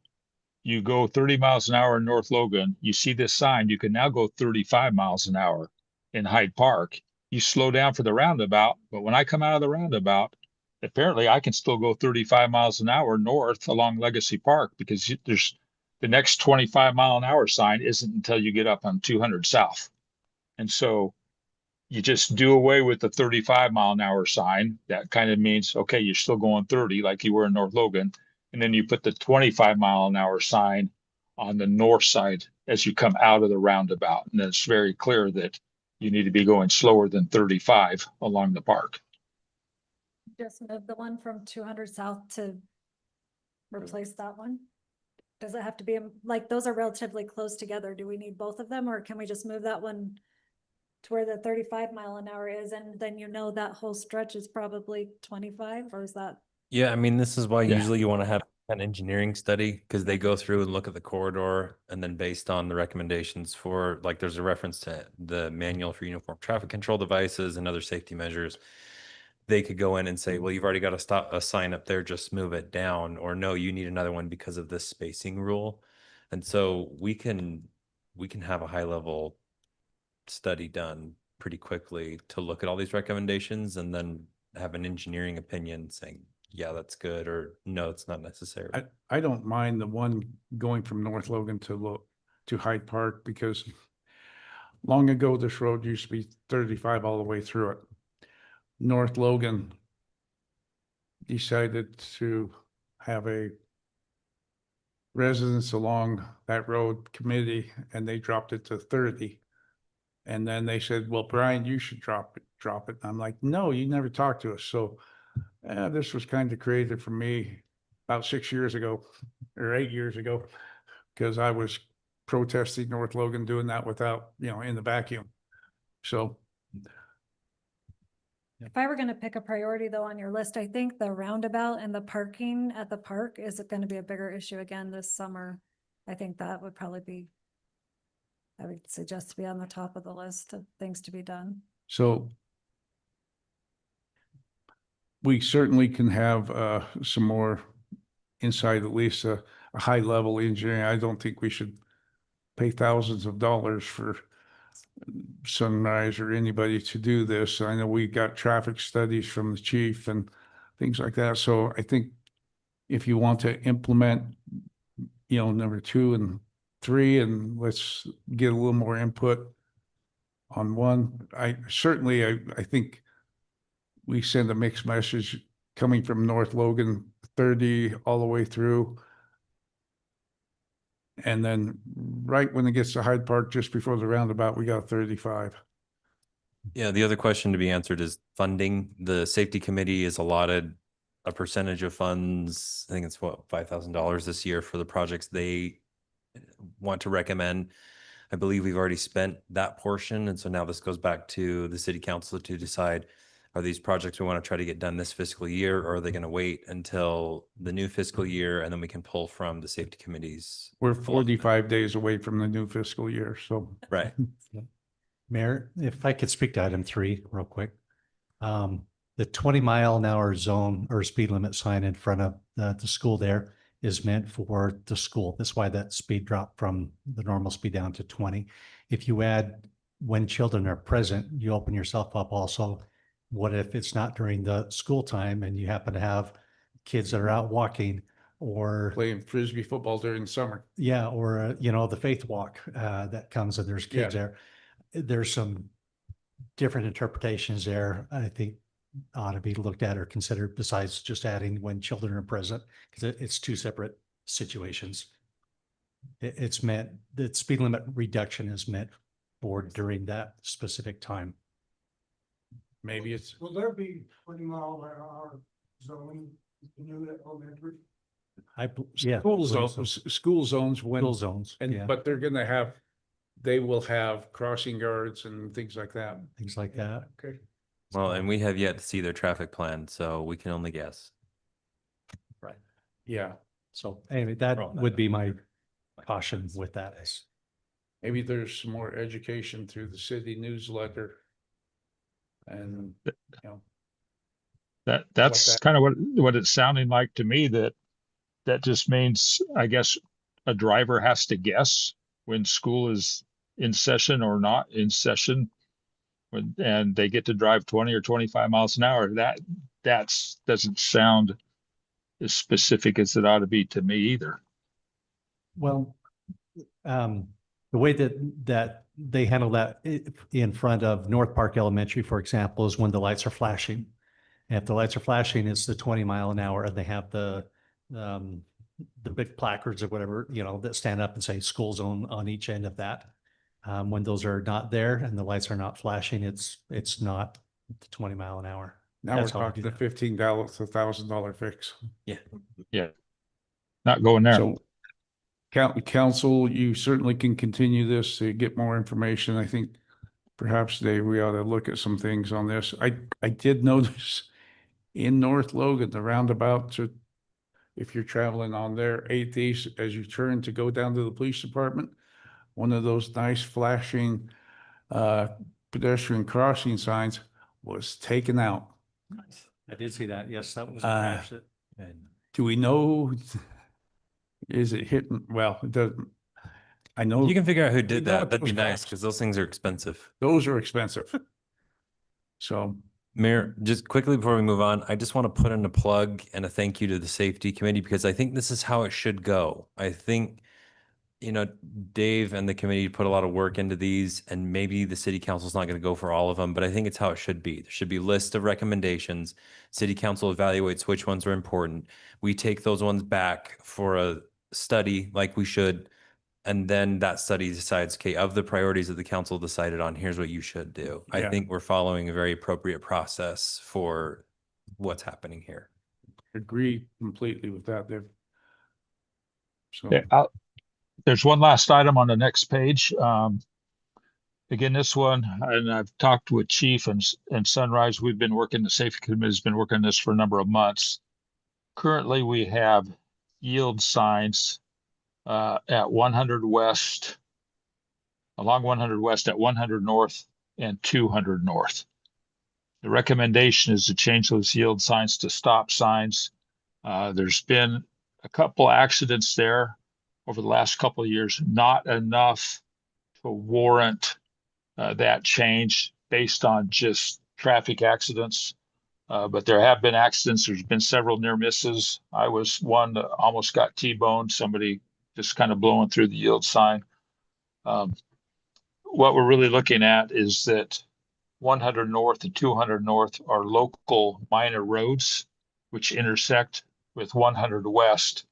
[SPEAKER 14] you go 30 miles an hour in North Logan, you see this sign, you can now go 35 miles an hour in Hyde Park. You slow down for the roundabout, but when I come out of the roundabout, apparently I can still go 35 miles an hour north along Legacy Park, because there's the next 25-mile-an-hour sign isn't until you get up on 200 South. And so you just do away with the 35-mile-an-hour sign. That kind of means, okay, you're still going 30 like you were in North Logan. And then you put the 25-mile-an-hour sign on the north side as you come out of the roundabout. And it's very clear that you need to be going slower than 35 along the park.
[SPEAKER 5] Just move the one from 200 South to replace that one? Does it have to be, like, those are relatively close together. Do we need both of them, or can we just move that one to where the 35 mile an hour is, and then that whole stretch is probably 25, or is that?
[SPEAKER 11] Yeah, I mean, this is why
[SPEAKER 3] Yeah.
[SPEAKER 11] usually you want to have An engineering study, because they go through and look at the corridor, and then based on the recommendations for, like, there's a reference to the manual for uniform traffic control devices and other safety measures. They could go in and say, well, you've already got a sign up there, just move it down, or no, you need another one because of this spacing rule. And so we can have a high level study done pretty quickly to look at all these recommendations and then have an engineering opinion saying, yeah, that's good, or no, it's not necessary.
[SPEAKER 3] I don't mind the one going from North Logan to Hyde Park, because long ago, this road used to be 35 all the way through it. North Logan decided to have a residents along that road committee, and they dropped it to 30. And then they said, well, Brian, you should drop it. And I'm like, no, you never talked to us. So this was kind of created for me about 6 years ago or 8 years ago, because I was protesting North Logan doing that without, in the vacuum. So
[SPEAKER 5] If I were gonna pick a priority though on your list, I think the roundabout and the parking at the park is gonna be a bigger issue again this summer. I think that would probably be, I would suggest to be on the top of the list of things to be done.
[SPEAKER 3] So we certainly can have some more insight, at least a high level engineering. I don't think we should pay thousands of dollars for Sunrise or anybody to do this. I know we got traffic studies from the chief and things like that. So I think if you want to implement, number 2 and 3, and let's get a little more input on one, I think we send a mixed message coming from North Logan 30 all the way through. And then right when it gets to Hyde Park, just before the roundabout, we got 35.
[SPEAKER 11] Yeah, the other question to be answered is funding. The safety committee is allotted a percentage of funds. I think it's what, $5,000 this year for the projects they want to recommend. I believe we've already spent that portion. And so now this goes back to the city council to decide, are these projects we want to try to get done this fiscal year, or are they going to wait until the new fiscal year and then we can pull from the safety committees?
[SPEAKER 3] We're 45 days away from the new fiscal year, so.
[SPEAKER 11] Right.
[SPEAKER 12] Mayor, if I could speak to item 3 real quick. The 20-mile-an-hour zone or speed limit sign in front of the school there is meant for the school. That's why that speed dropped from the normal speed down to 20. If you add when children are present, you open yourself up also. What if it's not during the school time and you happen to have kids that are out walking or
[SPEAKER 3] Playing Frisbee football during the summer.
[SPEAKER 12] yeah, or the faith walk that comes and there's kids there. There's some different interpretations there, I think ought to be looked at or considered, besides just adding when children are present, because it's 2 separate situations. It's meant, the speed limit reduction is meant for during that specific time.
[SPEAKER 3] Maybe it's,
[SPEAKER 4] Will there be 20-mile-an-hour zoning in new elementary?
[SPEAKER 12] Yeah.
[SPEAKER 3] school zones when,
[SPEAKER 12] School zones, yeah,
[SPEAKER 3] but they will have crossing guards and things like that.
[SPEAKER 12] things like that.
[SPEAKER 3] Okay.
[SPEAKER 11] Well, and we have yet to see their traffic plan, so we can only guess.
[SPEAKER 12] Right.
[SPEAKER 3] Yeah,
[SPEAKER 12] So anyway, that would be my caution with that.
[SPEAKER 3] maybe there's some more education through the city newsletter. And,
[SPEAKER 14] That's
[SPEAKER 3] that-
[SPEAKER 14] kind of what it's sounding like to me, that just means, I guess, a driver has to guess when school is in session or not in session. And they get to drive 20 or 25 miles an hour. That doesn't sound as specific as it ought to be to me either.
[SPEAKER 12] Well, the way that they handle that in front of North Park Elementary, for example, is when the lights are flashing. And if the lights are flashing, it's the 20-mile-an-hour, and they have the big placards or whatever, that stand up and say school zone on each end of that. When those are not there and the lights are not flashing, it's not the 20-mile-an-hour.
[SPEAKER 3] Now
[SPEAKER 12] That's
[SPEAKER 3] we're
[SPEAKER 12] how I
[SPEAKER 3] talking
[SPEAKER 12] do
[SPEAKER 3] the
[SPEAKER 12] that.
[SPEAKER 3] $15 to $1,000 fix.
[SPEAKER 14] Yeah. Not going there.
[SPEAKER 3] So council, you certainly can continue this to get more information. I think perhaps today we ought to look at some things on this. I did notice in North Logan, the roundabout if you're traveling on there 8th East, as you turn to go down to the police department, one of those nice flashing pedestrian crossing signs was taken out.
[SPEAKER 12] Nice. I did see that. Yes, that was
[SPEAKER 3] Uh,
[SPEAKER 12] crashed.
[SPEAKER 3] Do we know, is it hitting, well, it doesn't, I know.
[SPEAKER 11] You can figure out who
[SPEAKER 3] we
[SPEAKER 11] did
[SPEAKER 3] know
[SPEAKER 11] that.
[SPEAKER 3] what
[SPEAKER 11] That'd be
[SPEAKER 3] those
[SPEAKER 11] nice
[SPEAKER 3] cost.
[SPEAKER 11] because those things are expensive.
[SPEAKER 3] Those are expensive. So,
[SPEAKER 11] Mayor, just quickly before we move on, I just want to put in a plug and a thank you to the safety committee because I think this is how it should go. I think, you know, Dave and the committee put a lot of work into these and maybe the city council's not going to go for all of them, but I think it's how it should be. There should be a list of recommendations. City council evaluates which ones are important. We take those ones back for a study like we should. And then that study decides, okay, of the priorities that the council decided on, here's what you should do. I
[SPEAKER 3] Yeah.
[SPEAKER 11] think we're following a very appropriate process for what's happening here.
[SPEAKER 3] agree completely with that, Dave. So,
[SPEAKER 14] Okay, there's one last item on the next page. Again, this one, and I've talked with Chief and Sunrise. We've been working, the safety committee has been working on this for a number of months. Currently, we have yield signs at 100 West, along 100 West at 100 North and 200 North. The recommendation is to change those yield signs to stop signs. There's been a couple accidents there over the last couple of years, not enough to warrant that change based on just traffic accidents. But there have been accidents. There's been several near misses. I was one that almost got T-boned, somebody just kind of blowing through the yield sign. What we're really looking at is that 100 North and 200 North are local minor roads which intersect with 100 West,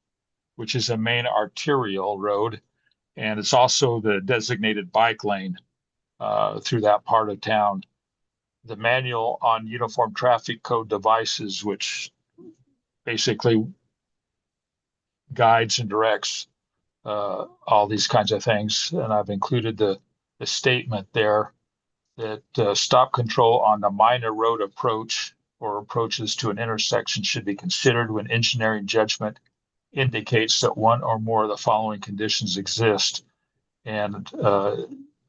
[SPEAKER 14] which is a main arterial road. And it's also the designated bike lane through that part of town. The manual on uniform traffic code devices, which basically guides and directs all these kinds of things. And I've included the statement there that stop control on the minor road approach or approaches to an intersection should be considered when engineering judgment indicates that one or more of the following conditions exist. And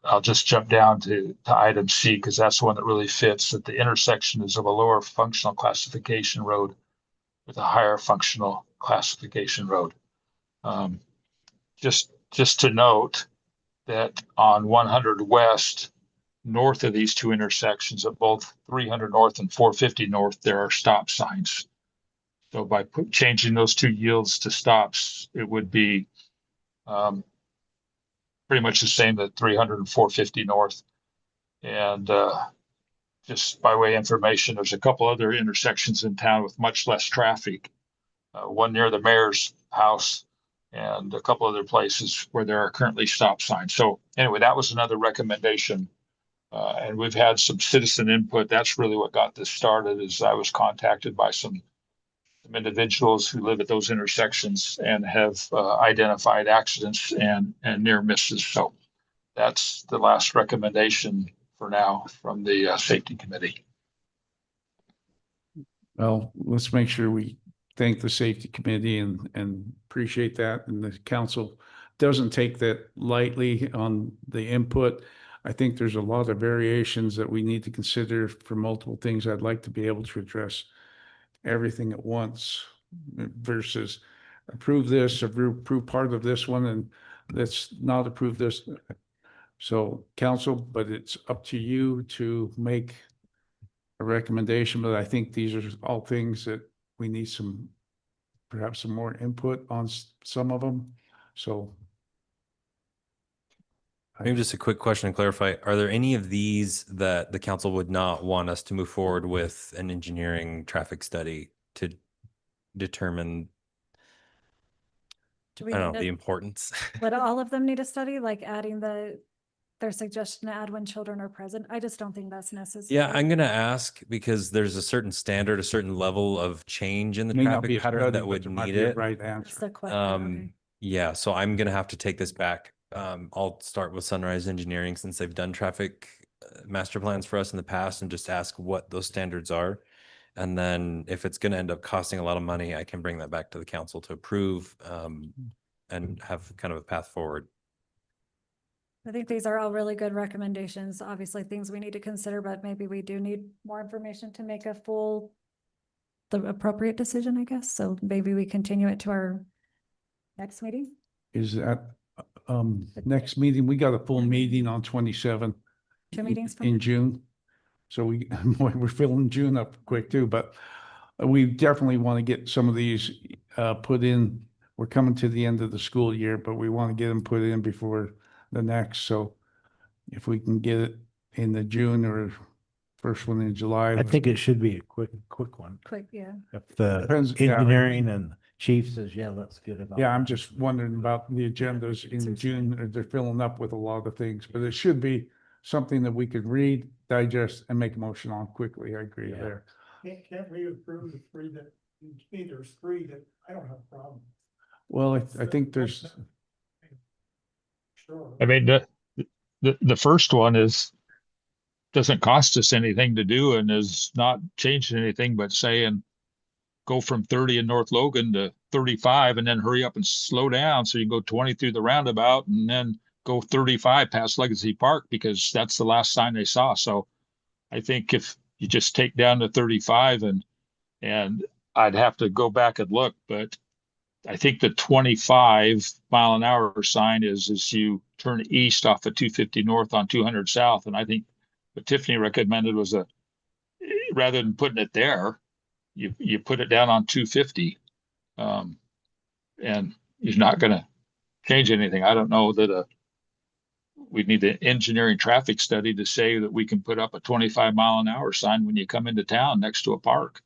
[SPEAKER 14] I'll just jump down to item C because that's the one that really fits, that the intersection is of a lower functional classification road with a higher functional classification road. Just to note that on 100 West, north of these two intersections at both 300 North and 450 North, there are stop signs. So by changing those two yields to stops, it would be pretty much the same at 300 and 450 North. And just by way of information, there's a couple other intersections in town with much less traffic. One near the mayor's house and a couple other places where there are currently stop signs. So anyway, that was another recommendation. And we've had some citizen input. That's really what got this started. Is I was contacted by some individuals who live at those intersections and have identified accidents and near misses. So that's the last recommendation for now from the safety committee.
[SPEAKER 3] well, let's make sure we thank the safety committee and appreciate that. And the council doesn't take that lightly on the input. I think there's a lot of variations that we need to consider for multiple things. I'd like to be able to address everything at once versus approve this, approve part of this one, and let's not approve this. So council, but it's up to you to make a recommendation, but I think these are all things that we need perhaps some more input on some of them. So
[SPEAKER 11] Maybe just a quick question to clarify. Are there any of these that the council would not want us to move forward with an engineering traffic study to determine,
[SPEAKER 5] Do we
[SPEAKER 11] I don't
[SPEAKER 5] need
[SPEAKER 11] know,
[SPEAKER 5] to-
[SPEAKER 11] the importance?
[SPEAKER 5] Would all of them need a study, like adding their suggestion to add when children are present? I just don't think that's necessary.
[SPEAKER 11] Yeah, I'm gonna ask because there's a certain standard, a certain level of change in the
[SPEAKER 3] may not be
[SPEAKER 11] traffic
[SPEAKER 3] a
[SPEAKER 11] pattern
[SPEAKER 3] study,
[SPEAKER 11] that
[SPEAKER 3] but
[SPEAKER 11] would
[SPEAKER 3] there might
[SPEAKER 11] need
[SPEAKER 3] be a
[SPEAKER 11] it.
[SPEAKER 3] right
[SPEAKER 5] That's
[SPEAKER 3] answer.
[SPEAKER 5] the question. Okay.
[SPEAKER 11] Yeah, so I'm gonna have to take this back. I'll start with Sunrise Engineering since they've done traffic master plans for us in the past and just ask what those standards are. And then if it's gonna end up costing a lot of money, I can bring that back to the council to approve, and have kind of a path forward.
[SPEAKER 5] I think these are all really good recommendations, obviously things we need to consider, but maybe we do need more information to make the appropriate decision, I guess. So maybe we continue it to our next meeting.
[SPEAKER 3] Is that, next meeting, we got a full meeting on 27th
[SPEAKER 5] 2 meetings from
[SPEAKER 3] in
[SPEAKER 5] now?
[SPEAKER 3] June. So we're filling June up quick too, but we definitely want to get some of these put in. We're coming to the end of the school year, but we want to get them put in before the next. So if we can get it in the June or first one in July.
[SPEAKER 13] I think it should be a quick one.
[SPEAKER 5] Quick, yeah.
[SPEAKER 13] If the
[SPEAKER 3] Depends, yeah.
[SPEAKER 13] engineering and chief says, yeah, let's get it.
[SPEAKER 3] Yeah, I'm just wondering about the agendas in June. They're filling up with a lot of things, but it should be something that we could read, digest, and make a motion on quickly. I agree
[SPEAKER 13] Yeah.
[SPEAKER 3] there.
[SPEAKER 4] Can't we approve the three that, there's three that I don't have a problem.
[SPEAKER 3] Well, I think there's,
[SPEAKER 4] Sure.
[SPEAKER 14] I mean, the first one doesn't cost us anything to do and is not changing anything but saying go from 30 in North Logan to 35 and then hurry up and slow down so you can go 20 through the roundabout and then go 35 past Legacy Park because that's the last sign they saw. So I think if you just take down to 35 and I'd have to go back and look, but I think the 25-mile-an-hour sign is as you turn east off of 250 north on 200 south. And I think what Tiffany recommended was rather than putting it there, you put it down on 250. And you're not going to change anything. I don't know that we need an engineering traffic study to say that we can put up a 25-mile-an-hour sign when you come into town next to a park.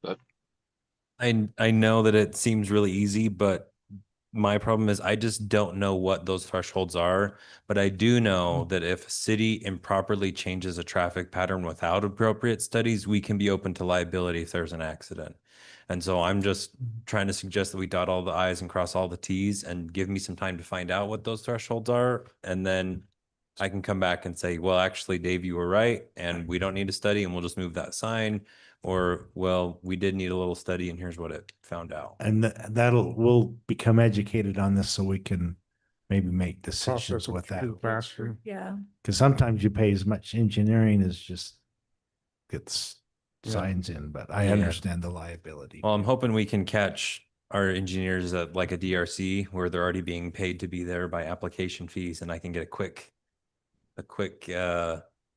[SPEAKER 14] But
[SPEAKER 11] I know that it seems really easy, but my problem is I just don't know what those thresholds are. But I do know that if a city improperly changes a traffic pattern without appropriate studies, we can be open to liability if there's an accident. And so I'm just trying to suggest that we dot all the i's and cross all the t's and give me some time to find out what those thresholds are. And then I can come back and say, well, actually, Dave, you were right, and we don't need a study and we'll just move that sign. Or, well, we did need a little study and here's what it found out.
[SPEAKER 13] And we'll become educated on this so we can maybe make decisions
[SPEAKER 3] process will
[SPEAKER 13] with that.
[SPEAKER 3] move faster.
[SPEAKER 5] Yeah.
[SPEAKER 13] Because sometimes you pay as much engineering as just gets
[SPEAKER 3] Yeah.
[SPEAKER 13] signs in, but I
[SPEAKER 11] Yeah.
[SPEAKER 13] understand the liability.
[SPEAKER 11] Well, I'm hoping we can catch our engineers at like a DRC where they're already being paid to be there by application fees, and I can get a quick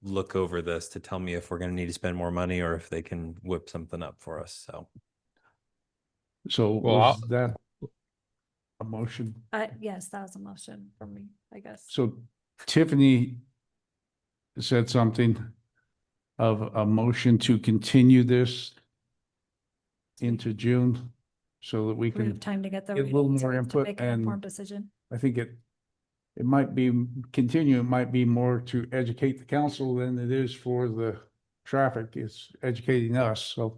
[SPEAKER 11] look over this to tell me if we're going to need to spend more money or if they can whip something up for us.
[SPEAKER 3] So
[SPEAKER 14] Well,
[SPEAKER 3] was that a motion?
[SPEAKER 5] Yes, that was a motion for me, I guess.
[SPEAKER 3] So Tiffany said something of a motion to continue this into June so that we
[SPEAKER 5] We have
[SPEAKER 3] can,
[SPEAKER 5] time to get the
[SPEAKER 3] get a little
[SPEAKER 5] readings
[SPEAKER 3] more
[SPEAKER 5] to
[SPEAKER 3] input
[SPEAKER 5] make an
[SPEAKER 3] and-
[SPEAKER 5] informed decision.
[SPEAKER 3] I think it might be, it might be more to educate the council than it is for the traffic. It's educating us, so.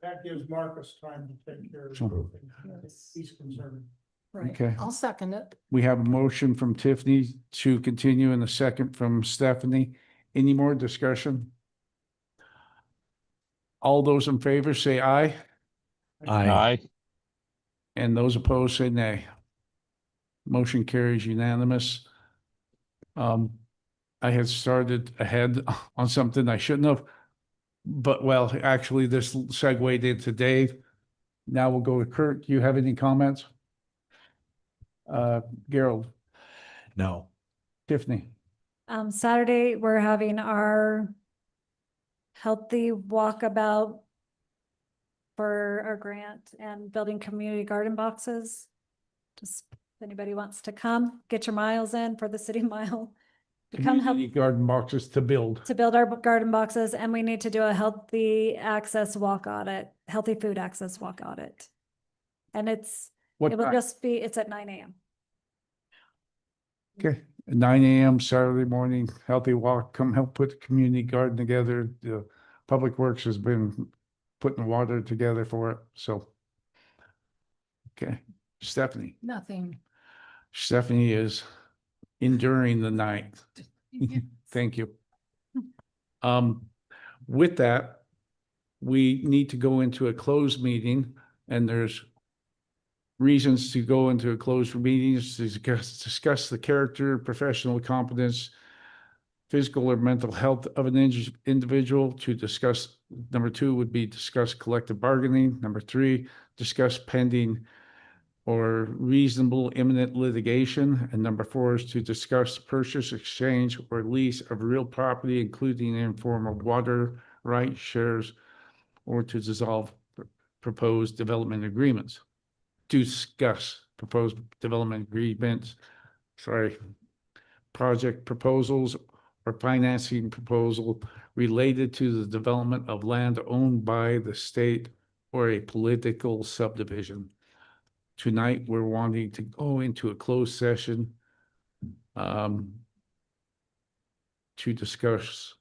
[SPEAKER 4] That gives Marcus time to take care of
[SPEAKER 3] Sure.
[SPEAKER 4] everything. He's concerned.
[SPEAKER 1] Right.
[SPEAKER 3] Okay.
[SPEAKER 1] I'll second it.
[SPEAKER 3] We have a motion from Tiffany to continue and a second from Stephanie. Any more discussion? All those in favor say aye,
[SPEAKER 14] Aye.
[SPEAKER 3] and those opposed say nay. Motion carries unanimous. I had started ahead on something I shouldn't have, but well, actually this segued into Dave. Now we'll go to Kurt. Do you have any comments? Gerald,
[SPEAKER 13] No.
[SPEAKER 3] Tiffany,
[SPEAKER 5] Saturday, we're having our healthy walkabout for our grant and building community garden boxes. Just if anybody wants to come, get your miles in for the city mile. To come help
[SPEAKER 3] community garden boxes to build.
[SPEAKER 5] to build our garden boxes, and we need to do a healthy access walk audit, healthy food access walk audit. And it
[SPEAKER 3] What
[SPEAKER 5] will
[SPEAKER 3] time?
[SPEAKER 5] just be, it's at 9 a.m.
[SPEAKER 3] Okay, 9 a.m. Saturday morning, healthy walk, come help put the community garden together. The Public Works has been putting water together for it, so. Okay, Stephanie.
[SPEAKER 1] Nothing.
[SPEAKER 3] Stephanie is enduring the night. Thank you. With that, we need to go into a closed meeting, and there's reasons to go into a closed meeting is to discuss the character, professional competence, physical or mental health of an individual. To discuss, number two would be discuss collective bargaining. Number three, discuss pending or reasonable imminent litigation. And number four is to discuss purchase, exchange, or lease of real property, including in form of water right shares, or to dissolve proposed development agreements. Discuss proposed development agreements, project proposals or financing proposal related to the development of land owned by the state or a political subdivision. Tonight, we're wanting to go into a closed session to discuss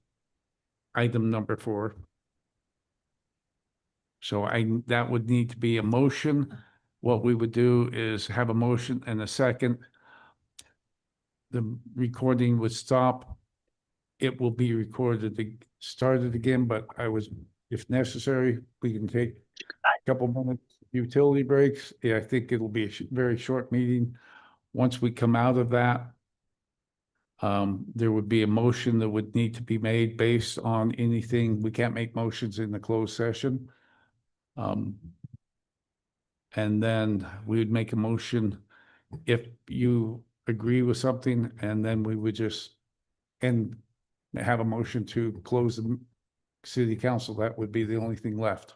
[SPEAKER 3] item number 4. So that would need to be a motion. What we would do is have a motion and a second. The recording would stop. It will be recorded, started again, but if necessary, we can take a couple minutes utility breaks. Yeah, I think it'll be a very short meeting. Once we come out of that, there would be a motion that would need to be made based on anything. We can't make motions in the closed session. And then we would make a motion if you agree with something, and then we would just have a motion to close the city council. That would be the only thing left.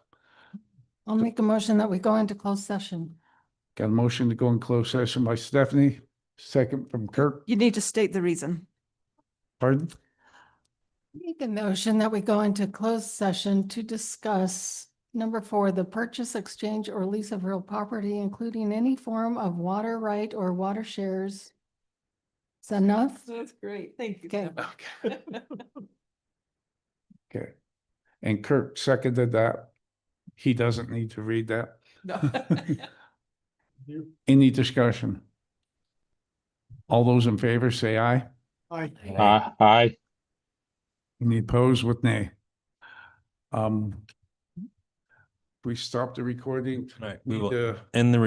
[SPEAKER 1] I'll make a motion that we go into closed session.
[SPEAKER 3] Got a motion to go in closed session by Stephanie, second from Kirk.
[SPEAKER 16] You need to state the reason.
[SPEAKER 3] Pardon?
[SPEAKER 1] Make a motion that we go into closed session to discuss number 4, the purchase, exchange, or lease of real property, including any form of water right or water shares. Is that enough?
[SPEAKER 16] That's great. Thank you.
[SPEAKER 1] Okay.
[SPEAKER 3] Okay. Okay. And Kirk seconded that. He doesn't need to read that.
[SPEAKER 16] No.
[SPEAKER 3] Any discussion? All those in favor say aye.
[SPEAKER 4] Aye.
[SPEAKER 14] Aye.
[SPEAKER 3] Any opposed with nay? We stop the recording.
[SPEAKER 11] All right, we
[SPEAKER 3] Need
[SPEAKER 11] will
[SPEAKER 3] to-
[SPEAKER 11] end the